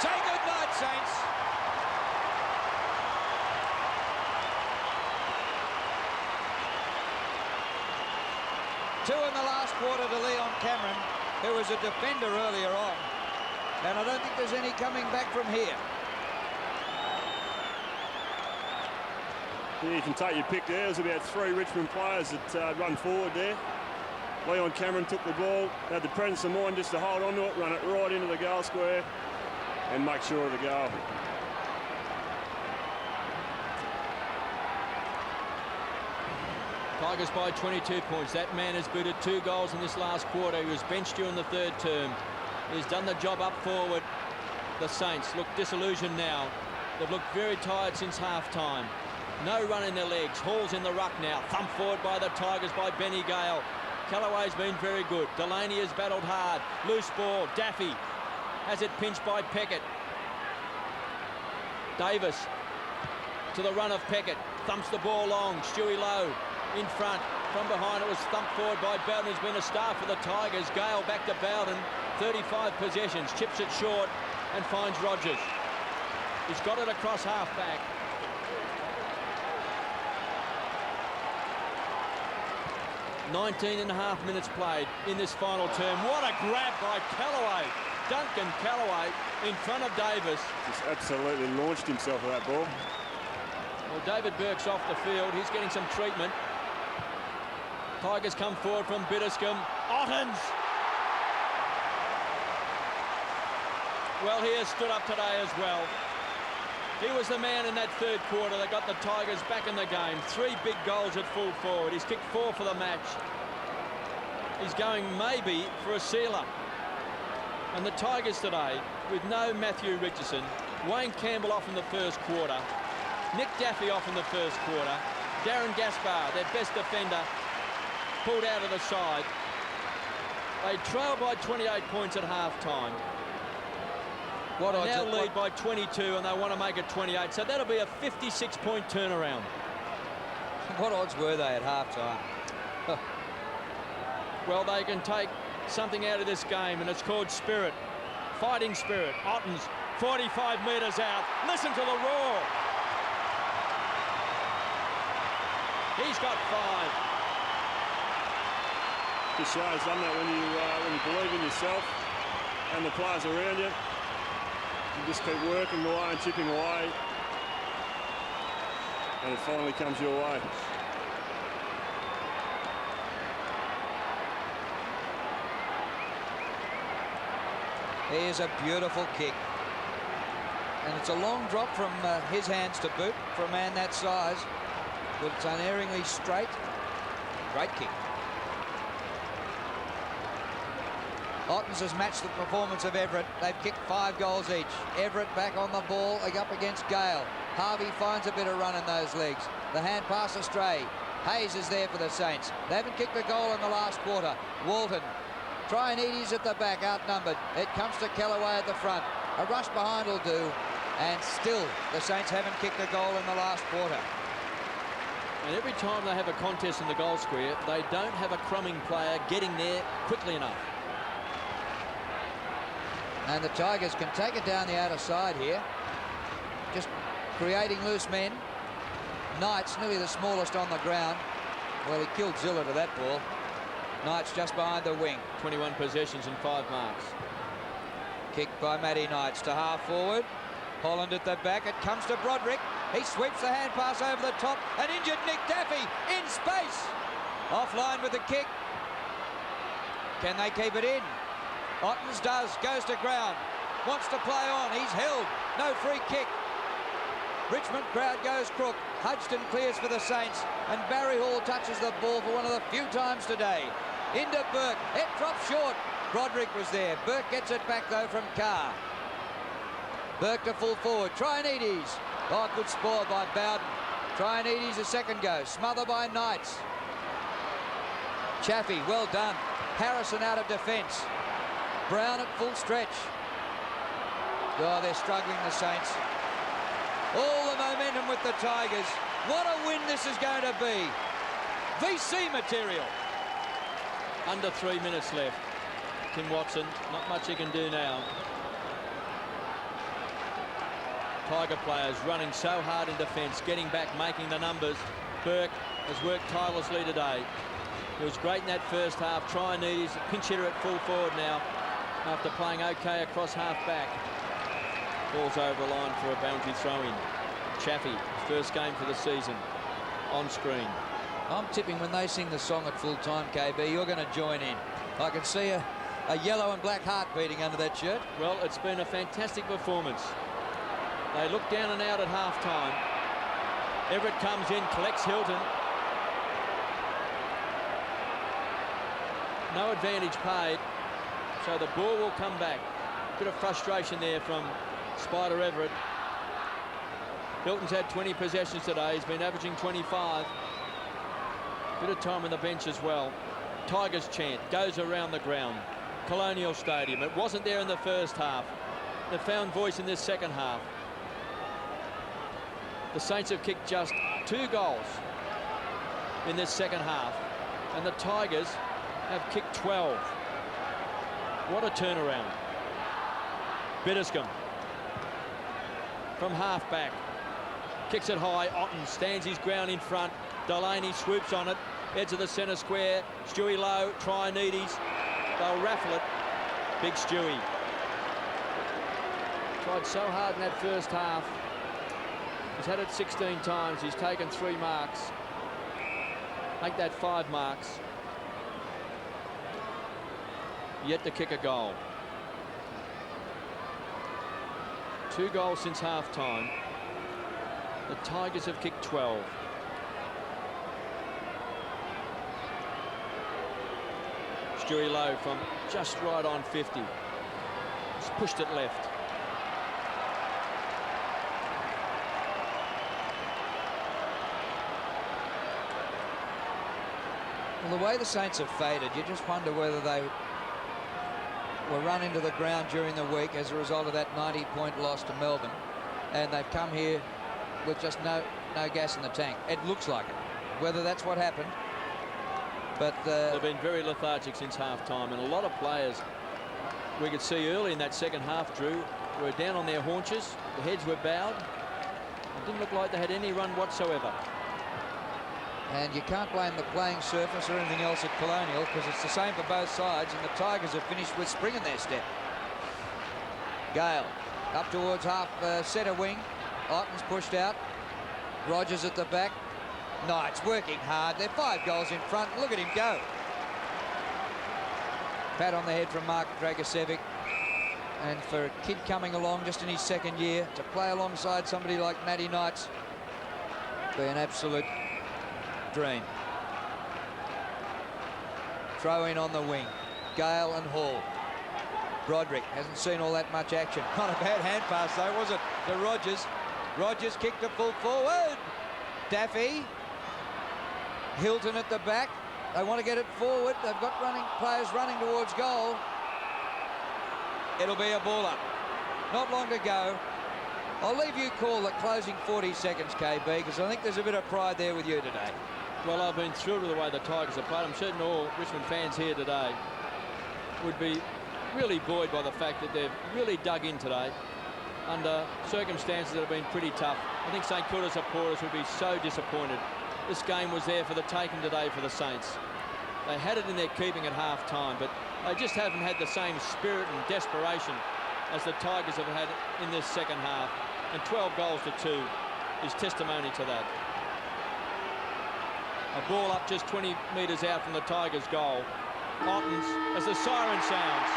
Say good night, Saints. 2 in the last quarter to Leon Cameron, who was a defender earlier on. And I don't think there's any coming back from here. Yeah, you can take your pick there. There's about 3 Richmond players that run forward there. Leon Cameron took the ball, had the presence of mind just to hold on to it, run it right into the goal square and make sure of the goal. Tigers by 22 points. That man has booted 2 goals in this last quarter. He was benched during the 3rd term. He's done the job up forward. The Saints look disillusioned now. They've looked very tired since half-time. No run in their legs. Hall's in the ruck now. Thumped forward by the Tigers by Benny Gale. Callaway's been very good. Delaney has battled hard. Loose ball. Daffy has it pinched by Peckett. Davis to the run of Peckett. Thumps the ball long. Stewie Lowe in front. From behind it was thumped forward by Bowden, who's been a star for the Tigers. Gale back to Bowden. 35 possessions. Chips it short and finds Rogers. He's got it across half-back. 19.5 minutes played in this final term. What a grab by Callaway. Duncan Callaway in front of Davis. Just absolutely launched himself with that ball. Well, David Burke's off the field. He's getting some treatment. Tigers come forward from Bitterscombe. Ottens. Well, he has stood up today as well. He was the man in that 3rd quarter that got the Tigers back in the game. 3 big goals at full forward. He's kicked 4 for the match. He's going maybe for a sealer. And the Tigers today, with no Matthew Richardson, Wayne Campbell off in the 1st quarter, Nick Daffy off in the 1st quarter, Darren Gaspar, their best defender, pulled out of the side. They trail by 28 points at half-time. They now lead by 22 and they want to make it 28. So that'll be a 56-point turnaround. What odds were they at half-time? Well, they can take something out of this game, and it's called spirit. Fighting spirit. Ottens, 45 metres out. Listen to the roar. He's got 5. Just shows, doesn't it, when you believe in yourself and the players around you. You just keep working away and chipping away, and it finally comes your way. Here's a beautiful kick. And it's a long drop from his hands to boot for a man that size. But it's unerringly straight. Great kick. Ottens has matched the performance of Everett. They've kicked 5 goals each. Everett back on the ball, up against Gale. Harvey finds a bit of run in those legs. The hand pass astray. Hayes is there for the Saints. They haven't kicked a goal in the last quarter. Walton. Traianides at the back, outnumbered. It comes to Callaway at the front. A rush behind will do. And still, the Saints haven't kicked a goal in the last quarter. And every time they have a contest in the goal square, they don't have a crumbing player getting there quickly enough. And the Tigers can take it down the outer side here. Just creating loose men. Knight's nearly the smallest on the ground. Well, he killed Zilla to that ball. Knight's just behind the wing. 21 possessions and 5 marks. Kicked by Matty Knights to half forward. Holland at the back. It comes to Broderick. He sweeps the hand pass over the top. An injured Nick Daffy in space. Offline with the kick. Can they keep it in? Ottens does. Goes to ground. Wants to play on. He's held. No free kick. Richmond crowd goes crook. Hudson clears for the Saints. And Barry Hall touches the ball for one of the few times today. Into Burke. It drops short. Broderick was there. Burke gets it back though from Carr. Burke to full forward. Traianides. Oh, good spoil by Bowden. Traianides a second go. Smother by Knights. Chaffee, well done. Harrison out of defence. Brown at full stretch. Oh, they're struggling, the Saints. All the momentum with the Tigers. What a win this is going to be. VC material. Under 3 minutes left. Tim Watson, not much he can do now. Tiger players running so hard in defence, getting back, making the numbers. Burke has worked tirelessly today. It was great in that first half. Try and need his pinch hitter at full forward now after playing okay across half back. Ball's over a line for a boundary throw-in. Chaffee, first game for the season, on screen. I'm tipping when they sing the song at full time, KB, you're going to join in. I can see a yellow and black heart beating under that shirt. Well, it's been a fantastic performance. They look down and out at half-time. Everett comes in, collects Hilton. No advantage paid, so the ball will come back. Bit of frustration there from Spider Everett. Hilton's had 20 possessions today. He's been averaging 25. Bit of time on the bench as well. Tigers chant goes around the ground. Colonial Stadium. It wasn't there in the first half. They found voice in this second half. The Saints have kicked just 2 goals in this second half, and the Tigers have kicked 12. What a turnaround. Bitterscombe from half back. Kicks it high. Otten stands his ground in front. Delaney swoops on it. Edge of the centre square. Stewie Lowe, Trianides. They'll raffle it. Big Stewie. Tried so hard in that first half. He's had it 16 times. He's taken 3 marks. Make that 5 marks. Yet to kick a goal. 2 goals since half-time. The Tigers have kicked 12. Stewie Lowe from just right on 50. He's pushed it left. Well, the way the Saints have faded, you just wonder whether they were run into the ground during the week as a result of that 90-point loss to Melbourne, and they've come here with just no gas in the tank. It looks like it. Whether that's what happened, but they've been very lethargic since half-time, and a lot of players we could see early in that second half, Drew, were down on their haunches. The heads were bowed. It didn't look like they had any run whatsoever. And you can't blame the playing surface or anything else at Colonial, because it's the same for both sides, and the Tigers have finished with spring in their step. Gale up towards half centre wing. Otten's pushed out. Rogers at the back. Knights working hard. They're 5 goals in front. Look at him go. Pat on the head from Mark Dragicevic. And for a kid coming along just in his second year, to play alongside somebody like Matty Knights, be an absolute dream. Throw in on the wing. Gale and Hall. Broderick hasn't seen all that much action. Not a bad hand pass though, was it? To Rogers. Rogers kicked the full forward. Daffy. Hilton at the back. They want to get it forward. They've got players running towards goal. It'll be a ball up. Not long to go. I'll leave you call the closing 40 seconds, KB, because I think there's a bit of pride there with you today. Well, I've been thrilled with the way the Tigers have played. I'm certain all Richmond fans here today would be really buoyed by the fact that they've really dug in today under circumstances that have been pretty tough. I think St. Kilda supporters would be so disappointed. This game was there for the taking today for the Saints. They had it in their keeping at half-time, but they just haven't had the same spirit and desperation as the Tigers have had in this second half. And 12 goals to 2 is testimony to that. A ball up just 20 metres out from the Tigers' goal. Ottens, as the siren sounds.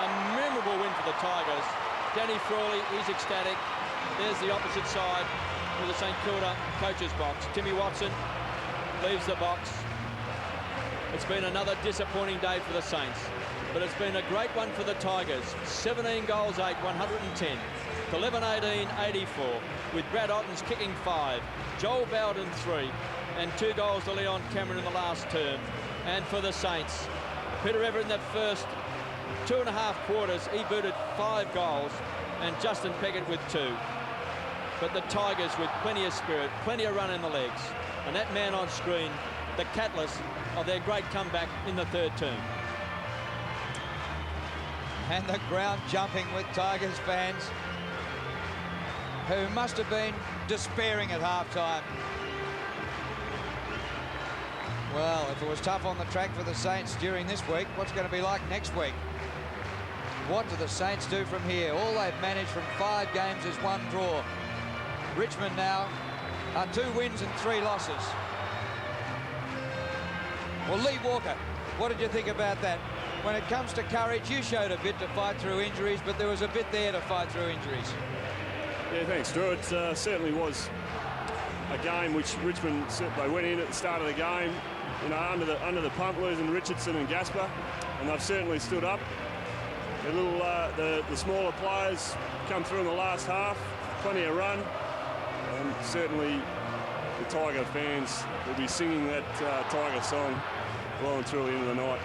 A memorable win for the Tigers. Danny Frawley, he's ecstatic. There's the opposite side of the St. Kilda coach's box. Timmy Watson leaves the box. It's been another disappointing day for the Saints, but it's been a great one for the Tigers. 17 goals, 8, 110. 11-18, 84, with Brad Ottens kicking 5, Joel Bowden 3, and 2 goals to Leon Cameron in the last term. And for the Saints, Peter Everett in the first 2.5 quarters, he booted 5 goals, and Justin Peckett with 2. But the Tigers with plenty of spirit, plenty of run in the legs, and that man on screen, the catalyst of their great comeback in the third term. And the ground jumping with Tigers fans who must have been despairing at half-time. Well, if it was tough on the track for the Saints during this week, what's going to be like next week? What do the Saints do from here? All they've managed from 5 games is 1 draw. Richmond now are 2 wins and 3 losses. Well, Lee Walker, what did you think about that? When it comes to courage, you showed a bit to fight through injuries, but there was a bit there to fight through injuries. Yeah, thanks, Drew. It certainly was a game which Richmond, they went in at the start of the game, you know, under the pump, losing Richardson and Gasper, and they've certainly stood up. The smaller players come through in the last half, plenty of run, and certainly the Tiger fans will be singing that Tiger song well and through into the night.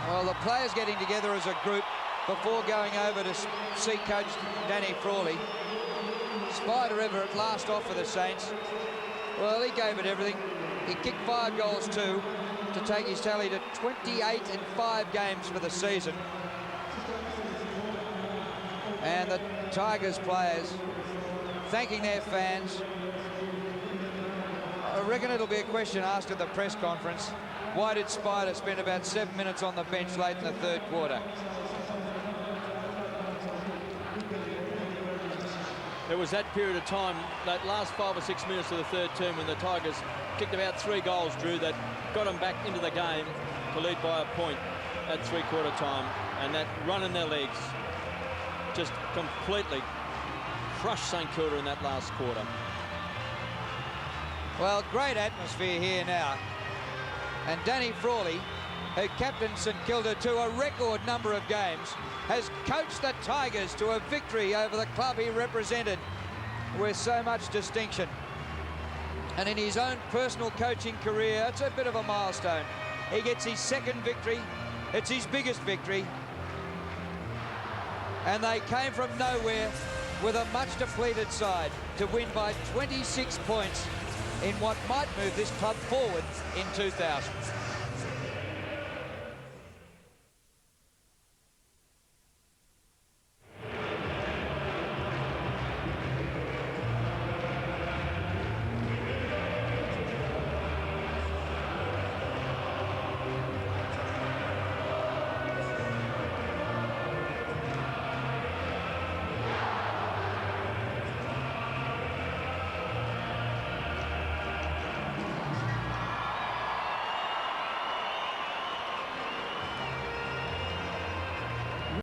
Well, the players getting together as a group before going over to see coach Danny Frawley. Spider ever at last off for the Saints. Well, he gave it everything. He kicked 5 goals too to take his tally to 28 in 5 games for the season. And the Tigers players thanking their fans. I reckon it'll be a question asked at the press conference. Why did Spider spend about 7 minutes on the bench late in the 3rd quarter? There was that period of time, that last 5 or 6 minutes of the 3rd term, when the Tigers kicked about 3 goals, Drew, that got them back into the game to lead by a point at 3/4 time. And that run in their legs just completely crushed St. Kilda in that last quarter. Well, great atmosphere here now. And Danny Frawley, who captained St. Kilda to a record number of games, has coached the Tigers to a victory over the club he represented with so much distinction. And in his own personal coaching career, it's a bit of a milestone. He gets his 2nd victory. It's his biggest victory. And they came from nowhere with a much depleted side to win by 26 points in what might move this club forward in 2000.